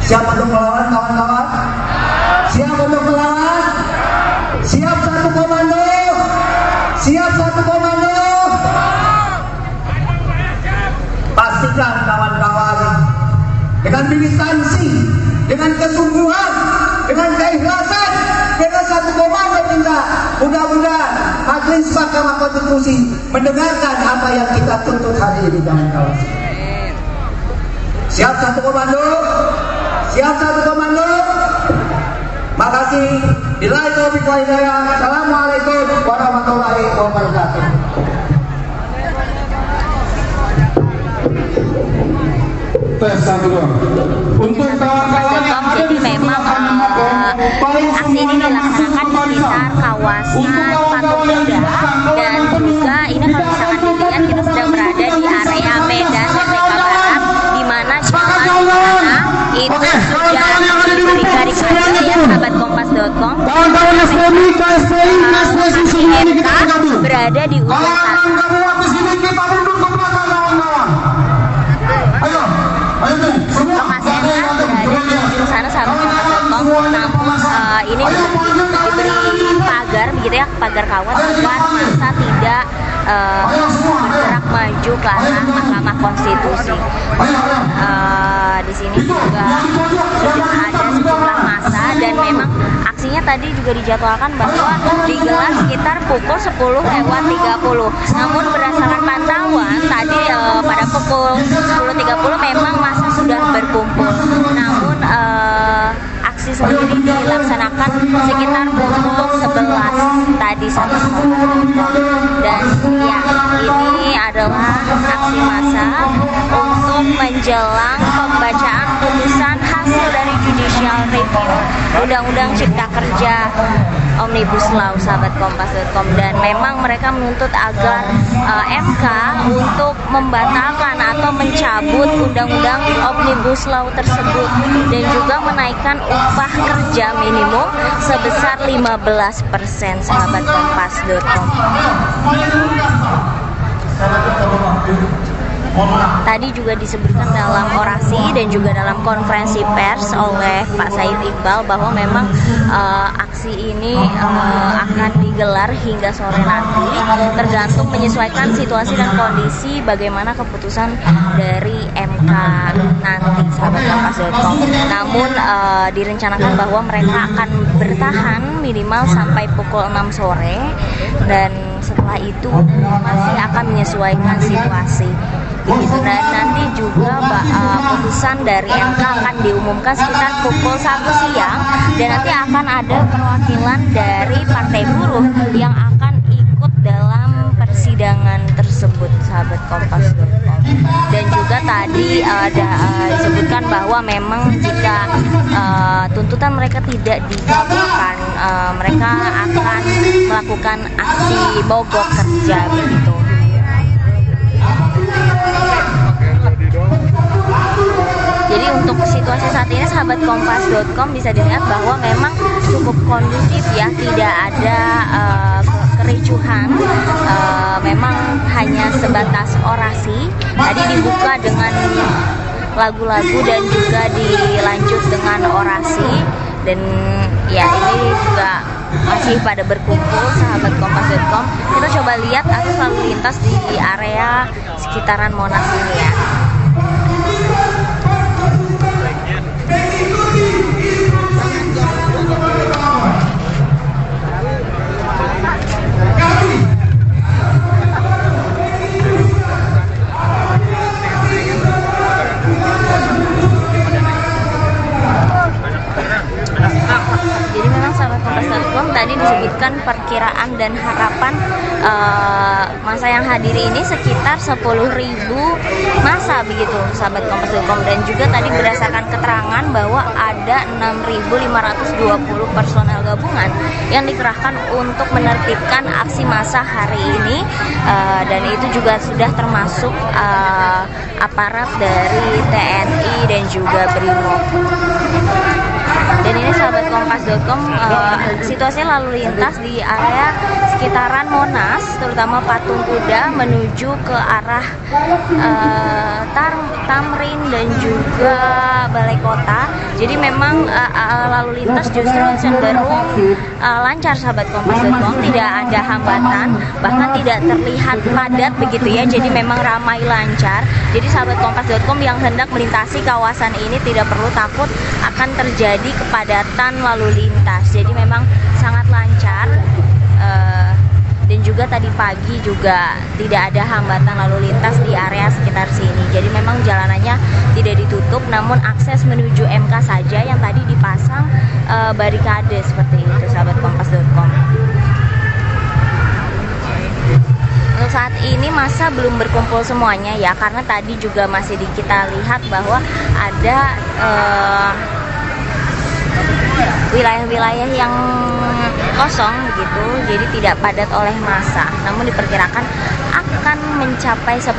Siap untuk melawan, kawan-kawan? Siap untuk melawan? Siap satu komando? Siap satu komando? Pastikan, kawan-kawan, dengan militansi, dengan kesungguhan, dengan keikhlasan, dengan satu komando kita, mudah-mudahan Majelis Mahkamah Konstitusi mendengarkan apa yang kita tuntut hari ini, kawan-kawan. Siap satu komando? Siap satu komando? Makasih. Billahi taufiq wal hidayah. Assalamualaikum warahmatullahi wabarakatuh. Tes satu dua. Untuk kawan-kawan yang ada di memang aksi ini dilaksanakan di sekitar kawasan Patung Kuda, dan juga ini kalau misalkan dilihat kita sedang berada di area Medan Merdeka Barat, di mana jalan itu sudah diberi garis polisi ya, sahabat kompas.com. kawan-kawan SPMI, KSPI, KSPI namun ini diberi pagar begitu ya, pagar kawat agar massa tidak bergerak maju ke arah Mahkamah Konstitusi. Di sini juga sudah ada sejumlah massa dan memang aksinya tadi juga dijadwalkan bahwa digelar sekitar pukul 10:30. Namun berdasarkan pantauan tadi pada pukul 10:30 memang massa sudah berkumpul. Namun aksi sendiri dilaksanakan sekitar pukul 11 tadi sahabat Kompas. Dan ya, ini adalah aksi massa untuk menjelang pembacaan putusan hasil dari Judicial Review Undang-Undang Cipta Kerja Omnibus Law sahabat Kompas.com, dan memang mereka menuntut agar MK untuk membatalkan atau mencabut Undang-Undang Omnibus Law tersebut dan juga menaikkan upah kerja minimum sebesar 15% sahabat Kompas.com. Tadi juga disebutkan dalam orasi dan juga dalam konferensi pers oleh Pak Said Iqbal bahwa memang aksi ini akan digelar hingga sore nanti, tergantung menyesuaikan situasi dan kondisi bagaimana keputusan dari MK nanti sahabat Kompas.com. Namun direncanakan bahwa mereka akan bertahan minimal sampai pukul 6 sore dan setelah itu masih akan menyesuaikan situasi begitu. Dan nanti juga putusan dari MK akan diumumkan sekitar pukul 1 siang dan nanti akan ada perwakilan dari Partai Buruh yang akan ikut dalam persidangan tersebut sahabat Kompas.com. Dan juga tadi ada disebutkan bahwa memang jika tuntutan mereka tidak dikabulkan, mereka akan melakukan aksi mogok kerja begitu. Jadi untuk situasi saat ini sahabat Kompas.com bisa dilihat bahwa memang cukup kondusif ya, tidak ada kericuhan, memang hanya sebatas orasi. Tadi dibuka dengan lagu-lagu dan juga dilanjut dengan orasi, dan ya ini juga masih pada berkumpul sahabat Kompas.com. Kita coba lihat arus lalu lintas di area sekitaran Monas ini ya. Jadi memang sahabat Kompas.com tadi disebutkan perkiraan dan harapan masa yang hadir ini sekitar 10.000 masa begitu sahabat Kompas.com, dan juga tadi berdasarkan keterangan bahwa ada 6.520 personel gabungan yang dikerahkan untuk menertibkan aksi massa hari ini, dan itu juga sudah termasuk aparat dari TNI dan juga BRIMOB. Dan ini sahabat Kompas.com, situasi lalu lintas di area sekitaran Monas, terutama Patung Kuda menuju ke arah Tamrin dan juga Balai Kota. Jadi memang lalu lintas justru cenderung lancar sahabat Kompas.com, tidak ada hambatan, bahkan tidak terlihat padat begitu ya. Jadi memang ramai lancar. Jadi sahabat Kompas.com yang hendak melintasi kawasan ini tidak perlu takut akan terjadi kepadatan lalu lintas. Jadi memang sangat lancar, dan juga tadi pagi juga tidak ada hambatan lalu lintas di area sekitar sini. Jadi memang jalanannya tidak ditutup, namun akses menuju MK saja yang tadi dipasang barikade seperti itu sahabat Kompas.com. Untuk saat ini masa belum berkumpul semuanya ya, karena tadi juga masih kita lihat bahwa ada wilayah-wilayah yang kosong begitu, jadi tidak padat oleh massa. Namun diperkirakan akan mencapai 10.000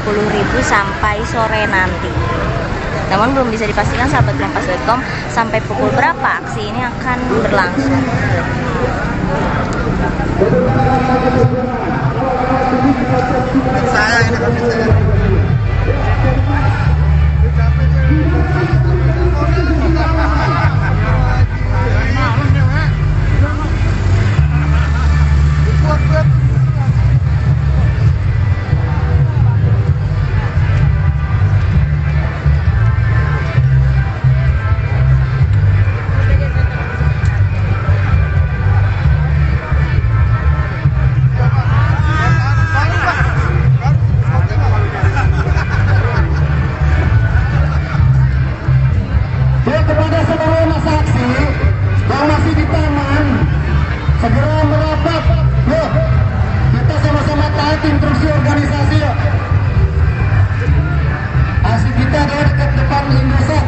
sampai sore nanti. Namun belum bisa dipastikan sahabat Kompas.com sampai pukul berapa aksi ini akan berlangsung. segera merapat. Yuk, kita sama-sama taati instruksi organisasi. Yuk. Aksi kita adalah dekat depan Indosat.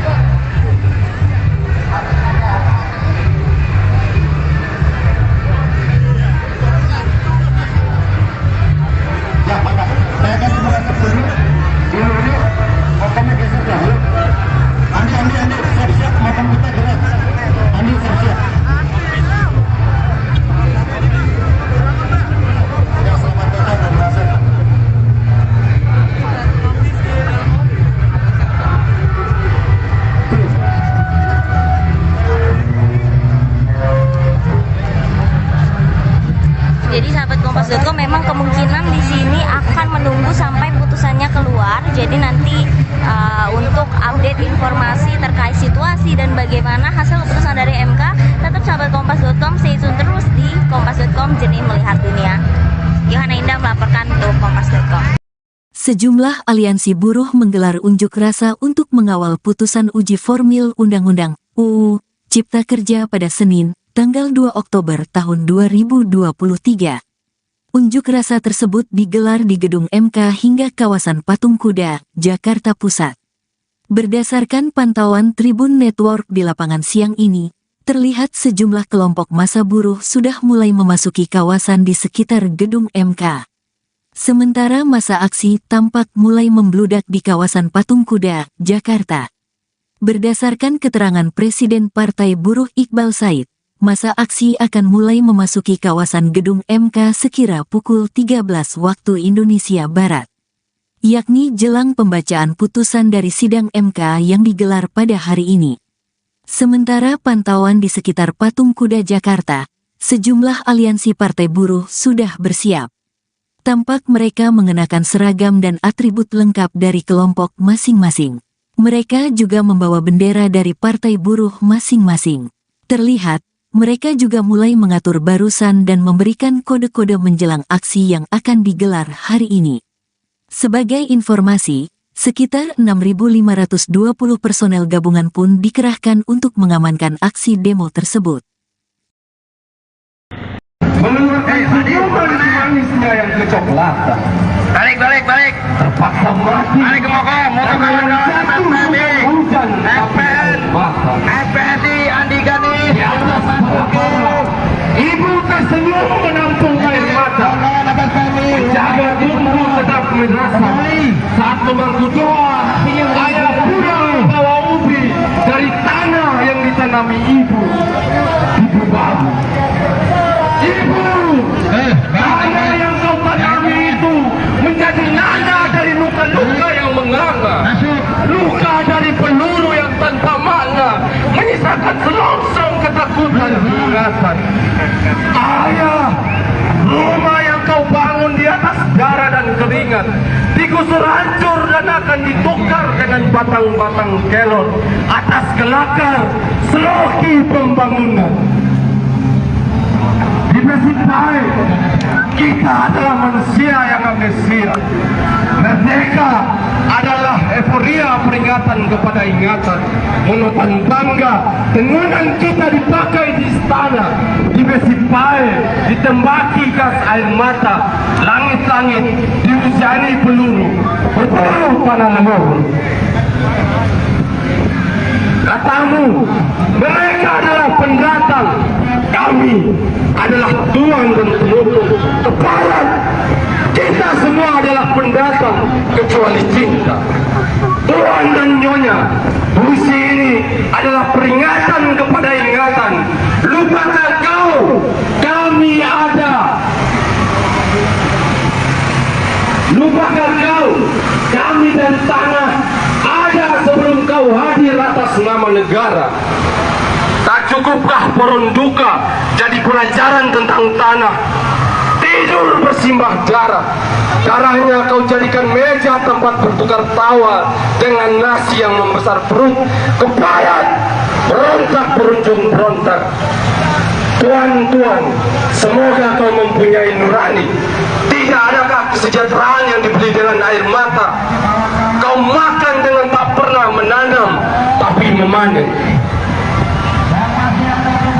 Ya, Pak. Saya akan mengatakan dulu. Ini motornya geser dahulu. Andi, siap-siap, motor kita gerak. Andi, siap-siap. Ya, selamat datang dan masuk. Jadi sahabat Kompas.com memang kemungkinan di sini akan menunggu sampai putusannya keluar. Jadi nanti untuk update informasi terkait situasi dan bagaimana hasil keputusan dari MK, tetap sahabat Kompas.com stay tune terus di Kompas.com Jernih Melihat Dunia. Yohana Indah melaporkan untuk Kompas.com. Sejumlah aliansi buruh menggelar unjuk rasa untuk mengawal putusan uji formil Undang-Undang UU Cipta Kerja pada Senin, tanggal 2 Oktober tahun 2023. Unjuk rasa tersebut digelar di gedung MK hingga kawasan Patung Kuda, Jakarta Pusat. Berdasarkan pantauan Tribun Network di lapangan siang ini, terlihat sejumlah kelompok massa buruh sudah mulai memasuki kawasan di sekitar gedung MK. Sementara massa aksi tampak mulai membludak di kawasan Patung Kuda, Jakarta. Berdasarkan keterangan Presiden Partai Buruh Iqbal Said, masa aksi akan mulai memasuki kawasan gedung MK sekira pukul 13 waktu Indonesia Barat, yakni jelang pembacaan putusan dari sidang MK yang digelar pada hari ini. Sementara pantauan di sekitar Patung Kuda Jakarta, sejumlah aliansi partai buruh sudah bersiap. Tampak mereka mengenakan seragam dan atribut lengkap dari kelompok masing-masing. Mereka juga membawa bendera dari partai buruh masing-masing. Terlihat, mereka juga mulai mengatur barusan dan memberikan kode-kode menjelang aksi yang akan digelar hari ini. Sebagai informasi, sekitar 6.520 personel gabungan pun dikerahkan untuk mengamankan aksi demo tersebut. Mengeluarkan senyuman manisnya yang kecoklatan. Balik. Terpaksa mati. Balik ke Mokom. Hujan FPSI Andi Gani. di atas pokok. Ibu tersenyum menampung air mata. Menjaga bumbu tetap madrasah. Saat memangku doa, ayah muda bawa ubi dari tanah yang ditanami ibu. Ibu babu. Ibu, tanah yang kau tanami itu menjadi nada dari luka-luka yang menganga. Luka dari peluru yang tanpa makna, menyisakan selongsong ketakutan dan keganasan. Ayah, rumah yang kau bangun di atas darah dan keringat digusur hancur dan akan ditukar dengan batang-batang kelot atas kelakar seloki pembangunan. Di nasib baik, kita adalah manusia yang amnesia. Merdeka adalah euforia peringatan kepada ingatan. Menutan bangga, tengunan kita dipakai di istana. Di Besipai, ditembaki gas air mata. Langit-langit dihujani peluru. Berburu panah leluhur. Katamu, mereka adalah pendatang. Kami adalah tuan dan penutup. Teparan, kita semua adalah pendatang kecuali cinta. Tuan dan nyonya, puisi ini adalah peringatan kepada ingatan. Lupakan kau, kami ada. Lupakan kau, kami dan tanah ada sebelum kau hadir atas nama negara. Tak cukupkah Porunduka jadi pelajaran tentang tanah? Tidur bersimbah darah. Darahnya kau jadikan meja tempat bertukar tawa dengan nasi yang membesar perut. Kebayat, berontak berujung berontak. Tuan-tuan, semoga kau mempunyai nurani. Tidak adakah kesejahteraan yang dibeli dengan air mata? Kau makan dengan tak pernah menanam, tapi memanen.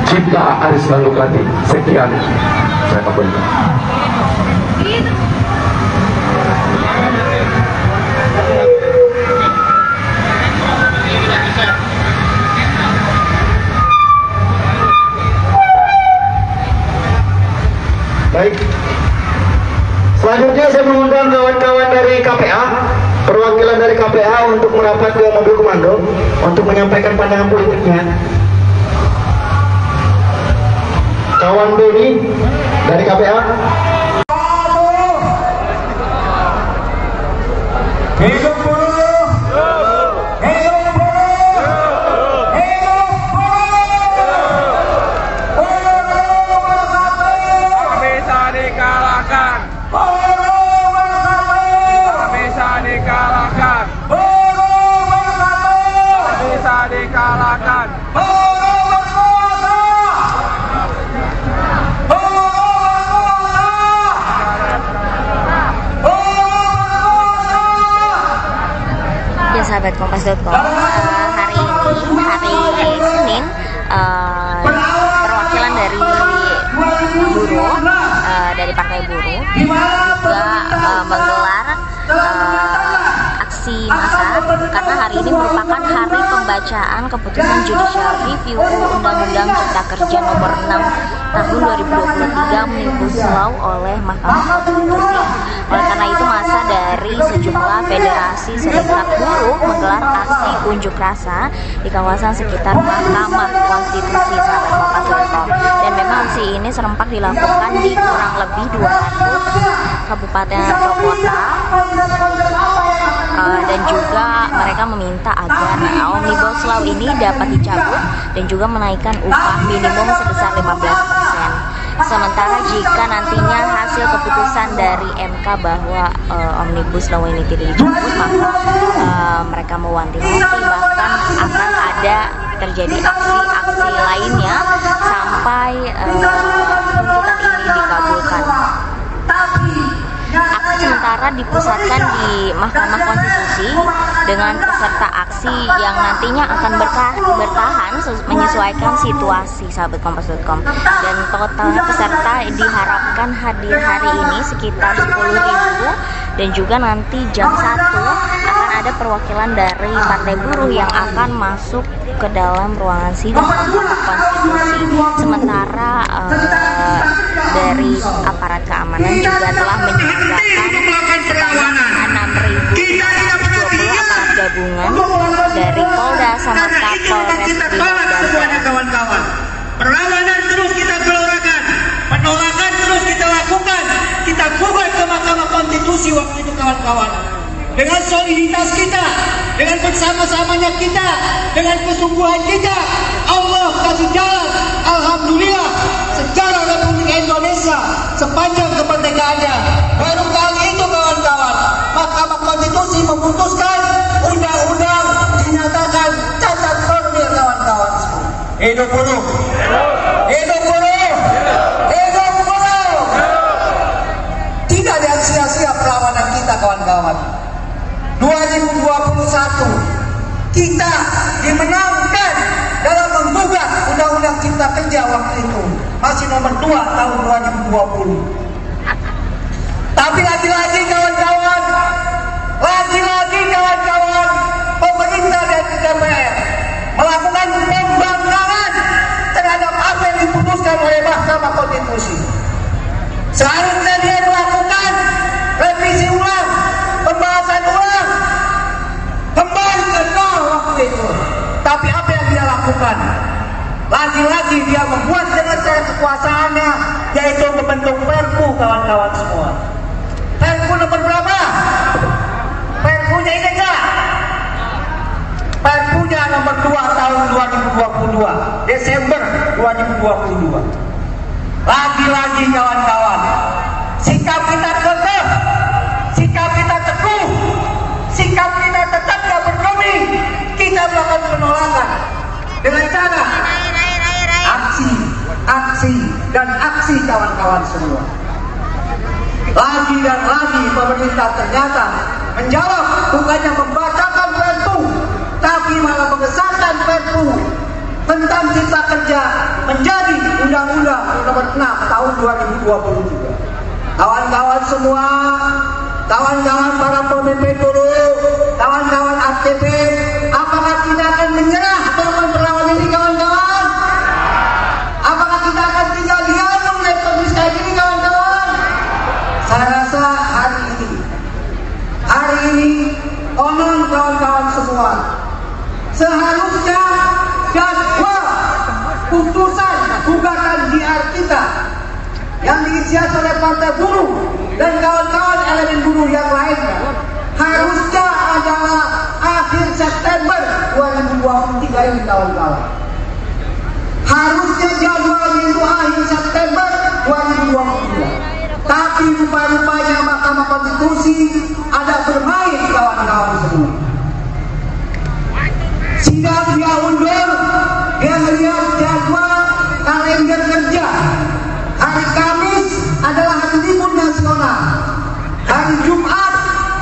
Cipta Aris Lalukati. Sekian, saya kabulkan. Baik. Selanjutnya saya mengundang kawan-kawan dari KPA, perwakilan dari KPA untuk merapat ke mobil komando untuk menyampaikan pandangan politiknya. Kawan Doni dari KPA. Hidup buruh! Hidup buruh! Hidup buruh! Buruh bersatu! Bisa dikalahkan, Buruh bersatu! bisa dikalahkan, Buruh bersatu! bisa dikalahkan. Buruh berkuasa! Buruh berkuasa! Buruh berkuasa! Ya sahabat Kompas.com, hari ini hari Senin, perwakilan dari buruh, dari Partai Buruh juga menggelar aksi massa karena hari ini merupakan hari pembacaan keputusan Judicial Review Undang-Undang Cipta Kerja Nomor 6 Tahun 2023 Omnibus Law oleh Mahkamah Konstitusi. Oleh karena itu, massa dari sejumlah federasi serikat buruh menggelar aksi unjuk rasa di kawasan sekitar Mahkamah Konstitusi, sahabat Kompas.com. Dan memang aksi ini serempak dilakukan di kurang lebih 200 kabupaten atau kota, dan juga mereka meminta agar Omnibus Law ini dapat dicabut dan juga menaikkan upah minimum sebesar 15%. Sementara jika nantinya hasil keputusan dari MK bahwa Omnibus Law ini tidak dicabut, maka mereka mewanti-wanti bahkan akan ada terjadi aksi-aksi lainnya sampai tuntutan ini dikabulkan. Aksi sementara dipusatkan di Mahkamah Konstitusi dengan peserta aksi yang nantinya akan bertahan menyesuaikan situasi, sahabat Kompas.com. Dan total peserta diharapkan hadir hari ini sekitar 10.000, dan juga nanti jam 1 akan ada perwakilan dari Partai Buruh yang akan masuk ke dalam ruangan sidang Mahkamah Konstitusi. Sementara dari aparat keamanan juga telah menyiagakan sebanyak 6.020 aparat gabungan dari Polda sama Kapolres Brimob dan TNI. Kawan-kawan, perlawanan terus kita gelorakan, penolakan terus kita lakukan, kita gugat ke Mahkamah Konstitusi waktu itu, kawan-kawan. Dengan soliditas kita, dengan bersama-samanya kita, dengan kesungguhan kita, Allah kasih jalan. Alhamdulillah, sejarah Republik Indonesia sepanjang kemerdekaannya baru kali itu, kawan-kawan, Mahkamah Konstitusi memutuskan undang-undang dinyatakan cacat formil, kawan-kawan. Hidup buruh! Hidup buruh! Hidup buruh! Tidak ada sia-sia perlawanan kita, kawan-kawan. 2021 kita dimenangkan dalam menggugat Undang-Undang Cipta Kerja waktu itu, masih nomor 2 tahun 2020. Tapi lagi-lagi kawan-kawan, pemerintah dan DPR melakukan pembangkangan terhadap apa yang diputuskan oleh Mahkamah Konstitusi. Seharusnya dia melakukan revisi ulang, pembahasan ulang, kembali ke nol waktu itu. Tapi apa yang dia lakukan? Lagi-lagi dia membuat dengan cara kekuasaannya, yaitu membentuk Perpu, kawan-kawan semua. Perpu nomor berapa? Perpunya ini enggak? Perpunya nomor 2 tahun 2022, Desember 2022. Lagi-lagi kawan-kawan, sikap kita kekeh, sikap kita teguh, sikap kita tetap tidak bergeming. Kita melakukan penolakan dengan cara aksi dan aksi, kawan-kawan semua. Lagi dan lagi pemerintah ternyata menjawab, bukannya membacakan Perpu, tapi malah mengesahkan Perpu tentang Cipta Kerja menjadi Undang-Undang Nomor 6 Tahun 2023. Kawan-kawan semua, kawan-kawan para pemimpin dulu, kawan-kawan aktivis, apakah kita akan menyerah dalam perlawanan ini, kawan-kawan? Apakah kita akan tinggal diam melihat kondisi kayak gini, kawan-kawan? Saya rasa hari ini, konon kawan-kawan semua, seharusnya jadwal putusan gugatan DR kita yang diinisiasi oleh Partai Buruh dan kawan-kawan elemen buruh yang lainnya harusnya adalah akhir September 2023 ini, kawan-kawan. Harusnya jadwalnya itu akhir September 2023. Tapi rupa-rupanya Mahkamah Konstitusi ada bermain, kawan-kawan semua. Sidang dia undur, dia melihat jadwal kalender kerja. Hari Kamis adalah hari libur nasional. Hari Jumat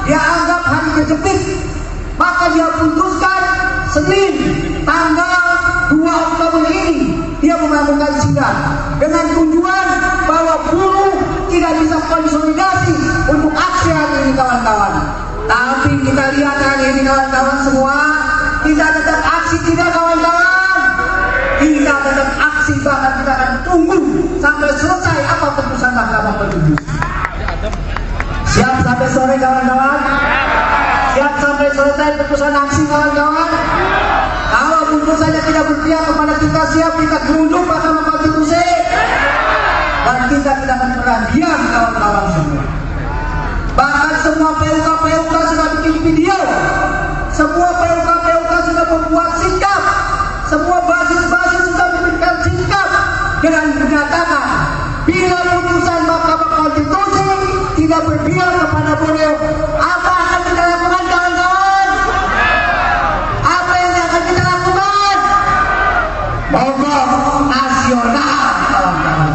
dia anggap hari kejepit. Maka dia putuskan Senin tanggal 2 Oktober ini dia melakukan sidang dengan tujuan bahwa buruh tidak bisa konsolidasi untuk aksi hari ini, kawan-kawan. Tapi kita lihat hari ini, kawan-kawan semua, tidak tetap aksi, tidak, kawan-kawan. Kita tetap aksi, bahkan kita akan tunggu sampai selesai apa putusan Mahkamah Konstitusi. Siap sampai sore, kawan-kawan? Siap sampai selesai putusan aksi, kawan-kawan? Kalau putusannya tidak berpihak kepada kita, siap kita gerunduk Mahkamah Konstitusi. Dan kita tidak akan pernah diam, kawan-kawan semua. Bahkan semua PUK sudah bikin video, semua PUK sudah membuat sikap, semua basis-basis sudah memberikan sikap dengan menyatakan bila putusan Mahkamah Konstitusi tidak berpihak kepada buruh, apa akan kita lakukan, kawan-kawan? Apa yang akan kita lakukan? Mogok nasional, kawan-kawan.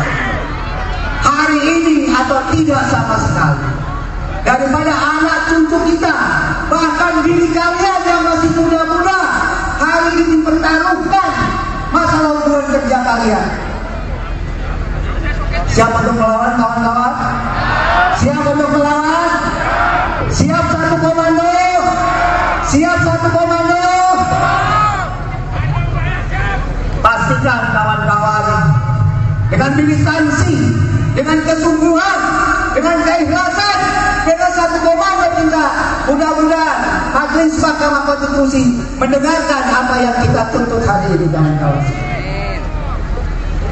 Hari ini atau tidak sama sekali. Daripada anak cucu kita, bahkan diri kalian yang masih muda-muda, hari ini dipertaruhkan masalah hubungan kerja kalian. Siap untuk melawan, kawan-kawan? Siap untuk melawan? Siap satu komando? Siap satu komando? Pastikan, kawan-kawan, dengan militansi, dengan kesungguhan, dengan keikhlasan, dengan satu komando kita, mudah-mudahan Majelis Mahkamah Konstitusi mendengarkan apa yang kita tuntut hari ini, kawan-kawan.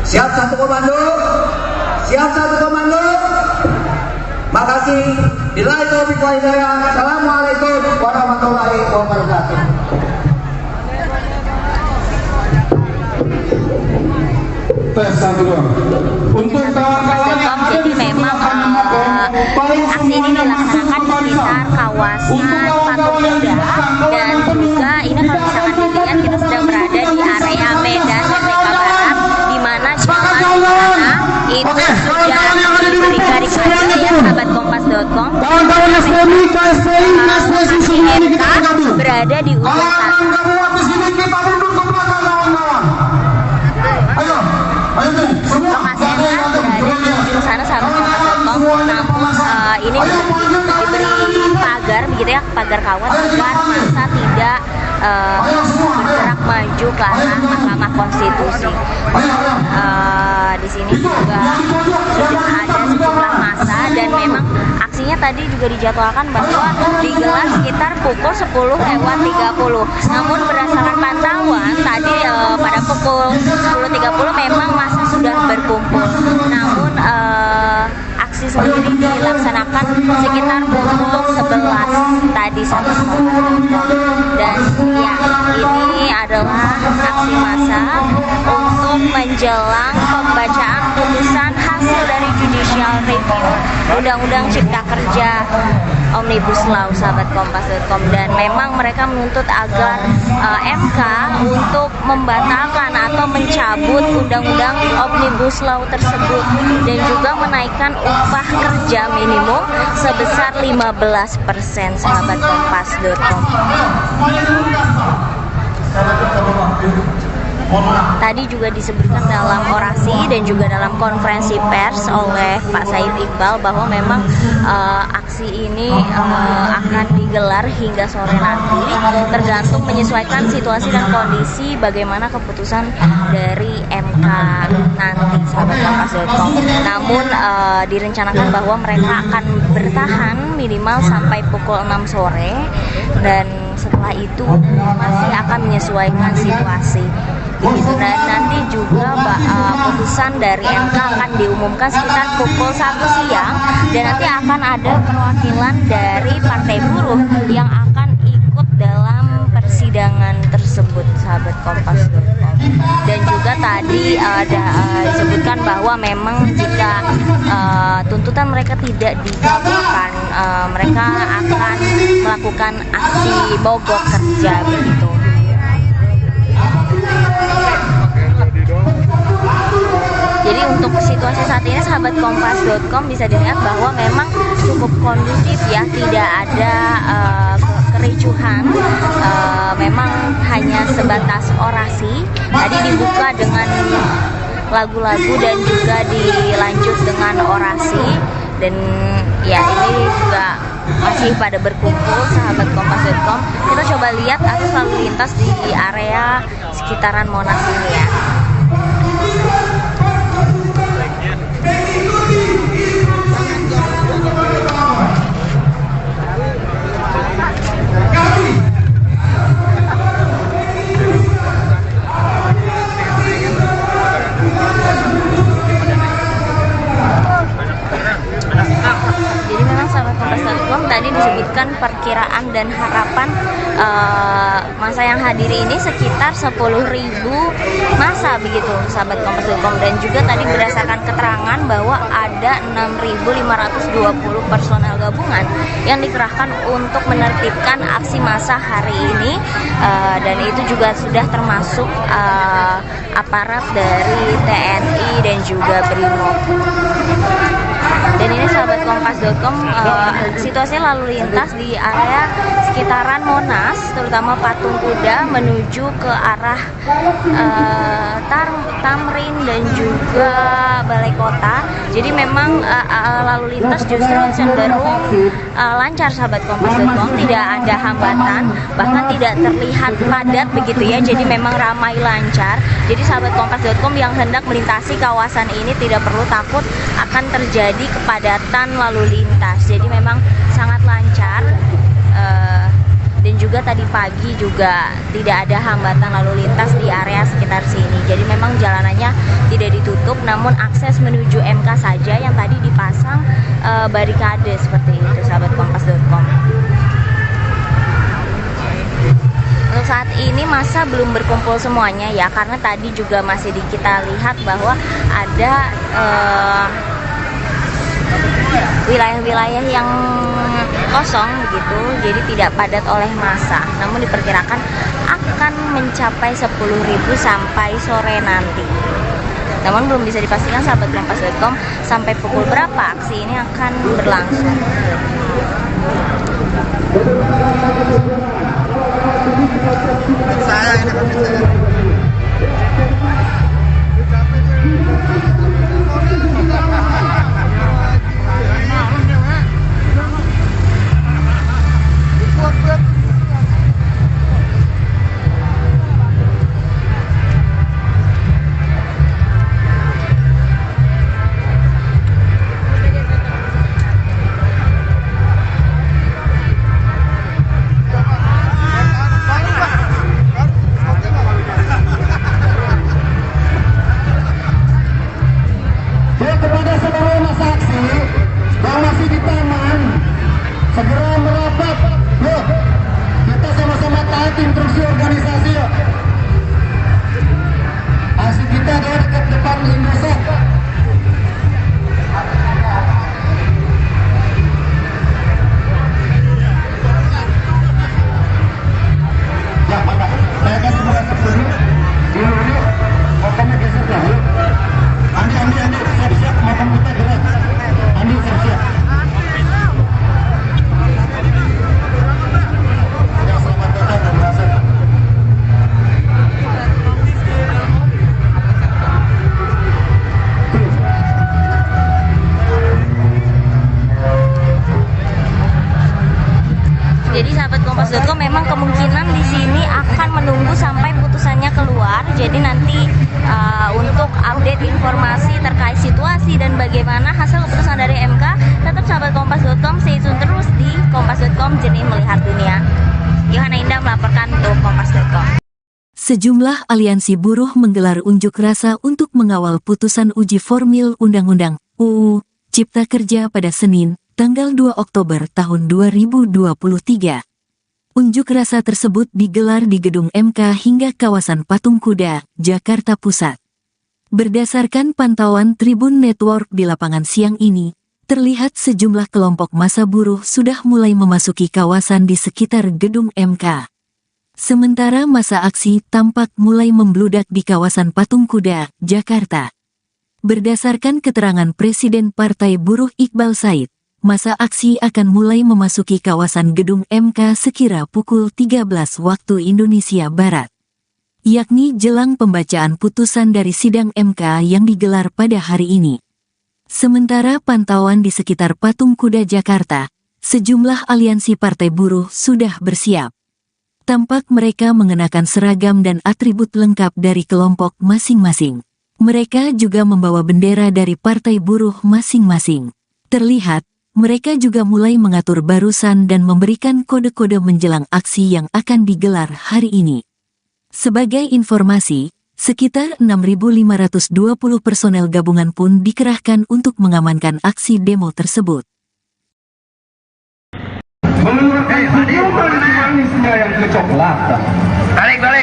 Siap satu komando? Siap satu komando? Makasih. Billahi taufiq wal hidayah. Assalamualaikum warahmatullahi wabarakatuh. Tes satu dua. Untuk kawan-kawan yang ada di memang aksi ini dilaksanakan di sekitar kawasan Patung Kuda, dan juga ini kalau misalkan dilihat kita sedang berada di area Medan Merdeka Barat, di mana jalan itu sudah diberi garis aja ya, sahabat kompas.com. kawan-kawan SPMI, KSPI, berada di ujung sana. kita duduk ke belakang, kawan-kawan. Ayo Lokasi MK berada di ujung sana, sahabat kompas.com. Namun ini diberi pagar begitu ya, pagar kawat agar masa tidak bergerak maju ke arah Mahkamah Konstitusi. Di sini juga sudah ada sejumlah massa, dan memang aksinya tadi juga dijadwalkan bahwa digelar sekitar pukul 10:30. Namun berdasarkan pantauan tadi pada pukul 10:30 memang massa sudah berkumpul. Namun aksi sendiri dilaksanakan sekitar pukul 11 tadi, sahabat kompas.com. Dan ya, ini adalah aksi massa untuk menjelang pembacaan putusan hasil dari Judicial Review Undang-Undang Cipta Kerja Omnibus Law, sahabat kompas.com. Dan memang mereka menuntut agar MK untuk membatalkan atau mencabut Undang-Undang Omnibus Law tersebut, dan juga menaikkan upah kerja minimum sebesar 15%, sahabat kompas.com. tadi juga disebutkan dalam orasi dan juga dalam konferensi pers oleh Pak Said Iqbal bahwa memang aksi ini akan digelar hingga sore nanti, tergantung menyesuaikan situasi dan kondisi bagaimana keputusan dari MK nanti, sahabat Kompas.com. Namun direncanakan bahwa mereka akan bertahan minimal sampai pukul 6 sore dan setelah itu masih akan menyesuaikan situasi begitu. Dan nanti juga putusan dari MK akan diumumkan sekitar pukul 1 siang dan nanti akan ada perwakilan dari Partai Buruh yang akan ikut dalam persidangan tersebut, sahabat Kompas.com. Dan juga tadi ada disebutkan bahwa memang jika tuntutan mereka tidak dikabulkan, mereka akan melakukan aksi mogok kerja begitu. Jadi untuk situasi saat ini, sahabat Kompas.com, bisa dilihat bahwa memang cukup kondusif ya, tidak ada kericuhan, memang hanya sebatas orasi. Tadi dibuka dengan lagu-lagu dan juga dilanjut dengan orasi, dan ya ini juga masih pada berkumpul, sahabat Kompas.com. Kita coba lihat arus lalu lintas di area sekitaran Monas ini ya. Jadi memang sahabat Kompas.com, tadi disebutkan perkiraan dan harapan masa yang hadir ini sekitar 10.000 masa begitu, sahabat Kompas.com. Dan juga tadi berdasarkan keterangan bahwa ada 6.520 personel gabungan yang dikerahkan untuk menertibkan aksi massa hari ini, dan itu juga sudah termasuk aparat dari TNI dan juga BRIMOB. Dan ini sahabat Kompas.com, situasi lalu lintas di area sekitaran Monas, terutama Patung Kuda menuju ke arah Tamrin dan juga Balai Kota. Jadi memang lalu lintas justru cenderung lancar, sahabat Kompas.com, tidak ada hambatan, bahkan tidak terlihat padat begitu ya. Jadi memang ramai lancar. Jadi sahabat Kompas.com yang hendak melintasi kawasan ini tidak perlu takut akan terjadi kepadatan lalu lintas. Jadi memang sangat lancar, dan juga tadi pagi juga tidak ada hambatan lalu lintas di area sekitar sini. Jadi memang jalanannya tidak ditutup, namun akses menuju MK saja yang tadi dipasang barikade seperti itu, sahabat Kompas.com. Untuk saat ini masa belum berkumpul semuanya ya, karena tadi juga masih kita lihat bahwa ada wilayah-wilayah yang kosong begitu, jadi tidak padat oleh massa. Namun diperkirakan akan mencapai 10.000 sampai sore nanti. Namun belum bisa dipastikan, sahabat Kompas.com, sampai pukul berapa aksi ini akan berlangsung. Kepada seluruh masa aksi yang masih di taman, segera merapat. Yuk, kita sama-sama taati instruksi organisasi. Yuk, aksi kita adalah dekat depan Indosat. Ya, Pak, saya akan memasuki dulu. Dulu, pokoknya geser dahulu. Andi, siap-siap, makan kita gerak. Andi, siap-siap. Ya, selamat datang dari Hasan. situasi dan bagaimana hasil keputusan dari MK, tetap sahabat Kompas.com stay tune terus di Kompas.com Jernih Melihat Dunia. Yohana Indah melaporkan untuk Kompas.com. Sejumlah aliansi buruh menggelar unjuk rasa untuk mengawal putusan uji formil Undang-Undang UU Cipta Kerja pada Senin, tanggal 2 Oktober tahun 2023. Unjuk rasa tersebut digelar di gedung MK hingga kawasan Patung Kuda, Jakarta Pusat. Berdasarkan pantauan Tribun Network di lapangan siang ini, terlihat sejumlah kelompok massa buruh sudah mulai memasuki kawasan di sekitar gedung MK. Sementara massa aksi tampak mulai membludak di kawasan Patung Kuda, Jakarta. Berdasarkan keterangan Presiden Partai Buruh Iqbal Said, massa aksi akan mulai memasuki kawasan gedung MK sekira pukul 13 waktu Indonesia Barat, yakni jelang pembacaan putusan dari sidang MK yang digelar pada hari ini. Sementara pantauan di sekitar Patung Kuda Jakarta, sejumlah aliansi partai buruh sudah bersiap. Tampak mereka mengenakan seragam dan atribut lengkap dari kelompok masing-masing. Mereka juga membawa bendera dari partai buruh masing-masing. Terlihat, mereka juga mulai mengatur barusan dan memberikan kode-kode menjelang aksi yang akan digelar hari ini. Sebagai informasi, sekitar 6.520 personel gabungan pun dikerahkan untuk mengamankan aksi demo tersebut. Mengeluarkan senyuman manisnya yang kecoklatan.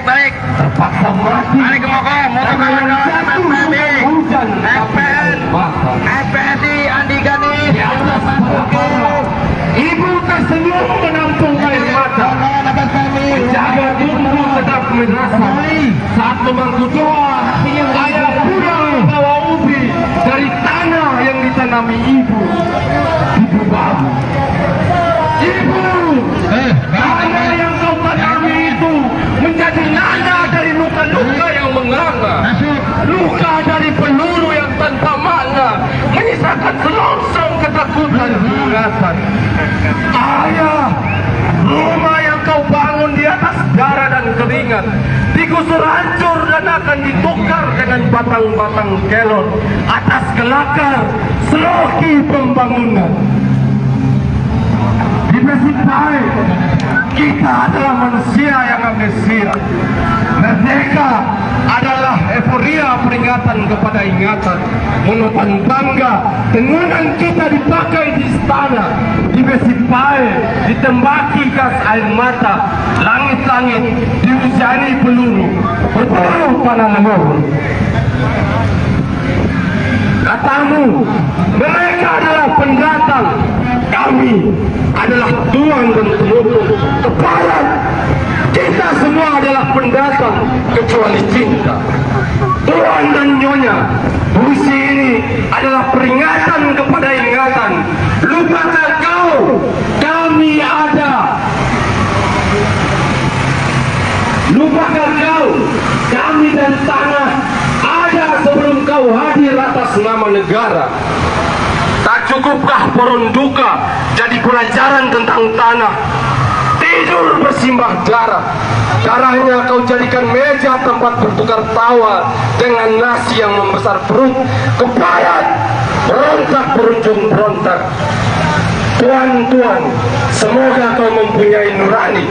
Balik. Terpaksa mati. Balik ke Moko Hujan FPSI Andi Gani. di atas pohon. Ibu tersenyum menampung air mata. Menjaga bumbu sedap merasa. Saat memangku doa, ayah muda bawa ubi dari tanah yang ditanami ibu. Ibu babu. Ibu, tanah yang kau tanami itu menjadi nada dari luka-luka yang menganga. Luka dari peluru yang tanpa makna, menyisakan selongsong ketakutan dan keganasan. Ayah, rumah yang kau bangun di atas darah dan keringat digusur hancur dan akan ditukar dengan batang-batang kelon atas kelakar seloki pembangunan. Di nasib baik, kita adalah manusia yang amnesia. Merdeka adalah euforia peringatan kepada ingatan. Menutan bangga, tengunan kita dipakai di istana. Di Besipai, ditembaki gas air mata. Langit-langit dihujani peluru. Berburu panah leluhur. Katamu, mereka adalah pendatang. Kami adalah tuan dan penutup. Teparan, kita semua adalah pendatang kecuali cinta. Tuan dan nyonya, puisi ini adalah peringatan kepada ingatan. Lupakan kau, kami ada. Lupakan kau, kami dan tanah ada sebelum kau hadir atas nama negara. Tak cukupkah Porunduka jadi pelajaran tentang tanah? Tidur bersimbah darah. Darahnya kau jadikan meja tempat bertukar tawa dengan nasi yang membesar perut. Kepayat, berontak berujung berontak. Tuan-tuan, semoga kau mempunyai nurani.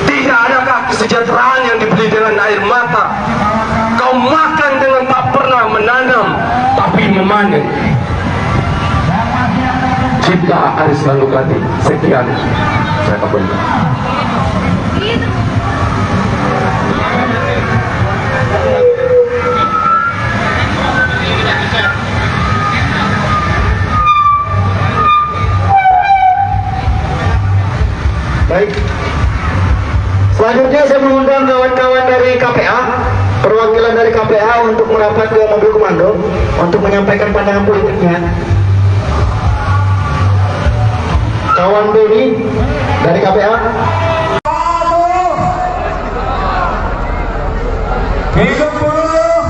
Tidak adakah kesejahteraan yang dibeli dengan air mata? Kau makan dengan tak pernah menanam, tapi memanen. Cipta Aris Lalukati. Sekian, saya kabur. Baik. Selanjutnya saya mengundang kawan-kawan dari KPA, perwakilan dari KPA untuk merapat ke mobil komando untuk menyampaikan pandangan politiknya. Kawan Doni dari KPA. Hidup buruh!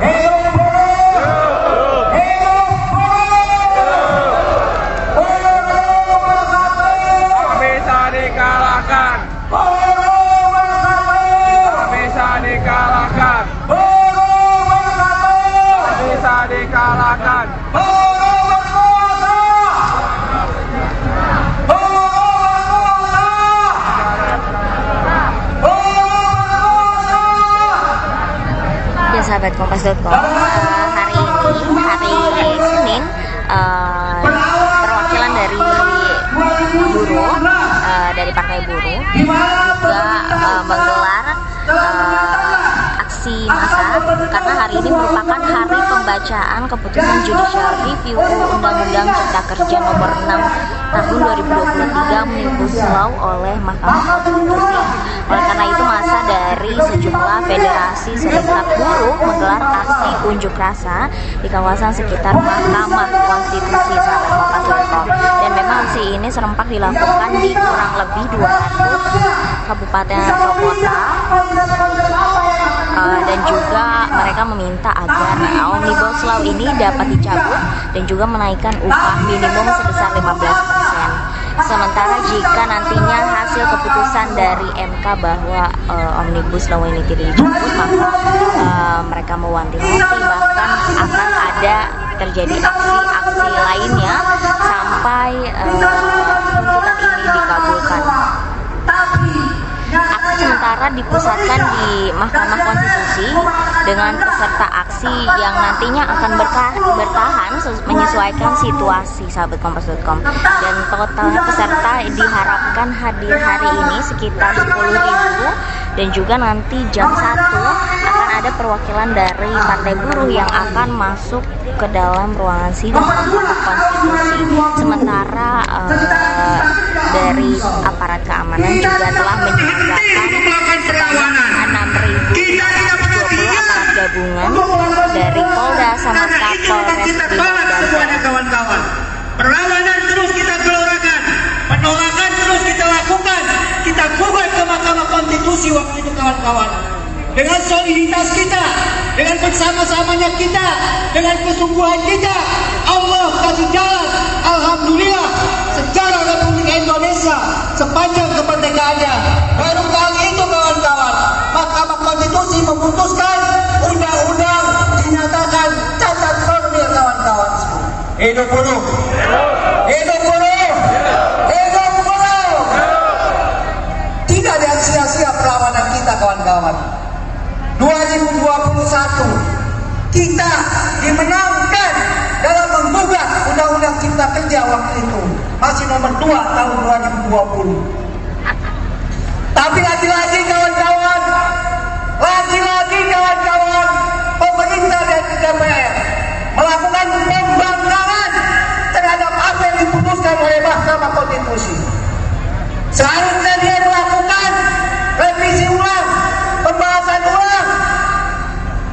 Hidup buruh! Hidup buruh! Buruh bersatu! Tak bisa dikalahkan. Buruh bersatu! Tak bisa dikalahkan. Buruh bersatu! Tak bisa dikalahkan. kalahkan. Ya sahabat Kompas.com, hari ini hari Senin, perwakilan dari buruh dari Partai Buruh juga menggelar aksi massa karena hari ini merupakan hari pembacaan keputusan Judicial Review Undang-Undang Cipta Kerja Nomor 6 Tahun 2023 Omnibus Law oleh Mahkamah Konstitusi. Oleh karena itu, massa dari sejumlah federasi serikat buruh menggelar aksi unjuk rasa di kawasan sekitar Mahkamah Konstitusi, sahabat Kompas.com. Dan memang aksi ini serempak dilakukan di kurang lebih 200 kabupaten atau kota. Dan juga mereka meminta agar Omnibus Law ini dapat dicabut dan juga menaikkan upah minimum sebesar 15%. Sementara jika nantinya hasil keputusan dari MK bahwa Omnibus Law ini tidak dicabut, maka mereka mewanti-wanti bahkan akan ada terjadi aksi-aksi lainnya sampai tuntutan ini dikabulkan. Aksi sementara dipusatkan di Mahkamah Konstitusi dengan peserta aksi yang nantinya akan bertahan menyesuaikan situasi, sahabat Kompas.com. Dan total peserta diharapkan hadir hari ini sekitar 10.000, dan juga nanti jam 1 akan ada perwakilan dari Partai Buruh yang akan masuk ke dalam ruangan sidang Mahkamah Konstitusi. Sementara dari aparat keamanan juga telah menyiagakan sebanyak 6.020 aparat gabungan dari Polda sama Kapolres Brimob dan TNI. Kawan-kawan, perlawanan terus kita gelorakan, penolakan terus kita lakukan, kita gugat ke Mahkamah Konstitusi waktu itu, kawan-kawan. Dengan soliditas kita, dengan bersama-samanya kita, dengan kesungguhan kita, Allah kasih jalan. Alhamdulillah, sejarah Republik Indonesia sepanjang kemerdekaannya baru kali itu, kawan-kawan, Mahkamah Konstitusi memutuskan undang-undang dinyatakan cacat formil, kawan-kawan. Hidup buruh, hidup buruh, hidup buruh. Tidak ada sia-sia perlawanan kita, kawan-kawan. 2021 kita dimenangkan dalam menggugat Undang-Undang Cipta Kerja waktu itu, masih nomor 2 tahun 2020. Tapi lagi-lagi kawan-kawan, pemerintah dan DPR melakukan pembangkangan terhadap apa yang diputuskan oleh Mahkamah Konstitusi. Seharusnya dia melakukan revisi ulang, pembahasan ulang,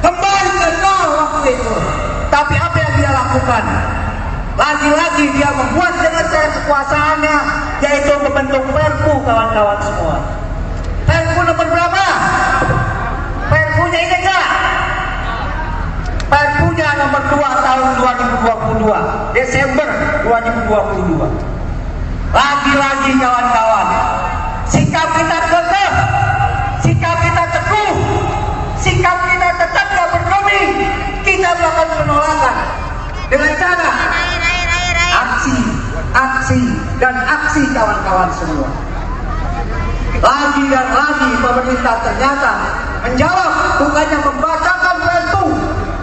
kembali ke nol waktu itu. Tapi apa yang dia lakukan? Lagi-lagi dia membuat dengan cara kekuasaannya, yaitu membentuk Perpu, kawan-kawan semua. Perpu nomor berapa? Perpunya ini enggak? Perpunya nomor 2 tahun 2022, Desember 2022. Lagi-lagi kawan-kawan, sikap kita kekeh, sikap kita teguh, sikap kita tetap tidak bergeming. Kita melakukan penolakan dengan cara aksi dan aksi, kawan-kawan semua. Lagi dan lagi pemerintah ternyata menjawab, bukannya membacakan Perpu,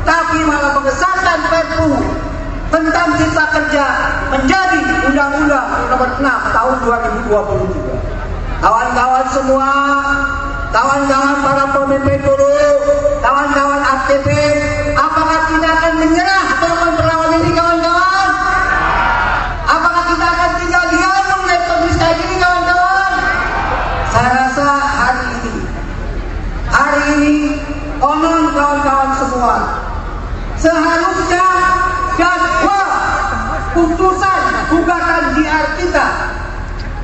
tapi malah mengesahkan Perpu tentang Cipta Kerja menjadi Undang-Undang Nomor 6 Tahun 2023. Kawan-kawan semua, kawan-kawan para pemimpin buruh, kawan-kawan aktivis, apakah kita akan menyerah dalam perlawanan ini, kawan-kawan? Apakah kita akan tinggal diam melihat kondisi kayak gini, kawan-kawan? Saya rasa hari ini konon kawan-kawan semua, seharusnya jadwal putusan gugatan DR kita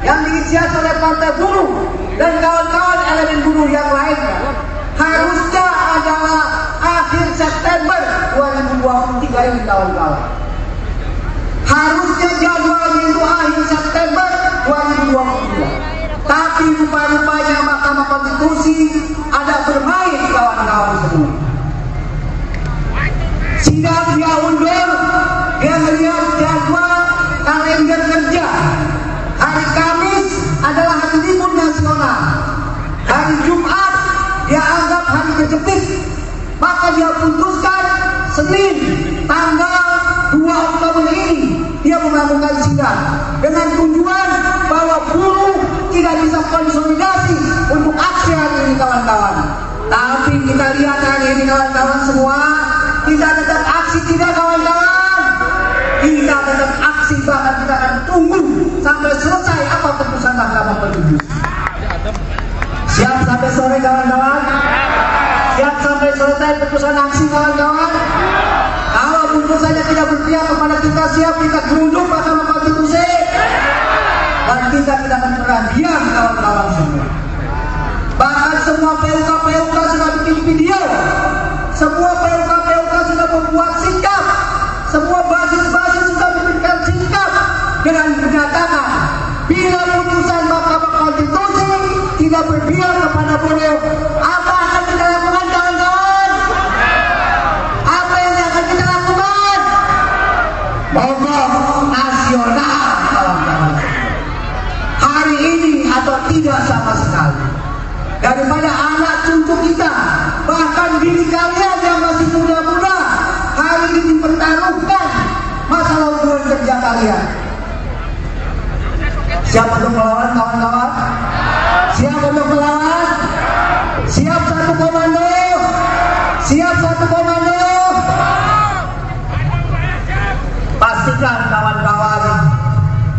yang diinisiasi oleh Partai Buruh dan kawan-kawan elemen buruh yang lainnya harusnya adalah akhir September 2023 ini, kawan-kawan. Harusnya jadwalnya itu akhir September 2023. Tapi rupa-rupanya Mahkamah Konstitusi ada bermain, kawan-kawan semua. Tidak dia undur, dia melihat jadwal kalender kerja. Hari Kamis adalah hari libur nasional. Hari Jumat dia anggap hari kejepit. Maka dia putuskan Senin tanggal 2 Oktober ini dia melakukan sidang dengan tujuan bahwa buruh tidak bisa konsolidasi untuk aksi hari ini kawan-kawan. Tapi kita lihat hari ini kawan-kawan semua, kita tetap aksi tidak kawan-kawan. Kita tetap aksi, bahkan kita akan tunggu sampai selesai apa keputusan Mahkamah Konstitusi. Siap sampai sore kawan-kawan? Siap sampai selesai keputusan aksi kawan-kawan? Kalau putusannya tidak berpihak kepada kita, siap kita gerunduk Mahkamah Konstitusi. Dan kita tidak akan pernah diam kawan-kawan semua. Bahkan semua PUK sudah bikin video, semua PUK sudah membuat sikap, semua basis-basis sudah memberikan sikap dengan menyatakan bila putusan Mahkamah Konstitusi tidak berpihak kepada buruh, apa akan kita lakukan kawan-kawan? Apa yang akan kita lakukan? Mogok nasional kawan-kawan. Hari ini atau tidak sama sekali. Daripada anak cucu kita, bahkan diri kalian yang masih muda-muda, hari ini dipertaruhkan masalah hubungan kerja kalian. Siap untuk melawan kawan-kawan? Siap untuk melawan? Siap satu komando? Siap satu komando? Pastikan kawan-kawan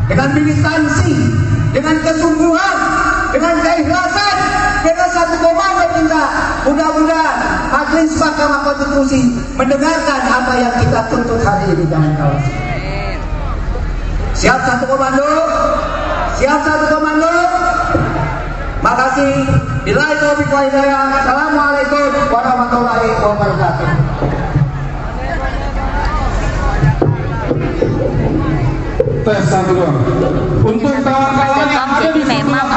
dengan militansi, dengan kesungguhan, dengan keikhlasan, dengan satu komando kita, mudah-mudahan Majelis Mahkamah Konstitusi mendengarkan apa yang kita tuntut hari ini kawan-kawan. Siap satu komando? Siap satu komando? Makasih. Billahi taufiq wal hidayah. Assalamualaikum warahmatullahi wabarakatuh. Tes satu dua. Untuk kawan-kawan yang ada di memang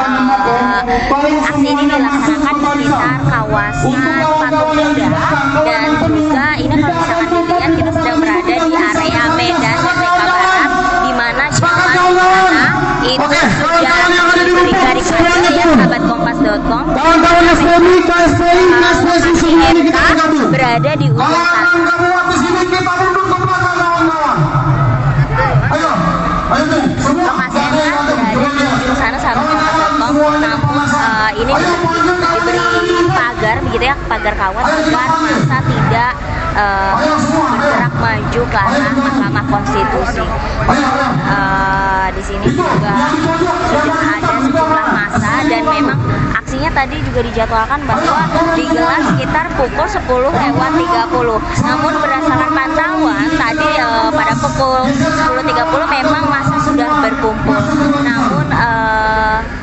aksi ini dilaksanakan di sekitar kawasan Patung Kuda, dan juga ini kalau misalkan dilihat kita sedang berada di area Medan Merdeka Barat, di mana jalan sana itu sudah diberi garis polisi ya sahabat kompas.com. kawan-kawan SPMI, KSPI, KSPSI ini kita gabung. Berada di ujung sana. Kawan-kawan di sini kita mundur ke belakang kawan-kawan. Ayo nih. Lokasi MK berada di ujung sana sahabat kompas.com. Namun ini diberi pagar begitu ya, pagar kawat agar masa tidak bergerak maju ke arah Mahkamah Konstitusi. Di sini juga sudah ada sejumlah massa, dan memang aksinya tadi juga dijadwalkan bahwa digelar sekitar pukul 10:30. Namun berdasarkan pantauan tadi pada pukul 10:30 memang massa sudah berkumpul. Namun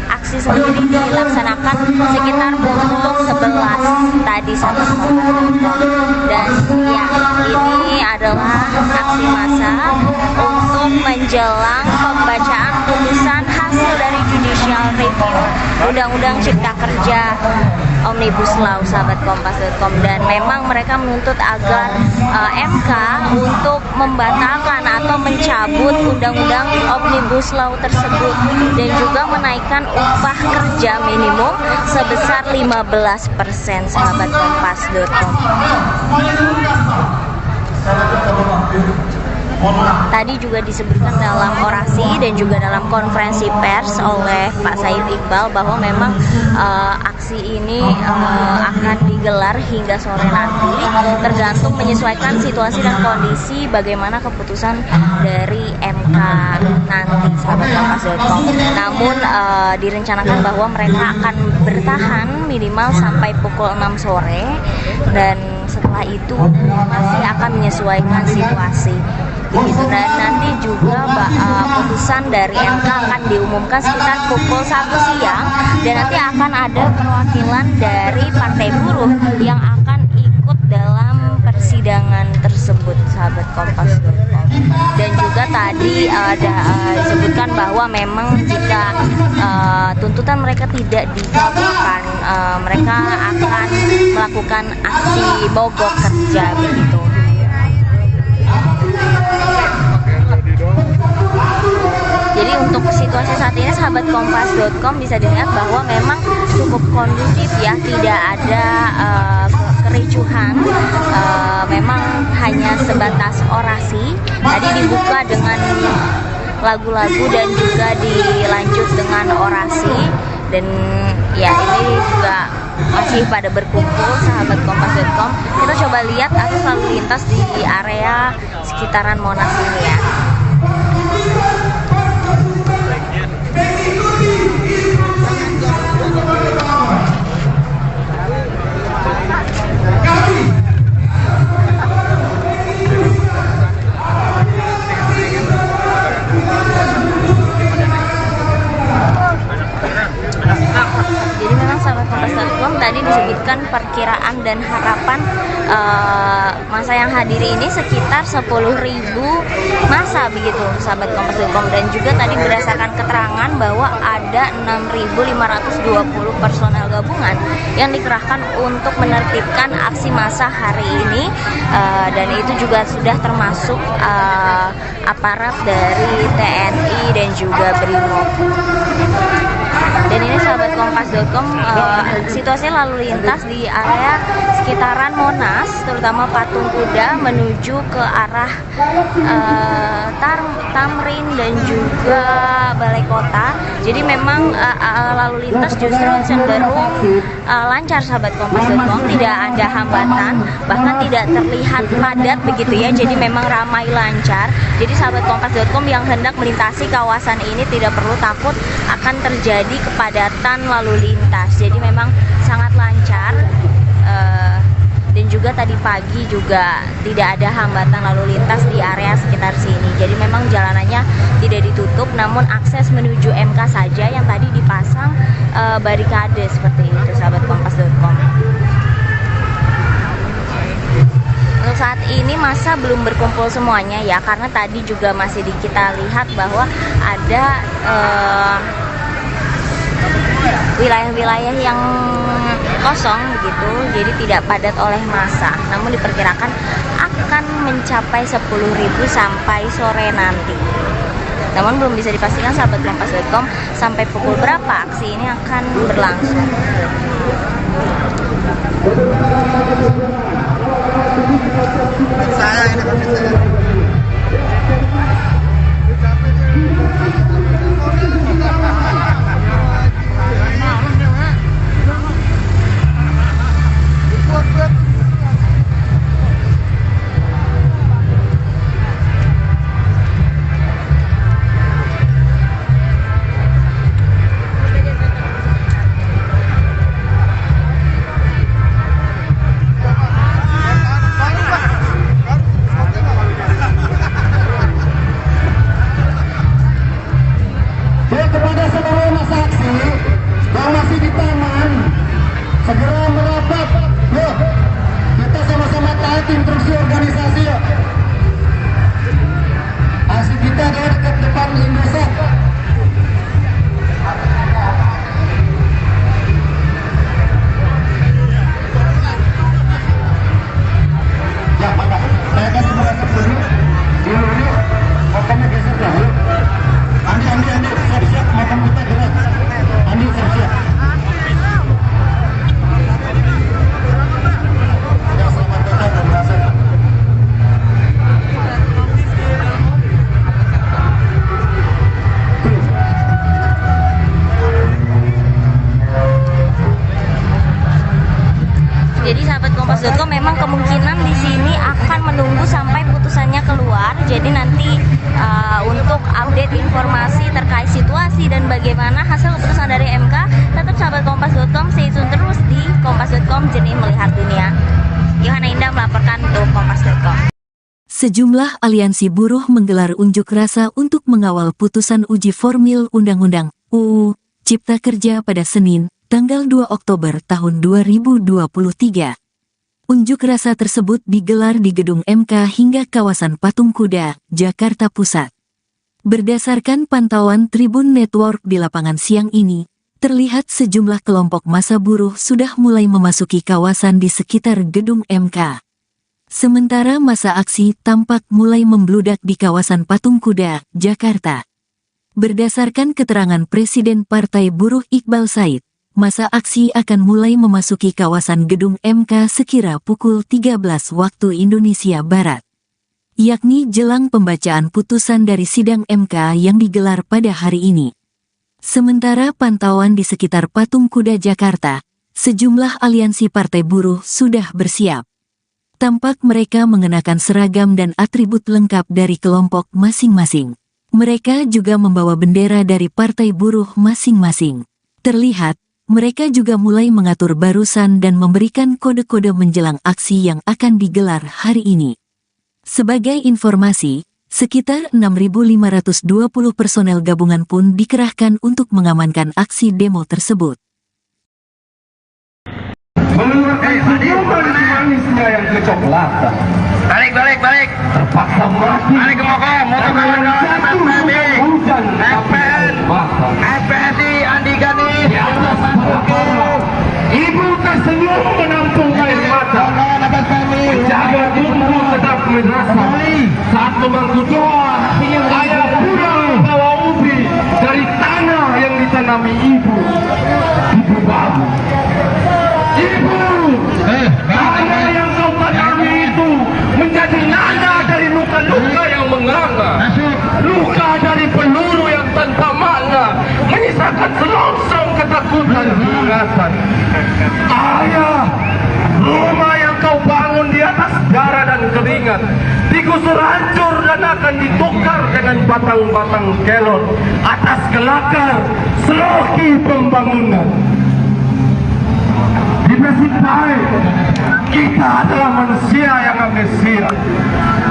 aksi sendiri dilaksanakan sekitar pukul 11 tadi sahabat kompas.com. Dan ya, ini adalah aksi massa untuk menjelang pembacaan putusan hasil dari Judicial Review Undang-Undang Cipta Kerja Omnibus Law sahabat kompas.com. Dan memang mereka menuntut agar MK untuk membatalkan atau mencabut Undang-Undang Omnibus Law tersebut, dan juga menaikkan upah kerja minimum sebesar 15% sahabat kompas.com. Tadi juga disebutkan dalam orasi dan juga dalam konferensi pers oleh Pak Said Iqbal bahwa memang aksi ini akan digelar hingga sore nanti, tergantung menyesuaikan situasi dan kondisi bagaimana keputusan dari MK nanti sahabat kompas.com. Namun direncanakan bahwa mereka akan bertahan minimal sampai pukul 6 sore, dan setelah itu masih akan menyesuaikan situasi begitu. Dan nanti juga putusan dari MK akan diumumkan sekitar pukul 1 siang, dan nanti akan ada perwakilan dari Partai Buruh yang akan ikut dalam persidangan tersebut sahabat kompas.com. Dan juga tadi ada disebutkan bahwa memang jika tuntutan mereka tidak dikabulkan, mereka akan melakukan aksi mogok kerja begitu. Jadi untuk situasi saat ini sahabat kompas.com bisa dilihat bahwa memang cukup kondusif ya, tidak ada kericuhan, memang hanya sebatas orasi. Tadi dibuka dengan lagu-lagu dan juga dilanjut dengan orasi, dan ya ini juga masih pada berkumpul sahabat kompas.com. Kita coba lihat arus lalu lintas di area sekitaran Monas ini ya. Jadi memang sahabat kompas.com tadi disebutkan perkiraan dan harapan masa yang hadir ini sekitar 10.000 masa begitu sahabat kompas.com, dan juga tadi berdasarkan keterangan bahwa ada 6.520 personel gabungan yang dikerahkan untuk menertibkan aksi massa hari ini, dan itu juga sudah termasuk aparat dari TNI dan juga BRIMOB. Dan ini sahabat kompas.com, situasi lalu lintas di area sekitaran Monas, terutama Patung Kuda menuju ke arah Tamrin dan juga Balai Kota. Jadi memang lalu lintas justru cenderung lancar sahabat kompas.com, tidak ada hambatan, bahkan tidak terlihat padat begitu ya. Jadi memang ramai lancar. Jadi sahabat kompas.com yang hendak melintasi kawasan ini tidak perlu takut akan terjadi kepadatan lalu lintas. Jadi memang sangat lancar, dan juga tadi pagi juga tidak ada hambatan lalu lintas di area sekitar sini. Jadi memang jalanannya tidak ditutup, namun akses menuju MK saja yang tadi dipasang barikade seperti itu sahabat kompas.com. Untuk saat ini masa belum berkumpul semuanya ya, karena tadi juga masih kita lihat bahwa ada wilayah-wilayah yang kosong begitu, jadi tidak padat oleh massa. Namun diperkirakan akan mencapai 10.000 sampai sore nanti. Namun belum bisa dipastikan sahabat kompas.com sampai pukul berapa aksi ini akan berlangsung. Kepada seluruh masa aksi yang masih di taman, segera merapat. Yuk, kita sama-sama taati instruksi organisasi. Yuk, aksi kita adalah dekat depan Indosat. Ya, Pak, saya kasih merasa dulu. Dulu, pokoknya geser dahulu. Andi, siap-siap, makan kita gerak. Andi, siap-siap. Ya, selamat datang dan berhasil. Jadi sahabat kompas.com memang kemungkinan di sini akan menunggu sampai putusannya keluar. Jadi nanti untuk update informasi terkait situasi dan bagaimana hasil keputusan dari MK, tetap sahabat kompas.com stay tune terus di kompas.com, jernih melihat dunia. Yohana Indah melaporkan untuk kompas.com. Sejumlah aliansi buruh menggelar unjuk rasa untuk mengawal putusan uji formil Undang-Undang UU Cipta Kerja pada Senin, tanggal 2 Oktober tahun 2023. Unjuk rasa tersebut digelar di gedung MK hingga kawasan Patung Kuda, Jakarta Pusat. Berdasarkan pantauan Tribun Network di lapangan siang ini, terlihat sejumlah kelompok massa buruh sudah mulai memasuki kawasan di sekitar gedung MK. Sementara masa aksi tampak mulai membludak di kawasan Patung Kuda, Jakarta. Berdasarkan keterangan Presiden Partai Buruh Iqbal Said, masa aksi akan mulai memasuki kawasan gedung MK sekira pukul 13 waktu Indonesia Barat, yakni jelang pembacaan putusan dari sidang MK yang digelar pada hari ini. Sementara pantauan di sekitar Patung Kuda Jakarta, sejumlah aliansi partai buruh sudah bersiap. Tampak mereka mengenakan seragam dan atribut lengkap dari kelompok masing-masing. Mereka juga membawa bendera dari partai buruh masing-masing. Terlihat, mereka juga mulai mengatur barisan dan memberikan kode-kode menjelang aksi yang akan digelar hari ini. Sebagai informasi, sekitar 6.520 personel gabungan pun dikerahkan untuk mengamankan aksi demo tersebut. Mengeluarkan senyuman manisnya yang kecoklatan. Balik. Terpaksa mati. Balik ke motor hujan. FPSI Andi Gani. Ibu tersenyum menampung air mata. Menjaga tubuh tetap merasa. Saat memangku doa, ayah muda bawa ubi dari tanah yang ditanami ibu. Ibu babu. Ibu, tanah yang kau tanami itu menjadi nada dari luka-luka yang menganga. Luka dari peluru yang tanpa makna, menyisakan selongsong ketakutan keingatan. Ayah, rumah yang kau bangun di atas darah dan keringat digusur hancur dan akan ditukar dengan batang-batang kelon atas kelakar seloki pembangunan. Di Persipai, kita adalah manusia yang amnesia.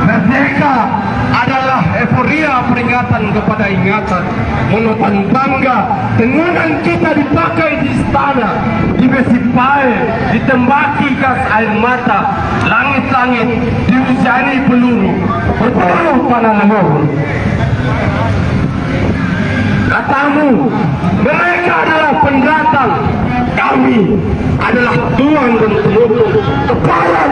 Merdeka adalah euforia peringatan kepada ingatan. Menutan bangga, tengunan kita dipakai di istana. Di Persipai, ditembaki gas air mata. Langit-langit dihujani peluru. Berburu panah leluhur. Katamu, mereka adalah pendatang. Kami adalah tuan dan penutup. Teparan,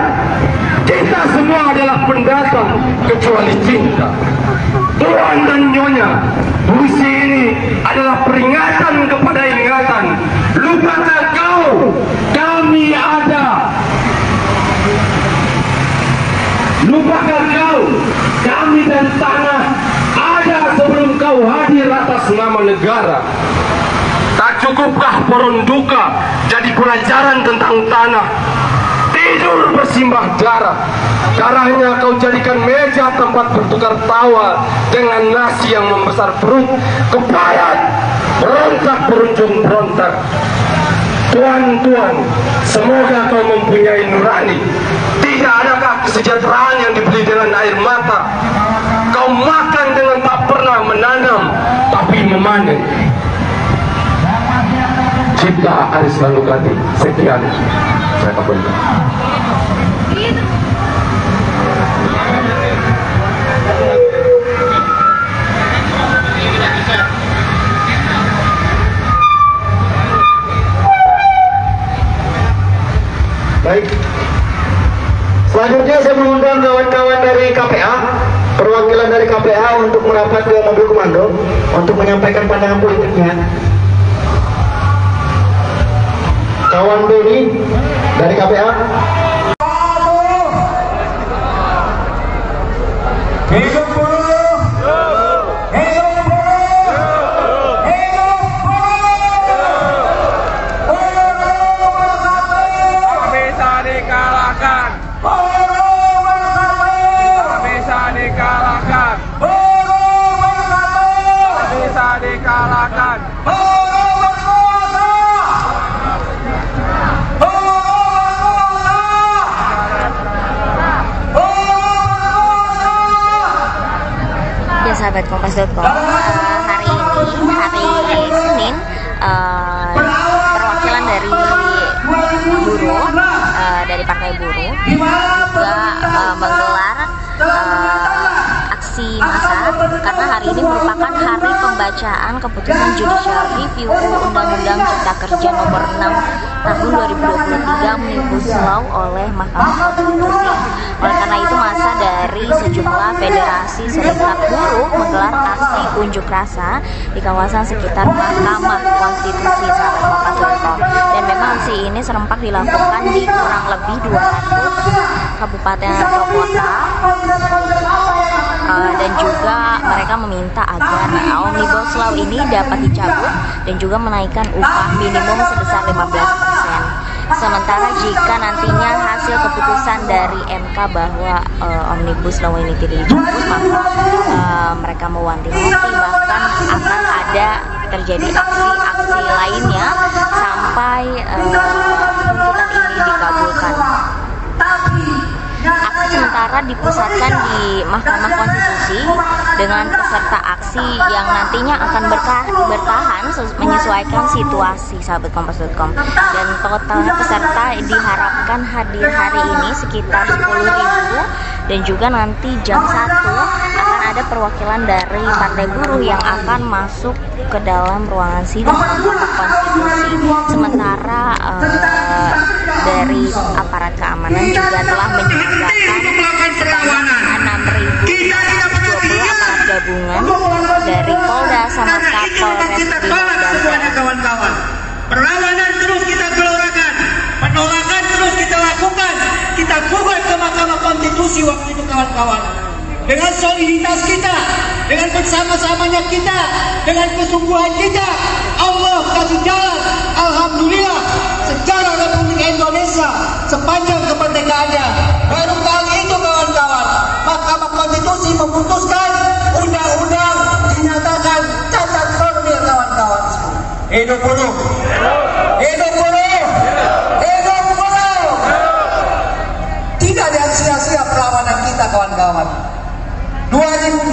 kita semua adalah pendatang kecuali cinta. Tuan dan nyonya, puisi ini adalah peringatan kepada ingatan. Lupakan kau, kami ada. Lupakan kau, kami dan tanah ada sebelum kau hadir atas nama negara. Tak cukupkah Poronduka jadi pelajaran tentang tanah? Tidur bersimbah darah. Darahnya kau jadikan meja tempat bertukar tawa dengan nasi yang membesar perut. Keparat, berontak berujung berontak. Tuan-tuan, semoga kau mempunyai nurani. Tidak adakah kesejahteraan yang dibeli dengan air mata? Kau makan dengan tak pernah menanam, tapi memanen. Cipta Aris Lanukati. Sekian, saya kabulkan. Baik. Selanjutnya saya mengundang kawan-kawan dari KPA, perwakilan dari KPA untuk merapat ke mobil komando untuk menyampaikan pandangan politiknya. Kawan Doni dari KPA. Hidup buruh! Hidup buruh! Hidup buruh! Tak bisa dikalahkan. Buruh bersatu! Tak bisa dikalahkan. Buruh bersatu! Tak bisa dikalahkan. Buruh berkuasa! Ya sahabat Kompas.com, hari ini hari Senin, perwakilan dari buruh dari Partai Buruh juga menggelar aksi massa karena hari ini merupakan hari pembacaan keputusan Judicial Review Undang-Undang Cipta Kerja Nomor 6 Tahun 2023 Omnibus Law oleh Mahkamah Konstitusi. Oleh karena itu, massa dari sejumlah federasi serikat buruh menggelar aksi unjuk rasa di kawasan sekitar Mahkamah Konstitusi, sahabat Kompas.com. Dan memang aksi ini serempak dilakukan di kurang lebih 200 kabupaten atau kota, dan juga mereka meminta agar Omnibus Law ini dapat dicabut dan juga menaikkan upah minimum sebesar 15%. Sementara jika nantinya hasil keputusan dari MK bahwa Omnibus Law ini tidak dicabut, maka mereka mewanti-wanti bahkan akan ada terjadi aksi-aksi lainnya sampai tuntutan ini dikabulkan. Aksi sementara dipusatkan di Mahkamah Konstitusi dengan peserta aksi yang nantinya akan bertahan menyesuaikan situasi, sahabat Kompas.com. Dan total peserta diharapkan hadir hari ini sekitar 10.000, dan juga nanti jam 1 akan ada perwakilan dari Partai Buruh yang akan masuk ke dalam ruangan sidang Mahkamah Konstitusi. Sementara dari aparat keamanan juga telah menyiagakan sebanyak 6.220 aparat gabungan dari Polda sama Kapolres Bintang dan kawan-kawan. Perlawanan terus kita gelorakan, penolakan terus kita lakukan, kita gugat ke Mahkamah Konstitusi waktu itu, kawan-kawan. Dengan soliditas kita, dengan bersama-samanya kita, dengan kesungguhan kita, Allah kasih jalan. Alhamdulillah, sejarah Republik Indonesia sepanjang kemerdekaannya baru kali itu, kawan-kawan, Mahkamah Konstitusi memutuskan undang-undang dinyatakan cacat formil, kawan-kawan. Hidup buruh, hidup buruh, hidup buruh. Tidak ada sia-sia perlawanan kita, kawan-kawan. 2021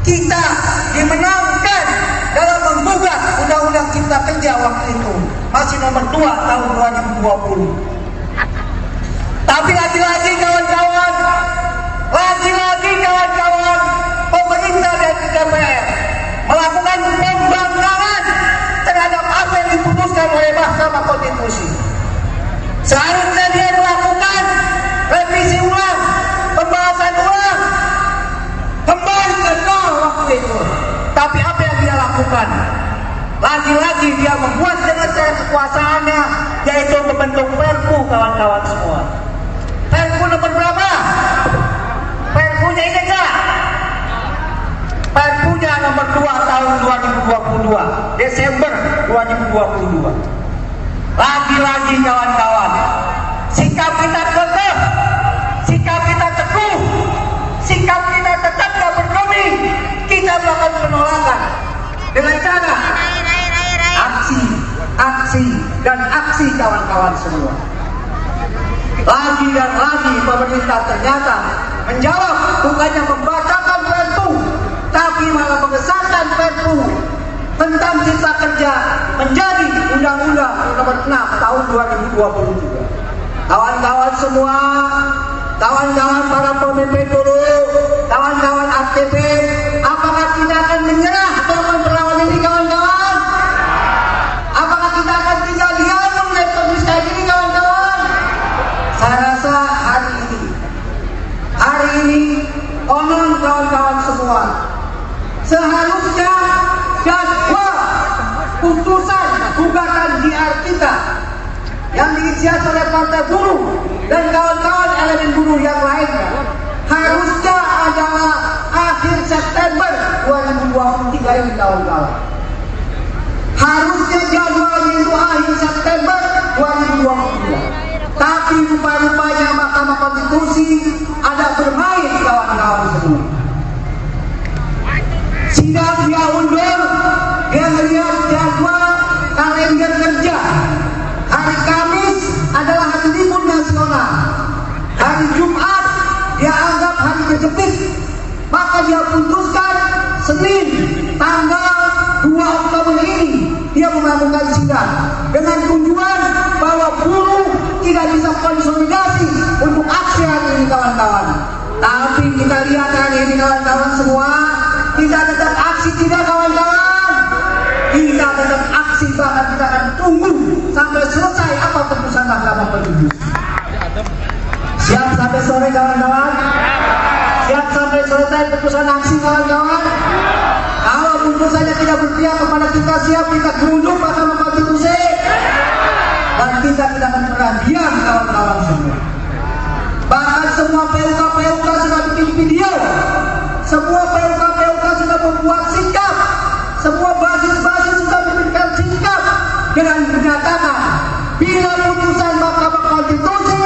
kita dimenangkan dalam menggugat Undang-Undang Cipta Kerja waktu itu, masih nomor 2 tahun 2020. Tapi lagi-lagi kawan-kawan, pemerintah dan DPR melakukan pembangkangan terhadap apa yang diputuskan oleh Mahkamah Konstitusi. Seharusnya dia melakukan revisi ulang, pembahasan ulang, kembali ke nol waktu itu. Tapi apa yang dia lakukan? Lagi-lagi dia membuat dengan cara kekuasaannya, yaitu membentuk Perpu, kawan-kawan semua. Perpu nomor berapa? Perpunya ini enggak? Perpunya nomor 2 tahun 2022, Desember 2022. Lagi-lagi kawan-kawan, sikap kita kekeh, sikap kita teguh, sikap kita tetap gak bergeming. Kita melakukan penolakan dengan cara aksi dan aksi, kawan-kawan semua. Lagi dan lagi pemerintah ternyata menjawab, bukannya membacakan Perpu, tapi malah mengesahkan Perpu tentang Cipta Kerja menjadi Undang-Undang Nomor 6 Tahun 2022. Kawan-kawan semua, kawan-kawan para pemimpin buruh, kawan-kawan aktivis, apakah kita akan menyerah dalam perlawanan ini, kawan-kawan? Apakah kita akan tinggal diam melihat kondisi kayak gini, kawan-kawan? Saya rasa hari ini konon, kawan-kawan semua, seharusnya jadwal putusan gugatan DR kita yang diinisiasi oleh Partai Buruh dan kawan-kawan elemen buruh yang lainnya harusnya adalah akhir September 2023 ini, kawan-kawan. Harusnya jadwalnya itu akhir September 2023. Tapi rupa-rupanya Mahkamah Konstitusi ada bermain, kawan-kawan semua. Sidang dia undur, dia melihat jadwal kalender kerja. Hari Kamis adalah hari libur nasional. Hari Jumat dia anggap hari kejepit. Maka dia putuskan Senin tanggal 2 Oktober ini dia melakukan sidang dengan tujuan bahwa buruh tidak bisa konsolidasi untuk aksi hari ini, kawan-kawan. Tapi kita lihat hari ini kawan-kawan semua, kita tetap aksi tidak kawan-kawan. Kita tetap aksi, bahkan kita akan tunggu sampai selesai apa keputusan Mahkamah Konstitusi. Siap sampai sore kawan-kawan? Siap sampai selesai keputusan aksi kawan-kawan? Kalau putusannya tidak berpihak kepada kita, siap kita gerunduk Mahkamah Konstitusi. Dan kita tidak akan pernah diam kawan-kawan semua. Bahkan semua PUK sudah bikin video, semua PUK sudah membuat sikap, semua basis-basis sudah memberikan sikap dengan menyatakan bila putusan Mahkamah Konstitusi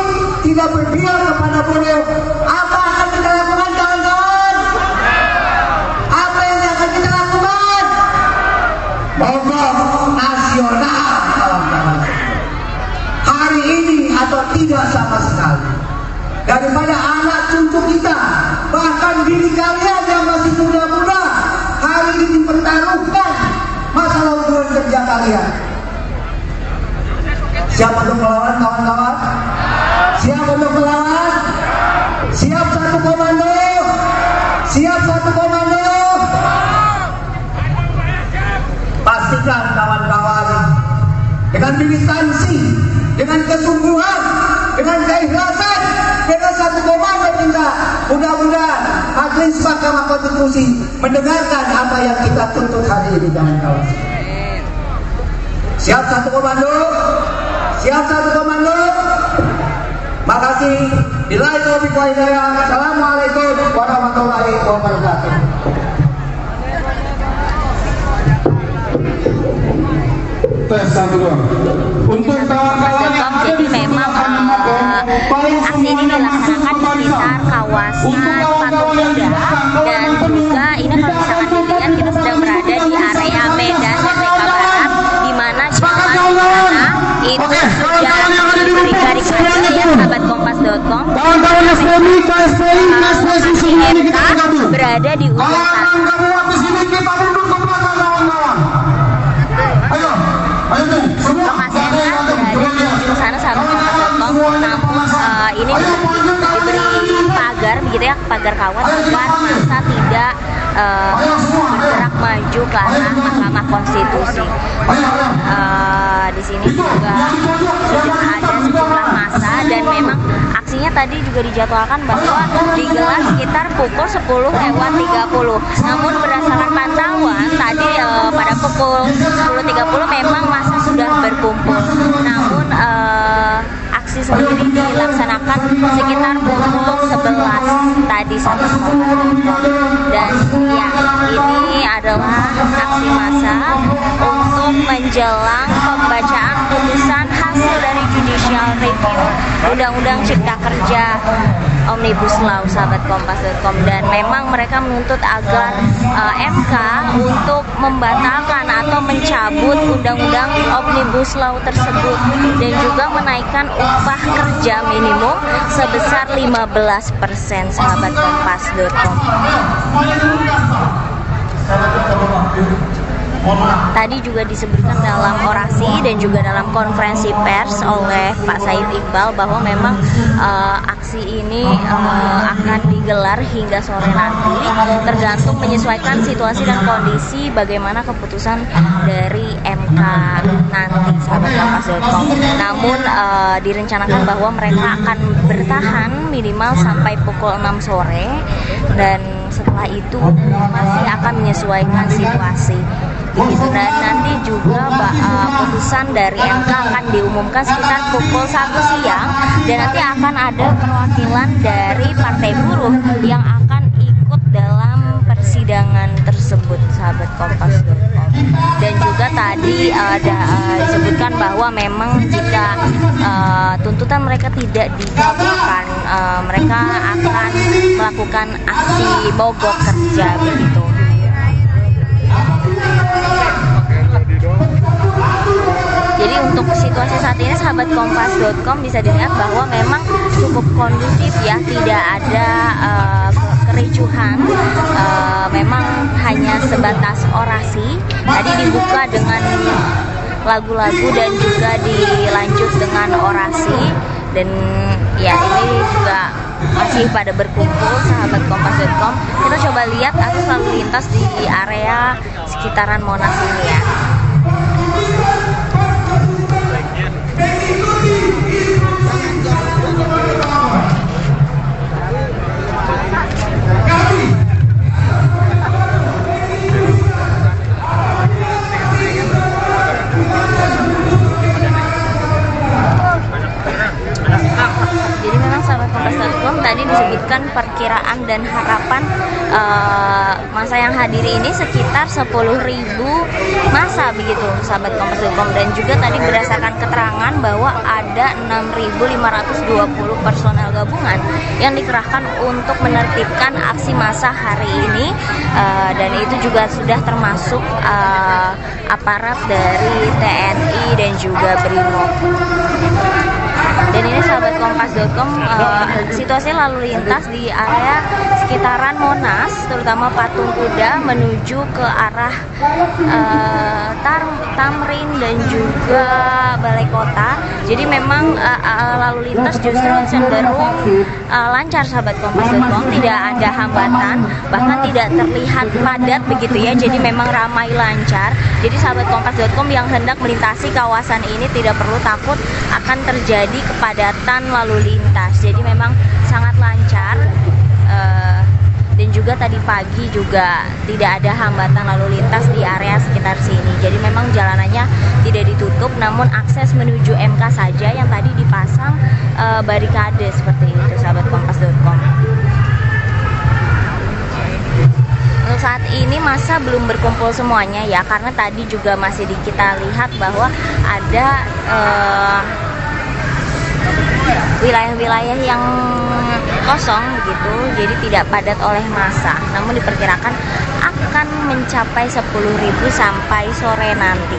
tidak berpihak kepada buruh, apa akan kita lakukan kawan-kawan? Apa yang akan kita lakukan? Mogok nasional kawan-kawan. Hari ini atau tidak sama sekali. Daripada anak cucu kita, bahkan diri kalian yang masih muda-muda, hari ini dipertaruhkan masalah hubungan kerja kalian. Siap untuk melawan kawan-kawan? Siap untuk melawan? Siap satu komando? Siap satu komando? Pastikan kawan-kawan, dengan militansi, dengan kesungguhan, dengan keikhlasan, dengan satu komando kita, mudah-mudahan Majelis Mahkamah Konstitusi mendengarkan apa yang kita tuntut hari ini kawan-kawan. Siap satu komando? Siap satu komando? Makasih. Billahi taufiq wal hidayah. Assalamualaikum warahmatullahi wabarakatuh. Tes 1-2. Untuk kawan-kawan yang ada di Jadi memang aksi ini dilaksanakan di sekitar kawasan Patung Kuda, dan juga ini kalau misalkan dilihat kita sedang berada di area Medan Merdeka Barat, di mana jalan sana itu sudah diberi garis polisi ya, sahabat kompas.com. kawan-kawan SPMI, KSPI, KSPI ini kita gabung. Berada di ujung sana. Di sini kita mundur ke belakang kawan-kawan. Ayo tuh, semua. Lokasinya berada di ujung sana, sahabat kompas.com. Namun ini diberi pagar begitu ya, pagar kawat agar masa tidak bergerak maju ke arah Mahkamah Konstitusi. Di sini juga sudah ada sejumlah massa, dan memang aksinya tadi juga dijadwalkan bahwa digelar sekitar pukul 10:30. Namun berdasarkan pantauan tadi pada pukul 10:30 memang massa sudah berkumpul. Namun aksi sendiri dilaksanakan sekitar pukul 11 tadi sahabat kompas.com. Dan ya, ini adalah aksi massa untuk menjelang pembacaan putusan hasil dari Judicial Review Undang-Undang Cipta Kerja Omnibus Law, sahabat kompas.com. Dan memang mereka menuntut agar MK untuk membatalkan atau mencabut Undang-Undang Omnibus Law tersebut, dan juga menaikkan upah kerja minimum sebesar 15%, sahabat kompas.com. Tadi juga disebutkan dalam orasi dan juga dalam konferensi pers oleh Pak Said Iqbal bahwa memang aksi ini akan digelar hingga sore nanti, tergantung menyesuaikan situasi dan kondisi bagaimana keputusan dari MK nanti, sahabat kompas.com. Namun direncanakan bahwa mereka akan bertahan minimal sampai pukul 6 sore, dan setelah itu masih akan menyesuaikan situasi. Begitu. Dan nanti juga putusan dari MK akan diumumkan sekitar pukul 1 siang, dan nanti akan ada perwakilan dari Partai Buruh yang akan ikut dalam persidangan tersebut, sahabat kompas.com. Dan juga tadi ada disebutkan bahwa memang jika tuntutan mereka tidak dikabulkan, mereka akan melakukan aksi mogok kerja begitu. Jadi untuk situasi saat ini, sahabat kompas.com, bisa dilihat bahwa memang cukup kondusif ya, tidak ada kericuhan, memang hanya sebatas orasi. Tadi dibuka dengan lagu-lagu dan juga dilanjut dengan orasi, dan Ya, ini juga masih pada berkumpul sahabat Kompas.com. Kita coba lihat arus lalu lintas di area sekitaran Monas ini ya. Jadi memang sahabat Kompas.com tadi disebutkan perkiraan dan harapan masa yang hadir ini sekitar 10.000 masa begitu sahabat Kompas.com, dan juga tadi berdasarkan keterangan bahwa ada 6.520 personel gabungan yang dikerahkan untuk menertibkan aksi massa hari ini, dan itu juga sudah termasuk aparat dari TNI dan juga BRIMOB. Dan ini sahabat Kompas.com, situasi lalu lintas di area sekitaran Monas, terutama Patung Kuda menuju ke arah Tamrin dan juga Balai Kota. Jadi memang lalu lintas justru cenderung lancar sahabat Kompas.com, tidak ada hambatan, bahkan tidak terlihat padat begitu ya. Jadi memang ramai lancar. Jadi sahabat Kompas.com yang hendak melintasi kawasan ini tidak perlu takut akan terjadi kepadatan lalu lintas. Jadi memang sangat lancar, dan juga tadi pagi juga tidak ada hambatan lalu lintas di area sekitar sini. Jadi memang jalanannya tidak ditutup, namun akses menuju MK saja yang tadi dipasang barikade seperti itu sahabat Kompas.com. Untuk saat ini masa belum berkumpul semuanya ya, karena tadi juga masih kita lihat bahwa ada wilayah-wilayah yang kosong begitu, jadi tidak padat oleh massa. Namun diperkirakan akan mencapai 10.000 sampai sore nanti.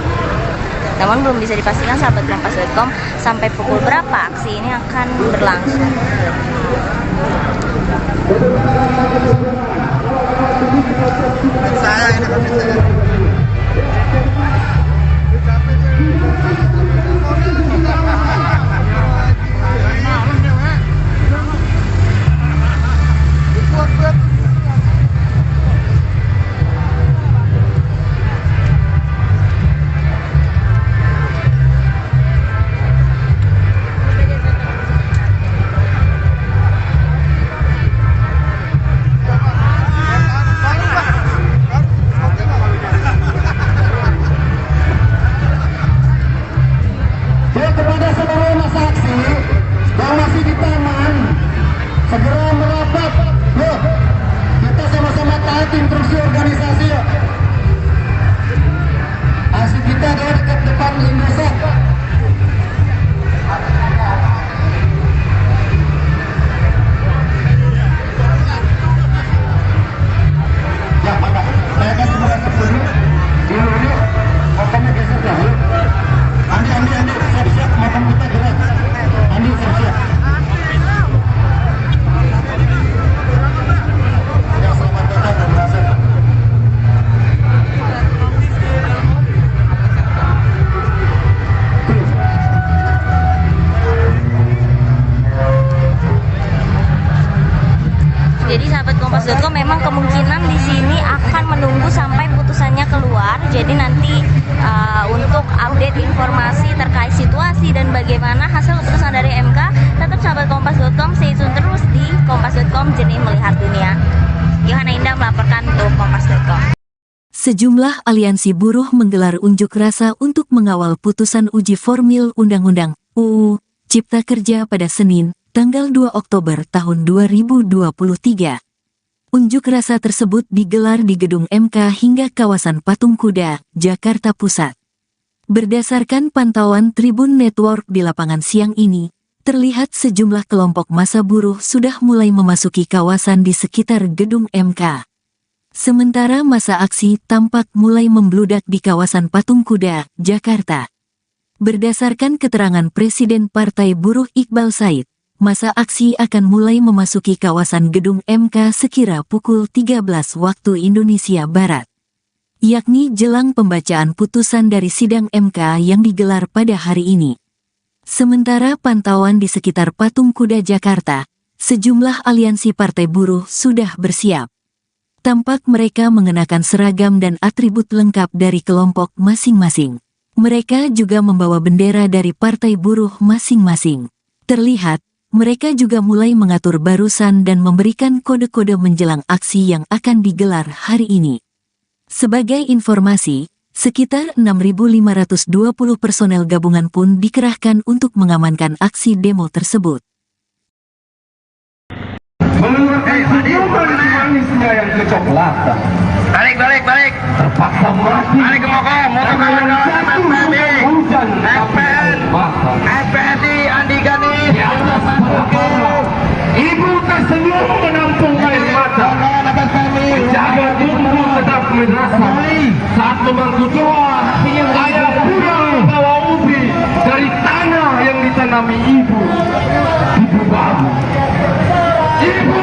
Namun belum bisa dipastikan sahabat Kompas.com sampai pukul berapa aksi ini akan berlangsung. Kepada seluruh masa aksi yang masih di taman, segera merapat. Loh, kita sama-sama taati instruksi organisasi. Aksi kita adalah dekat depan Indosat. Ya, Pak, saya akan memulai dulu. Ini motornya geser dahulu. Andi, siap-siap, motor kita gerak. Andi, siap-siap. Ya, selamat datang dan berhasil. Jadi sahabat Kompas.com memang kemungkinan di sini akan menunggu sampai putusannya keluar. Jadi nanti untuk update informasi terkait situasi dan bagaimana hasil keputusan dari MK, tetap sahabat Kompas.com stay tune terus di Kompas.com, jernih melihat dunia. Yohana Indah melaporkan untuk Kompas.com. Sejumlah aliansi buruh menggelar unjuk rasa untuk mengawal putusan uji formil Undang-Undang UU Cipta Kerja pada Senin, tanggal 2 Oktober tahun 2023. Unjuk rasa tersebut digelar di gedung MK hingga kawasan Patung Kuda, Jakarta Pusat. Berdasarkan pantauan Tribun Network di lapangan siang ini, terlihat sejumlah kelompok massa buruh sudah mulai memasuki kawasan di sekitar gedung MK. Sementara massa aksi tampak mulai membludak di kawasan Patung Kuda, Jakarta. Berdasarkan keterangan Presiden Partai Buruh Iqbal Said, massa aksi akan mulai memasuki kawasan gedung MK sekira pukul 13 waktu Indonesia Barat, yakni jelang pembacaan putusan dari sidang MK yang digelar pada hari ini. Sementara pantauan di sekitar Patung Kuda Jakarta, sejumlah aliansi partai buruh sudah bersiap. Tampak mereka mengenakan seragam dan atribut lengkap dari kelompok masing-masing. Mereka juga membawa bendera dari partai buruh masing-masing. Terlihat, mereka juga mulai mengatur barisan dan memberikan kode-kode menjelang aksi yang akan digelar hari ini. Sebagai informasi, sekitar 6.520 personel gabungan pun dikerahkan untuk mengamankan aksi demo tersebut. Mengeluarkan senyuman manisnya yang kecoklatan. Balik. Terpaksa mati. Balik ke motor kawan Hujan FPSI Andi Gani. di atas perkara. Ibu tersenyum menampung air mata. Menjaga bumbu tetap merasa. Saat memangku doa, ayah pulang bawa ubi dari tanah yang ditanami ibu. Ibu baru. Ibu,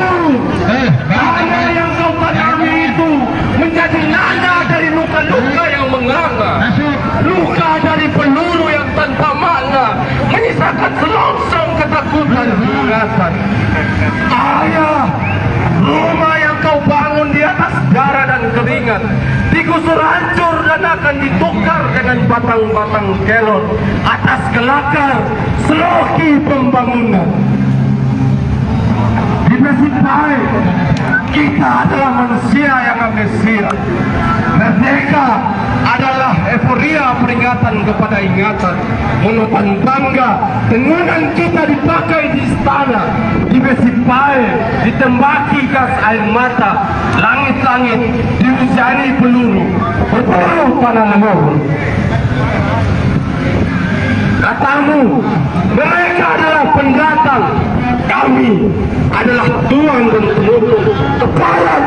tanah yang kau tanami itu menjadi nada dari luka-luka yang menganga. Luka dari peluru yang tanpa makna, menyisakan selongsong ketakutan keganasan. Ayah, rumah yang kau bangun di atas darah dan keringat digusur hancur dan akan ditukar dengan batang-batang kelon atas gelakar seloki pembangunan. Di Mesipai, kita adalah manusia yang amnesia. Merdeka adalah euforia peringatan kepada ingatan. Menutan bangga, tengunan kita dipakai di istana. Di Mesipai, ditembaki gas air mata. Langit-langit dihujani peluru. Berburu panah leluhur. Katamu, mereka adalah pendatang. Kami adalah tuan dan penutup. Tepat.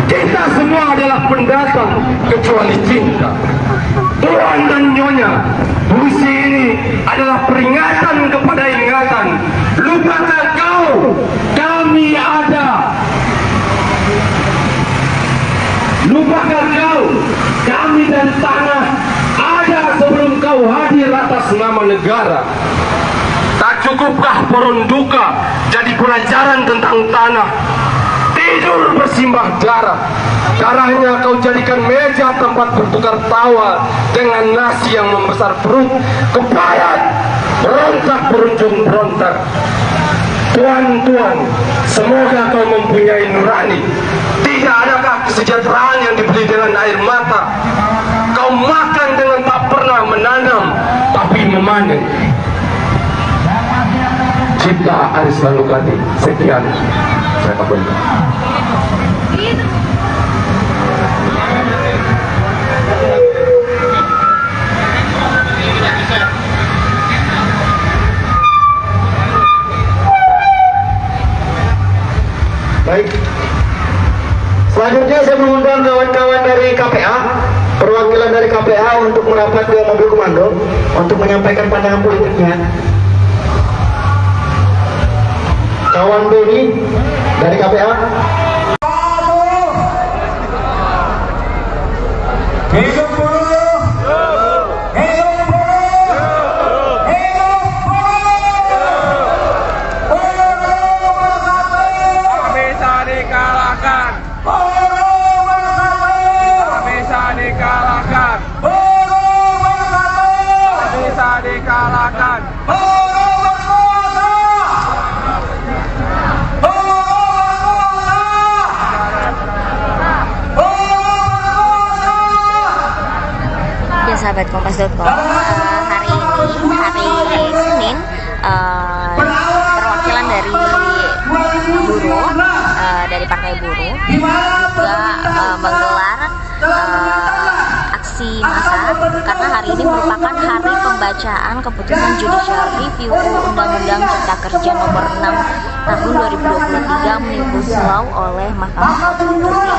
Kita semua adalah pendatang kecuali cinta. Tuan dan nyonya, puisi ini adalah peringatan kepada ingatan. Lupakan kau, kami ada. Lupakan kau, kami dan tanah ada sebelum kau hadir atas nama negara. Tak cukupkah Poronduka jadi pelajaran tentang tanah? Tidur bersimbah darah. Darahnya kau jadikan meja tempat bertukar tawa dengan nasi yang membesar perut. Keparat, berontak berujung berontak. Tuan-tuan, semoga kau mempunyai nurani. Tidak adakah kesejahteraan yang dibeli dengan air mata? Kau makan dengan tak pernah menanam, tapi memanen. Cipta Aris Lanukati. Sekian, saya kabulkan. Baik. Selanjutnya saya mengundang kawan-kawan dari KPA, perwakilan dari KPA untuk merapat ke mobil komando untuk menyampaikan pandangan politiknya. Kawan Doni dari KPA. Hidup buruh! Hidup buruh! Hidup buruh! Buruh bersatu! Tak bisa dikalahkan. Buruh bersatu! Tak bisa dikalahkan. Buruh bersatu! Tak bisa dikalahkan. Buruh berkuasa! Buruh berkuasa! Buruh berkuasa! Ya sahabat Kompas.com, hari ini, hari Senin, perwakilan dari buruh, dari partai buruh juga menggelar aksi massa karena hari ini merupakan hari pembacaan keputusan Judicial Review Undang-Undang Cipta Kerja nomor 6 tahun 2023 Omnibus Law oleh Mahkamah Konstitusi.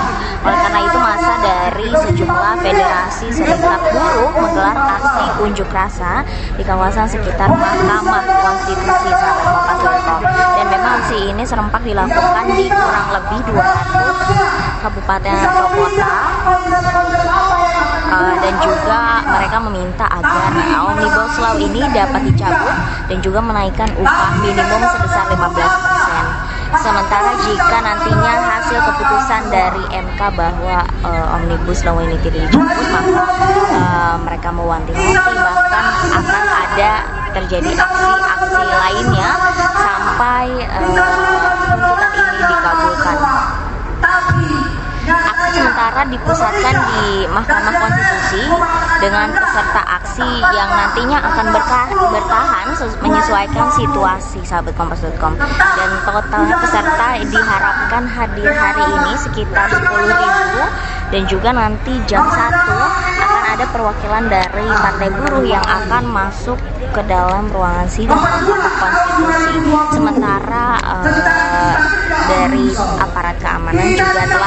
Oleh karena itu, massa dari sejumlah federasi serikat buruh menggelar aksi unjuk rasa di kawasan sekitar Mahkamah Konstitusi, sahabat Kompas.com. Dan memang aksi ini serempak dilakukan di kurang lebih 200 kabupaten atau kota dan juga mereka meminta agar Omnibus Law ini dapat dicabut dan juga menaikkan upah minimum sebesar 15%. Sementara jika nantinya hasil keputusan dari MK bahwa Omnibus Law ini tidak dicabut, maka mereka mewanti-wanti bahkan akan ada terjadi aksi-aksi lainnya sampai tuntutan ini dikabulkan. Aksi sementara dipusatkan di Mahkamah Konstitusi dengan peserta aksi yang nantinya akan bertahan menyesuaikan situasi, sahabat Kompas.com. Dan total peserta diharapkan hadir hari ini sekitar 10.000, dan juga nanti jam 1 akan ada perwakilan dari Partai Buruh yang akan masuk ke dalam ruangan sidang Mahkamah Konstitusi. Sementara dari aparat keamanan juga telah